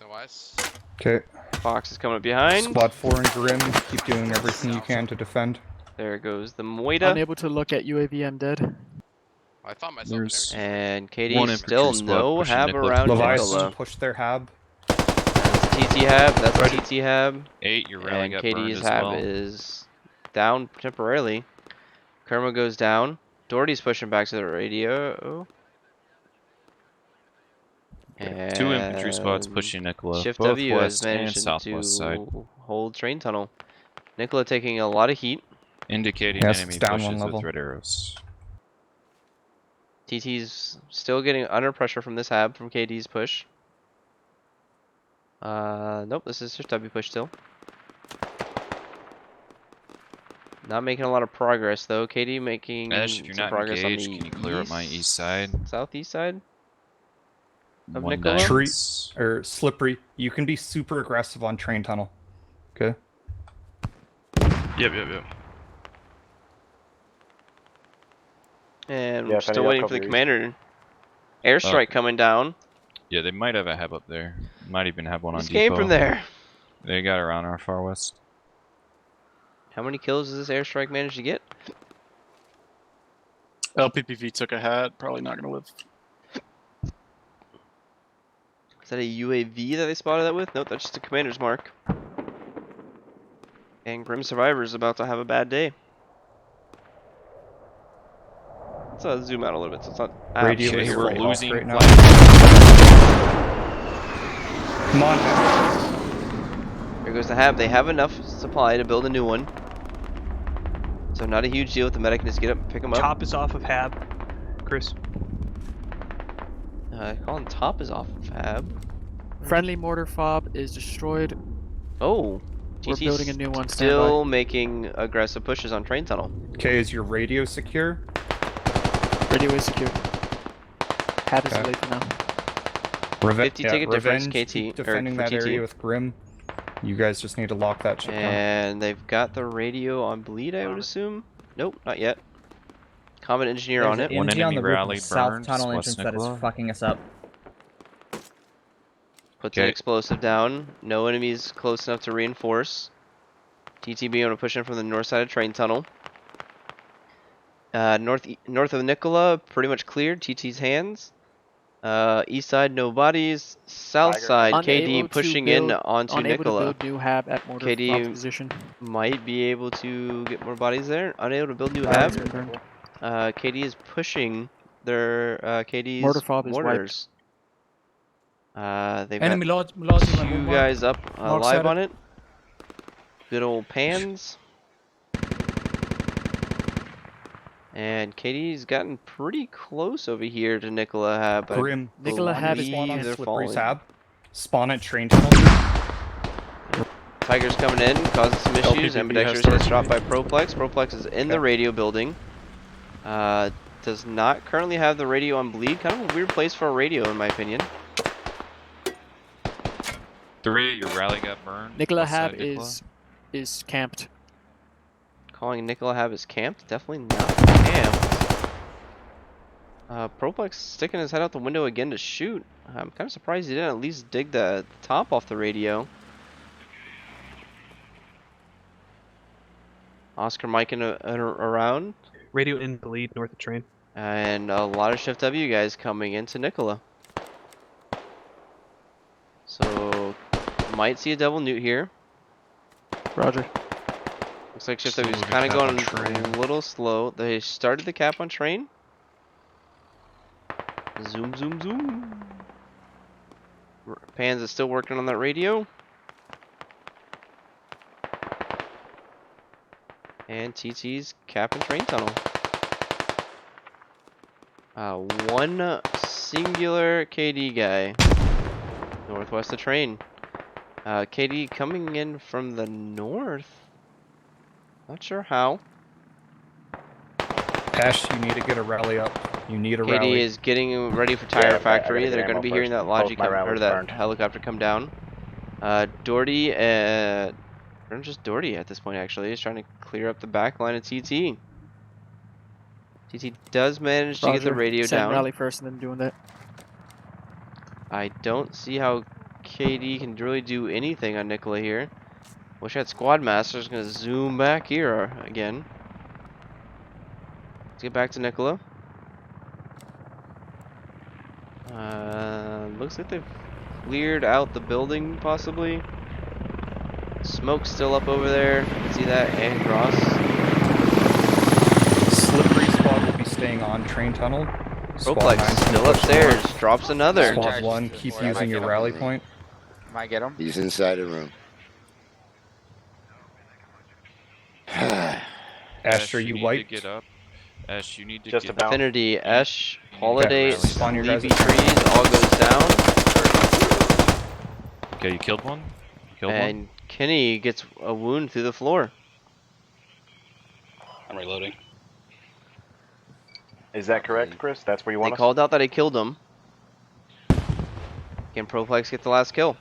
Otherwise, Okay. Fox is coming up behind. Squad 4 and Grim, keep doing everything you can to defend. There goes the Moida. Unable to look at UAV. I'm dead. I thought myself. There's And one KD still infantry squad no pushing hab Nicola. around Leviathan, Nicola. push their hab. That's a TT hab. That's a TT hab. 8, you're rallying And up burned KD's as hab well. is down temporarily. Kerma goes down. Doherty's pushing back to the radio. And 2 infantry squads pushing Nicola, Shift both W has west and managed southwest side, to hold train tunnel. Nicola taking a lot of heat. indicating Yes, enemy it's down pushes one level. with red arrows. TT's still getting under pressure from this hab from KD's push. Nope, this is Shift W push still. Not making a lot of progress though. KD making Ash, if you're some not progress engaged, on the can you clear up my east side? southeast side of One Nicola. dice. Tree, or Slippery, you can be super aggressive on train tunnel. Okay? Yep. And Yeah, we're if still any waiting for the cover east. commander. Airstrike coming down. Yeah, they might have a hab up there. Might even have one on This depot. came from there. They got around our far west. How many kills does this airstrike manage to get? LPPV took a hat. Probably not gonna live. Is that a UAV that they spotted that with? Nope, that's just a commander's mark. And Grim Survivor's about to have a bad day. Let's zoom out a little bit so it's not Radio absolutely is we're right off losing right now. flight. Come on, Here goes the hab. They have enough supply to build a new one. So not a huge deal if the medic can just get up and pick him up. Top is off of Hab. Chris. Calling top is off of Hab. Friendly mortar fob is destroyed. Oh, We're TT's building a new one. still Standby. making aggressive pushes on train tunnel. Okay, is your radio secure? Radio is secure. Hab is late for now. 50 ticket difference, Revenge, KT, keep or defending for that TT. area with Grim. You guys just need to lock that shit down. And they've got the radio on bleed, I would assume. Nope, not yet. Combat engineer There's on an it. MG on the roof of the south tunnel entrance that is fucking us up. Puts an explosive down. No enemies close enough to reinforce. TT being able to push in from the north side of train tunnel. North of Nicola, pretty much cleared. TT's hands. East side, no bodies. South side, KD pushing in onto Nicola. To build new Hab at mortar KD fob position. might be able to get more bodies there. Unable to build new Hab. KD is pushing their KD's Mortar fob is mortars. They've Enemy got large two guys up live on it. Good old pans. And KD's gotten pretty close over here to Nicola Hab. But Grim. Nicola Hab is spawn on they're Slippery falling. Hab. Spawn at train tunnel. Tiger's coming in, causing some issues. Ambidextrous gets dropped by Proplex. Proplex is in the radio building. Does not currently have the radio on bleed. Kind of a weird place for a radio, in my opinion. 3, your rally got burned. Nicola West side Hab Nicola. is camped. Calling Nicola Hab is camped? Definitely not camped. Proplex sticking his head out the window again to shoot. I'm kind of surprised he didn't at least dig the top off the radio. Oscar Mike around. Radio in bleed north of train. And a lot of Shift W guys coming into Nicola. So, might see a double newt here. Roger. Looks like Shift W is kind of going a little slow. They started the cap on train. Zoom, zoom, zoom. Pans is still working on that radio. And TT's cap and train tunnel. One singular KD guy. Northwest of train. KD coming in from the north. Not sure how. Ash, you need to get a rally up. You need a KD rally. is getting ready for tire factory. They're going to be hearing that logic or that helicopter come down. Doherty, just Doherty at this point actually is trying to clear up the back line of TT. TT does manage to get the radio down. Rally first and then doing that. I don't see how KD can really do anything on Nicola here. Wish I had Squad Master's going to zoom back here again. Let's get back to Nicola. Looks like they've cleared out the building, possibly. Smoke's still up over there. You can see that, and Gross. Slippery squad will be staying on train tunnel. Proplex still upstairs. Drops another. Squad 1, keep using your rally point. Might get him. He's inside the room. Ash, are you wiped? Get up. Ash, you need to Just get about. Affinity, Esh, Holiday, Spawn your guys Sleepy at Trees all goes down. Okay, you killed one. Killed And one. Kenny gets a wound through the floor. I'm reloading. Is that correct, Chris? That's where you They want us? called out that he killed him. Can Proplex get the last kill?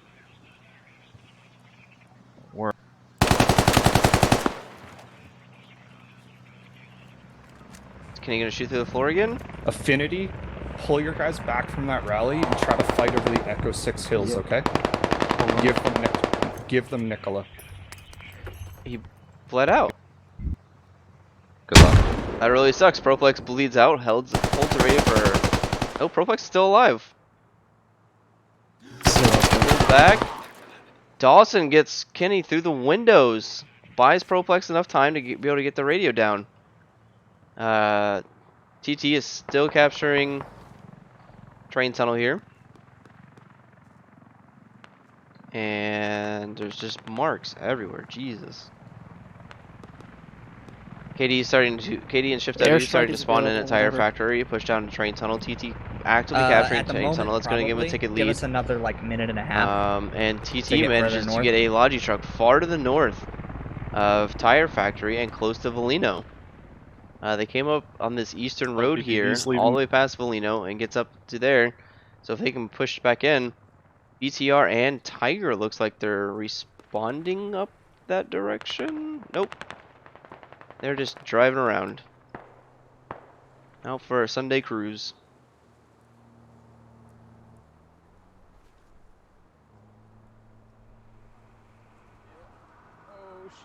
Is Kenny gonna shoot through the floor again? Affinity, pull your guys back from that rally and try to fight over the Echo 6 hills, okay? Give them Nicola. He bled out. Good luck. That really sucks. Proplex bleeds out, holds the radio for... Oh, Proplex is still alive. Pulls back. Dawson gets Kenny through the windows. Buys Proplex enough time to be able to get the radio down. TT is still capturing train tunnel here. And there's just marks everywhere. Jesus. KD and Shift W starting to spawn in at Tire Factory. Push down to train tunnel. TT actively capturing At the train moment, tunnel. That's going to give him a ticket lead. Give us another like minute and a half. And TT manages to get a Logi truck far to the north of Tire Factory and close to Volino. They came up on this eastern road here, all the way past Volino, and gets up to there. So if they can push back in, BTR and Tiger looks like they're responding up that direction. Nope. They're just driving around. Out for a Sunday cruise.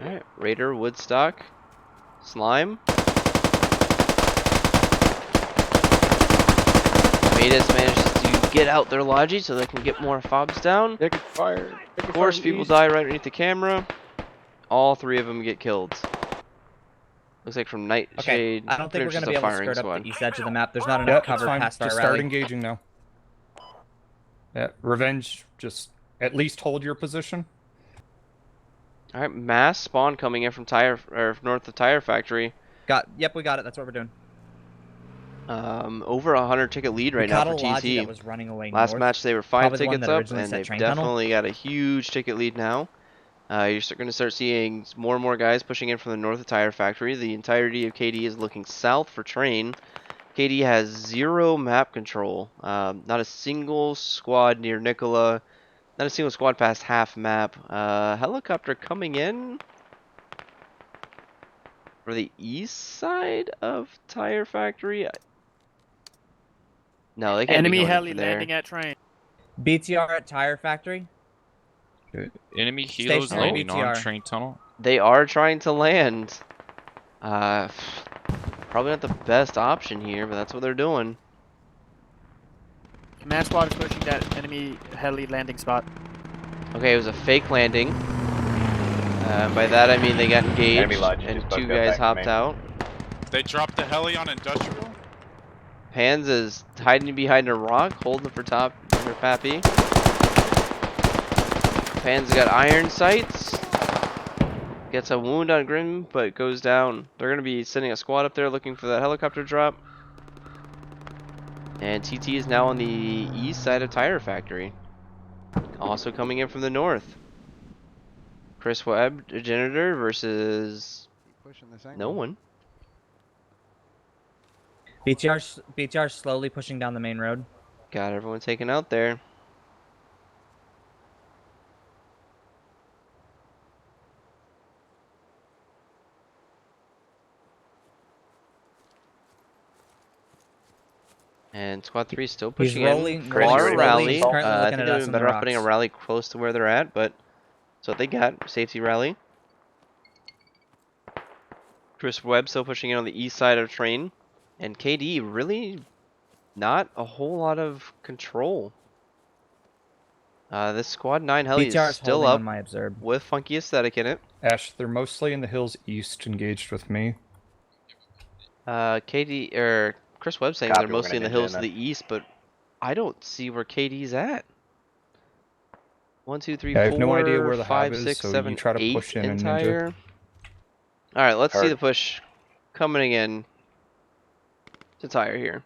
Alright, Raider, Woodstock, Slime. Matus manages to get out their Logi so they can get more fobs down. They can fire. Of course, people die right underneath the camera. All 3 of them get killed. Looks like from Nightshade. I don't think we're going to be able to skirt up the east edge of the map. There's not enough cover past our just rally. start engaging now. Yeah, Revenge, just at least hold your position. Alright, mass spawn coming in from north of Tire Factory. Yep, we got it. That's what we're doing. Over 100 ticket lead right now for TT. That was running away Last north. match they were 5 Probably the one tickets that up, originally and set they've train definitely got a huge ticket lead now. You're going to start seeing more and more guys pushing in from the north of Tire Factory. The entirety of KD is looking south for train. KD has 0 map control. Not a single squad near Nicola. Not a single squad past half map. Helicopter coming in for the east side of Tire Factory. No, they can't Enemy be going heli for there. landing at train. BTR at Tire Factory. Enemy helos Stationary landing on BTR. train tunnel. They are trying to land. Probably not the best option here, but that's what they're doing. Command squad is pushing that enemy heli landing spot. Okay, it was a fake landing. By that I mean they got engaged and 2 guys hopped out. They dropped the heli on industrial. Pans is hiding behind a rock, holding for top for Pappy. Pans got iron sights. Gets a wound on Grim, but goes down. They're going to be sending a squad up there looking for that helicopter drop. And TT is now on the east side of Tire Factory. Also coming in from the north. Chris Webb, Janitor versus no one. BTR slowly pushing down the main road. Got everyone taken out there. And Squad 3 is still pushing in for a rally. I think they've been better off putting a rally close to where they're at, but that's what they got. Safety rally. Chris Webb still pushing in on the east side of train. And KD really not a whole lot of control. This Squad 9 heli is still up with Funky Aesthetic in it. Ash, they're mostly in the hills east, engaged with me. Chris Webb saying they're mostly in the hills to the east, but I don't see where KD's at. 1, 2, 3, 4, I have no idea where the 5, hub is, 6, so 7, you try to 8 push in entire. and All right, let's see the push coming in to Tire here.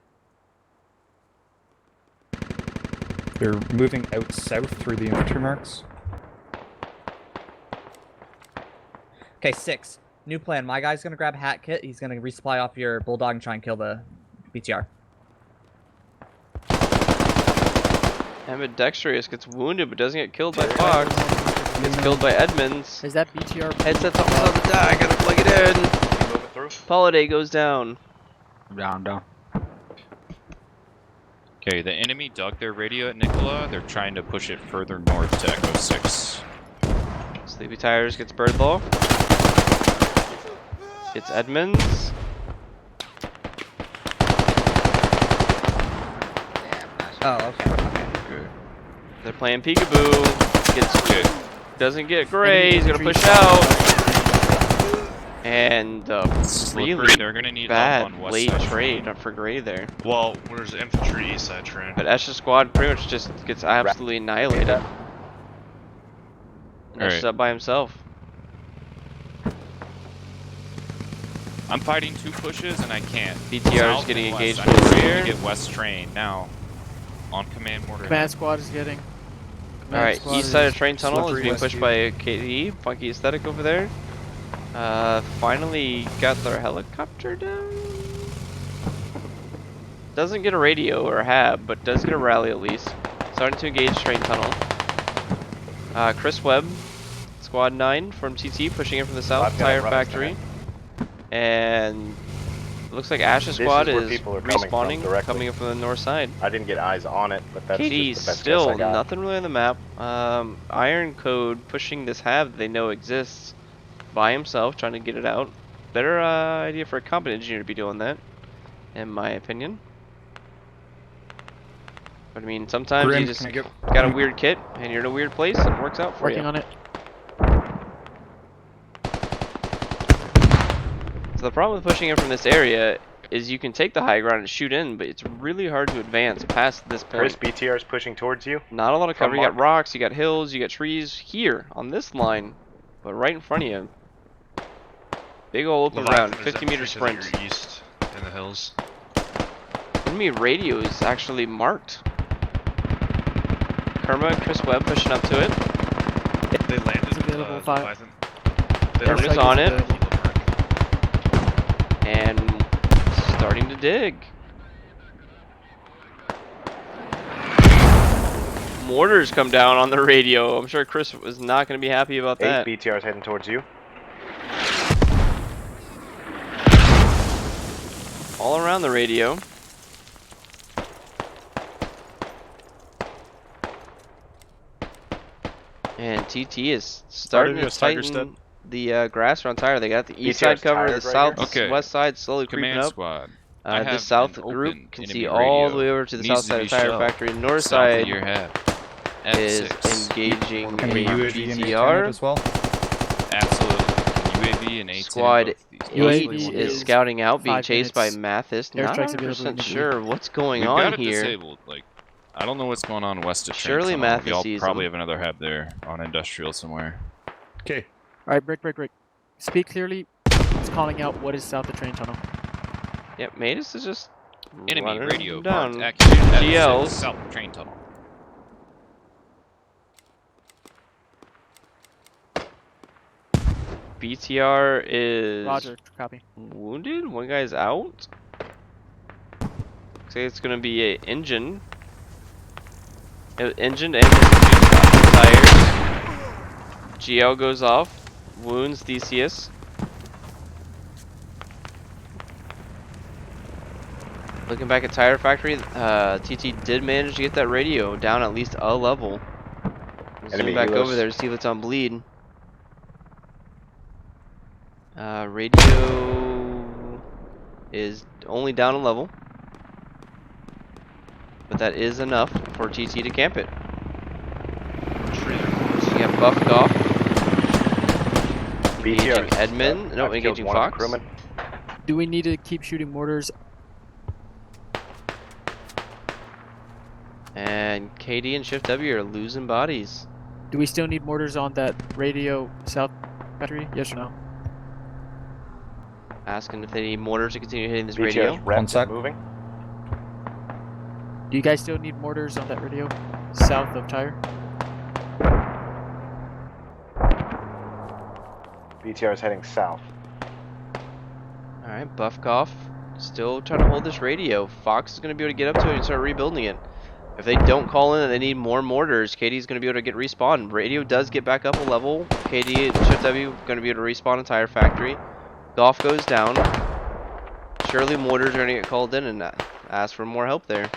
They're moving out south through the infantry marks. Okay, 6. New plan. My guy's gonna grab Hat Kit. He's gonna resupply off your Bulldog and try and kill the BTR. Ambidextrous gets wounded but doesn't get killed by Fox. Gets killed by Edmonds. Is that BTR? Headsets up on the die. Gotta plug it in. Move it through. Holiday goes down. Down. Okay, the enemy dug their radio at Nicola. They're trying to push it further north to Echo 6. Sleepy Tires gets Birdball. Gets Edmonds. Oh, okay. Good. They're playing peekaboo. Gets good. Doesn't get Gray. He's gonna push out. And really they're gonna need bad help on west late side trade for Gray there. Well, there's infantry east side train. But Esh's squad pretty much just gets absolutely annihilated. And Esh is up by himself. I'm fighting 2 pushes and I can't. BTR is South getting and engaged west. I need over to here. get west train now. On command mortar. Command squad is getting. Alright, east side of train tunnel is being west pushed view. by KD. Funky aesthetic over there. Finally got their helicopter down. Doesn't get a radio or a hab, but does get a rally at least. Starting to engage train tunnel. Chris Webb, squad 9 from TT, pushing in from the south, I've got tire it running factory. And it looks like Ash's This squad is where is people are coming from respawning, directly. coming up from the north side. I didn't get eyes on it, but that's KD just the best still guess I got. nothing really on the map. Iron Code pushing this hab that they know exists by himself, trying to get it out. Better idea for a competent engineer to be doing that, in my opinion. But I mean, sometimes Grim, you just can I get- got a weird kit and you're in a weird place and it works out for Working you. on it. So the problem with pushing in from this area is you can take the high ground and shoot in, but it's really hard to advance past this Chris, point. BTR is pushing towards you. Not a lot of From cover. You got Mark. rocks, you got hills, you got trees here on this line, but right in front of you. Big ol' open Leviathan, ground, there's 50 that meter tree to sprint. your east in the hills. Enemy radio is actually marked. Kerma and Chris Webb pushing up to it. They landed. It's available, five. Leviathan. Kerma's on it. And starting to dig. Mortars come down on the radio. I'm sure Chris was not going to be happy about 8 that. BTRs heading towards you. All around the radio. And TT is starting to tighten the grass around Tire. They got the east side covered, the south, west side slowly creeping Command up. squad. This south group can see all the way over to the south side of Tire Factory. North side is engaging Can we a UAV and BTR. as well? Absolutely. UAV and A10. Squad UAV 8 is is scouting out, being 5 chased by minutes. Mathis. Not Airstrikes available 100% immediately. sure what's going We've on got it here. disabled. Like, I don't know what's going on west of train Surely tunnel. Mathis Y'all sees probably them. have another hab there on industrial somewhere. Okay. Alright, break. Speak clearly. It's calling out what is south of train tunnel. Yep, Matus is just Enemy running radio down. marked accurate at GLs. south of train tunnel. BTR is Roger, copy. wounded. One guy's out. Say it's gonna be a engine. Engine and tires. GL goes off. Wounds Theseus. Looking back at Tire Factory, TT did manage to get that radio down at least a level. Zoom back over there to see if it's on bleed. Radio is only down a level, but that is enough for TT to camp it. So you got buffed off. Engaging Edmund. No, engaging Fox. Do we need to keep shooting mortars? And KD and Shift W are losing bodies. Do we still need mortars on that radio south battery? Yes or no? Asking if they need mortars to continue hitting this BTR's radio. rep is moving. Do you guys still need mortars on that radio south of Tire? BTR is heading south. Alright, Buffkoff still trying to hold this radio. Fox is going to be able to get up to it and start rebuilding it. If they don't call in and they need more mortars, KD's going to be able to get respawned. Radio does get back up a level. KD and Shift W going to be able to respawn a Tire Factory. Golf goes down. Surely mortars are going to get called in and ask for more help there.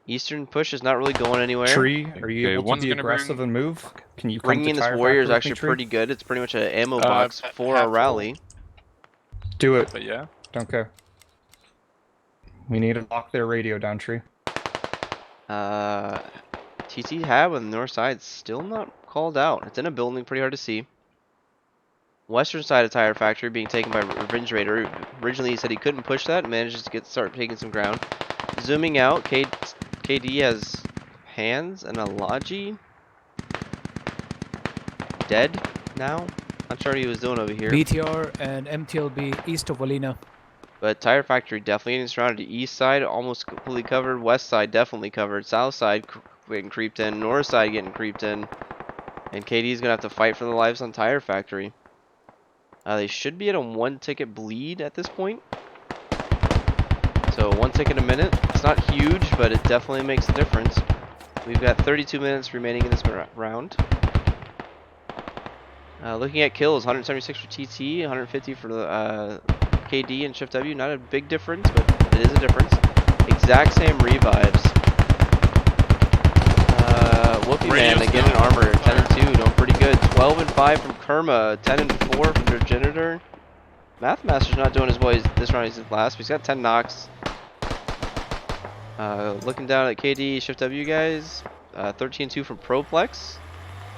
Eastern push is not really going anywhere. Tree, are you able to be aggressive and move? Can you come Bringing to in this Tire warrior is Factory actually with me, Tree? pretty good. It's pretty much an ammo box for a rally. Do it. But yeah. Don't care. We need to lock their radio down, Tree. TT Hab on the north side still not called out. It's in a building, pretty hard to see. Western side of Tire Factory being taken by Revenge Raider. Originally he said he couldn't push that, manages to start taking some ground. Zooming out, KD has hands and a Logi. Dead now. Not sure what he was doing over here. BTR and MTLB east of Valina. But Tire Factory definitely getting surrounded. East side almost completely covered. West side definitely covered. South side getting creeped in. North side getting creeped in. And KD's going to have to fight for their lives on Tire Factory. They should be at a 1 ticket bleed at this point. So 1 ticket a minute. It's not huge, but it definitely makes a difference. We've got 32 minutes remaining in this round. Looking at kills, 176 for TT, 150 for the KD and Shift W. Not a big difference, but it is a difference. Exact same revives. Whoopie Man again in armor, 10 and 2, doing pretty good. 12 and 5 from Kerma, 10 and 4 from Progenitor. Mathmaster's not doing as well as this round as his last, but he's got 10 knocks. Looking down at KD, Shift W guys, 13 and 2 from Proplex.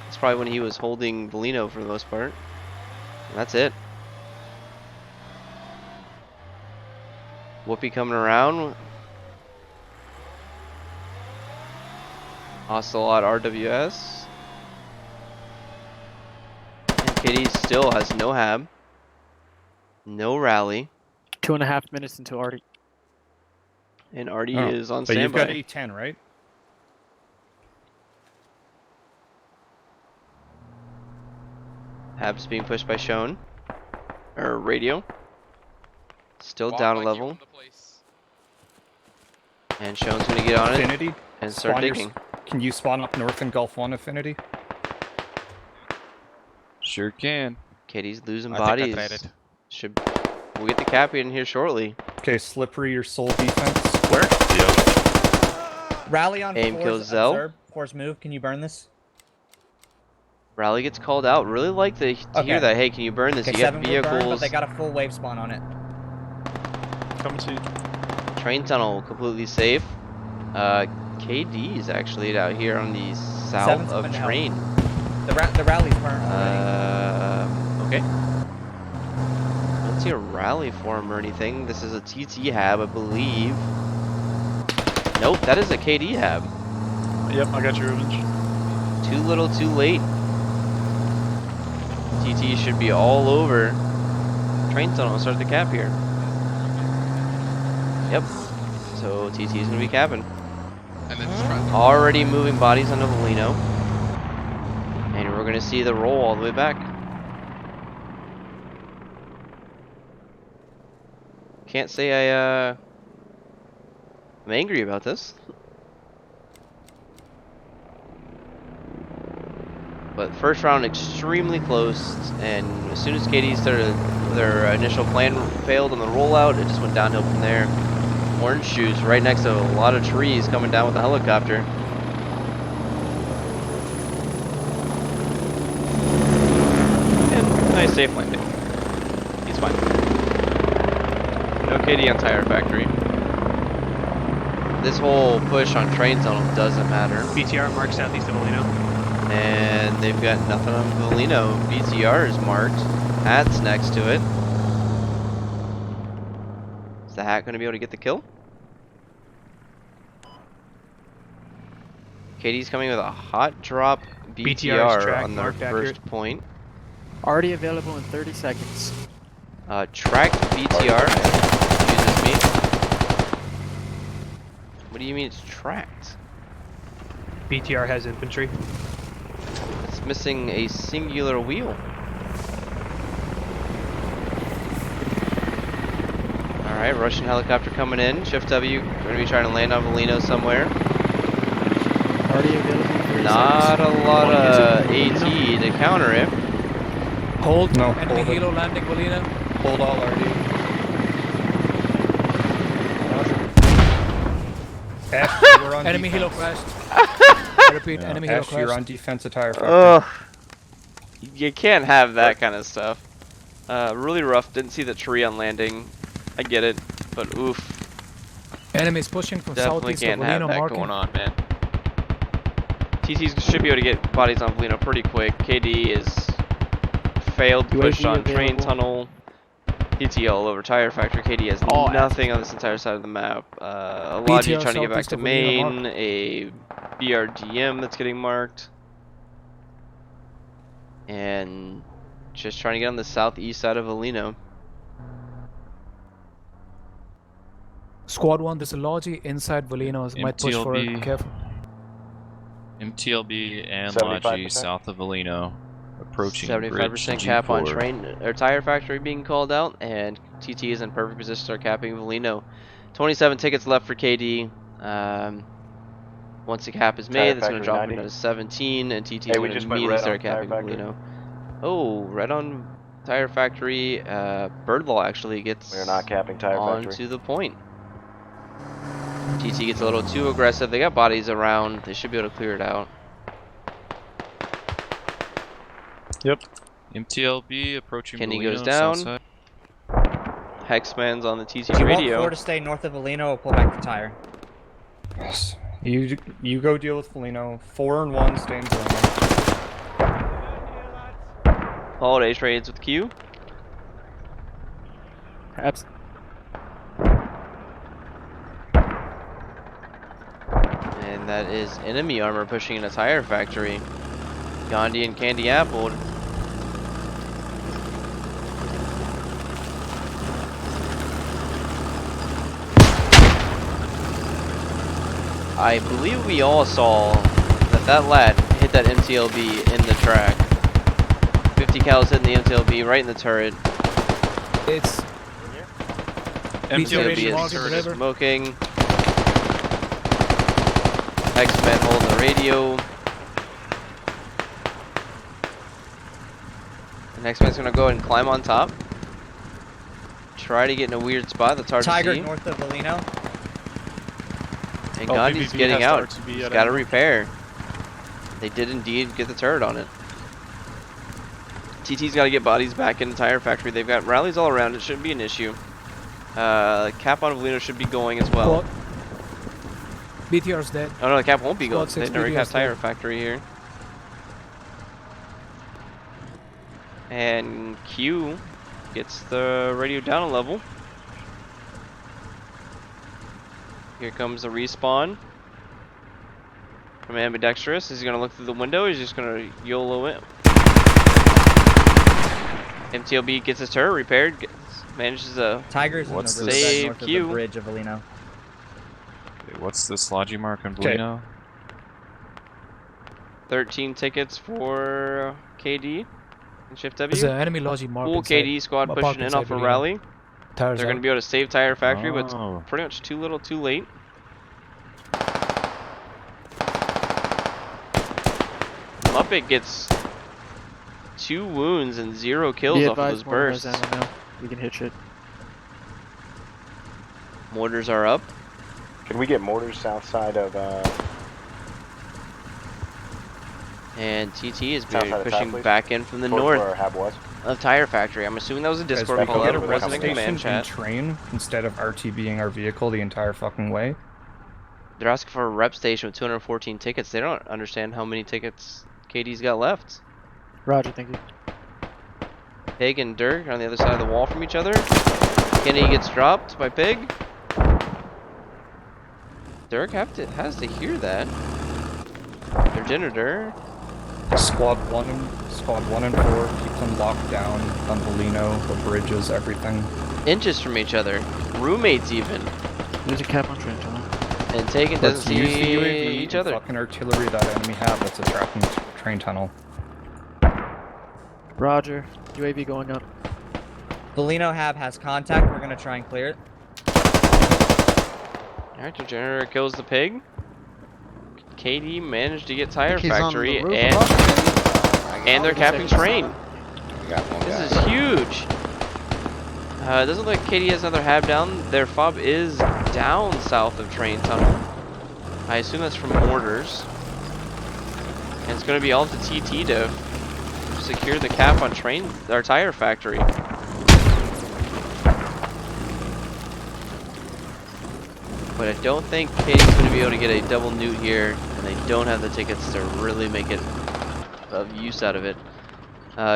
That's probably when he was holding Belino for the most part. And that's it. Whoopi coming around. Ocelot RWS. And KD still has no hab. No rally. 2.5 minutes into Artie. And Artie is on but standby. You've got A10, right? Hab's being pushed by Shone. Or Radio. Still down a level. And Shone's going to get on it Affinity. and start Spawn your digging. Can you spawn up north in Gulf 1 Affinity? Sure can. KD's losing I think I bodies. tried it. We'll get the Cappy in here shortly. Okay, Slippery, your sole defense. Where? Rally on Aim kills Fours, Zell. observe. Fours move. Can you burn this? Rally gets called out. Really like to hear that. Hey, can you burn this? Okay, You got 7 will burn, but vehicles. they got a full wave spawn on it. Coming to you. Train tunnel completely safe. KD's actually out here on the south Seven's of coming to help. train. The rally's burnt already. Okay. Don't see a rally for him or anything. This is a TT hab, I believe. Nope, that is a KD hab. Yep, I got your revenge. Too little, too late. TT should be all over. Train tunnel start the cap here. Yep. So TT's gonna be capping. And then just run. Already moving bodies on Novelino. And we're gonna see the roll all the way back. Can't say I'm angry about this. But first round extremely close, and as soon as KD started their initial plan failed on the rollout, it just went downhill from there. Orange shoes right next to a lot of trees coming down with the helicopter. And nice safe landing. He's fine. No KD on Tire Factory. This whole push on train tunnel doesn't matter. BTR marks southeast of Molino. And they've got nothing on Molino. BTR is marked. Hat's next to it. Is the Hat going to be able to get the kill? KD's coming with a hot drop BTR on their first point. Artie available in 30 seconds. Tracked BTR. Excuse me. What do you mean it's tracked? BTR has infantry. It's missing a singular wheel. Alright, Russian helicopter coming in. Shift W, we're going to be trying to land on Molino somewhere. Artie available in 30 Not seconds. a lot of AT to counter it. Hold. No, Enemy hold it. helo landing Valina. Hold all RD. Ash, you're on Enemy helo defense. crashed. I repeat, enemy helo Ash, you're on crashed. defense at Tire Factory. Ugh. You can't have that kind of stuff. Really rough. Didn't see the tree on landing. I get it, but oof. Enemies pushing from Definitely southeast of can't have Valina that marking. going on, man. TTs should be able to get bodies on Molino pretty quick. KD is failed push UAV on train available. tunnel. TT all over Tire Factory. KD has nothing on this entire side of the map. A lot of you BTR trying to get back southeast to of Molino main. A BRDM that's getting marked. And Just trying to get on the southeast side of Alino. Squad 1, there's a Logi inside Valinos. Might push for it. MTLB. Careful. MTLB and 75%. Logi south of Alino. Approaching 75% cap on train or tire factory being called out, and TT is in perfect position to start capping Valino. 27 tickets left for KD. Once the cap is made, it's going to drop him to 17, and TT is going to immediately start capping Valino. Oh, red on tire factory. Birdlaw actually gets We're not capping tire factory. onto the point. TT gets a little too aggressive. They got bodies around. They should be able to clear it out. Yep. MTLB approaching Kenny Molino, goes down. south side. Hexman's on the TT Do you want radio. 4 to stay north of Alino or pull back the tire? Yes. You go deal with Felino. 4 and 1, stay in Felino. Holiday trades with Q. Perhaps. And that is enemy armor pushing in a tire factory. Gandhi and Candy Apple. I believe we all saw that lad hit that MTLB in the track. 50 cals hitting the MTLB right in the turret. It's MTLB is smoking. X-Men holding the radio. And X-Men's gonna go ahead and climb on top. Try to get in a weird spot that's hard Tiger to see. north of Alino. And Gandhi's BBB getting has out. RTB He's at got to enemy. repair. They did indeed get the turret on it. TT's got to get bodies back in the tire factory. They've got rallies all around. It shouldn't be an issue. Cap on Valino should be going as well. BTR's dead. Oh no, the cap won't be going. Squad 6 They never BTR's cap tire dead. factory here. And Q gets the radio down a level. Here comes the respawn from Ambidextrous. Is he going to look through the window? He's just going to YOLO it. MTLB gets his turret repaired. Manages to Tiger's What's in the this? riverside save north of Q. the bridge of Alino. Okay, what's this Logi mark on Okay. Molino? 13 tickets for KD and Shift W. There's an enemy Logi mark. Full inside- KD squad park pushing in inside off a Valino. rally. Tires They're going to out. be able to save tire factory, but Oh. it's pretty much too little too late. Muppet gets 2 wounds and 0 kills Be off of those advised, one of bursts. those ammo now. We can hit shit. Mortars are up. Can we get mortars south side of And TT is South side of pushing South, back in from the towards north where our hab was? of Tire Factory. I'm assuming that was a Guys, Discord we call can out. get a It rep wasn't a station command in chat. train instead of RTBing our vehicle the entire fucking way. They're asking for a rep station with 214 tickets. They don't understand how many tickets KD's got left. Roger, thank you. Pig and Dirk on the other side of the wall from each other. Kenny gets dropped by Pig. Dirk has to hear that. Their janitor. Squad 1 and 4, keep them locked down on Valino, the bridges, everything. Inches from each other. Roommates even. There's a cap on train, John. And Taken Let's doesn't use see the UAV each and other. fucking artillery that enemy have that's a tracking train tunnel. Roger. UAV going up. Valino hab has contact. We're gonna try and clear it. Alright, the janitor kills the pig. KD managed to get Tire He's on the Factory roof and they're capping train. This is huge. It doesn't look like KD has another hab down. Their fob is down south of train tunnel. I assume that's from mortars. And it's going to be all to TT to secure the cap on train, our Tire Factory. But I don't think KD's going to be able to get a double newt here, and they don't have the tickets to really make it of use out of it.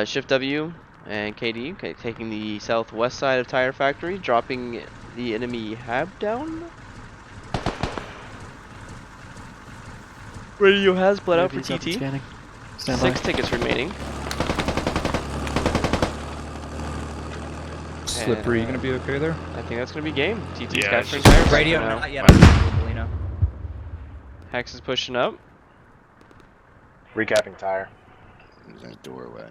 Shift W and KD taking the southwest side of Tire Factory, dropping the enemy hab down. Radio has bled out for UAV's up and TT. scanning. Stand 6 by. tickets remaining. Slippery, you gonna be okay there? I think that's gonna be game. TT's Yeah, it's capturing just tire Radio, sector now. not yet. Belino. Hex is pushing up. Recapping tire. There's a doorway.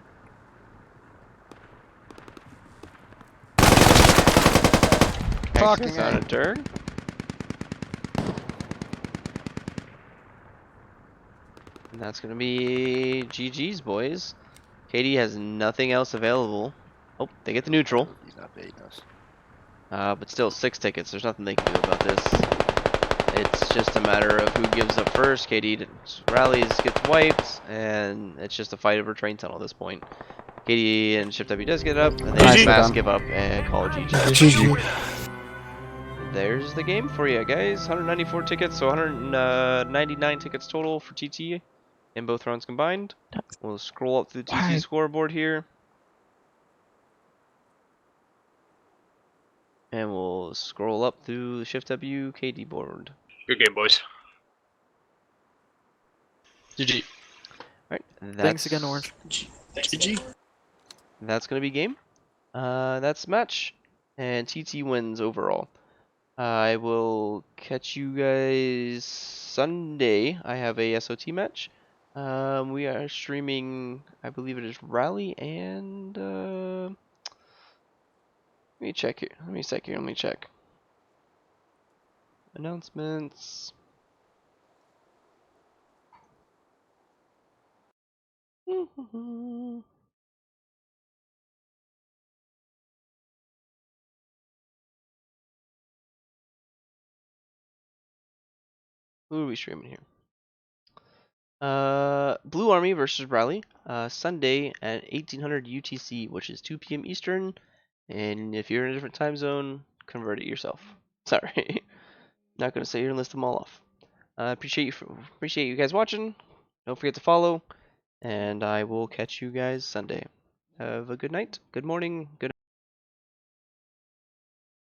Hex is on a dirt. And that's gonna be GG's, boys. Katie has nothing else available. Oh, they get the neutral. He's not baiting us. But still, 6 tickets. There's nothing they can do about this. It's just a matter of who gives up first. Katie rallies, gets wiped, and it's just a fight over train tunnel at this point. Katie and Shift W does get up, and they Nicely fast done. give up and call GG. GG. There's the game for you guys. 194 tickets, so 199 tickets total for TT in both rounds combined. We'll scroll up through the TT scoreboard here. And we'll scroll up through the Shift W KD board. Good game, boys. GG. Alright, Thanks again, Orange. GG. That's gonna be game. That's match. And TT wins overall. I will catch you guys Sunday. I have a SOT match. We are streaming, I believe it is Rally and let me check here. Let me check. Announcements. Who are we streaming here? Blue Army versus Rally. Sunday at 1800 UTC, which is 2 p.m. Eastern. And if you're in a different time zone, convert it yourself. Sorry, not gonna sit here and list them all off. Appreciate you guys watching. Don't forget to follow, and I will catch you guys Sunday. Have a good night, good morning, good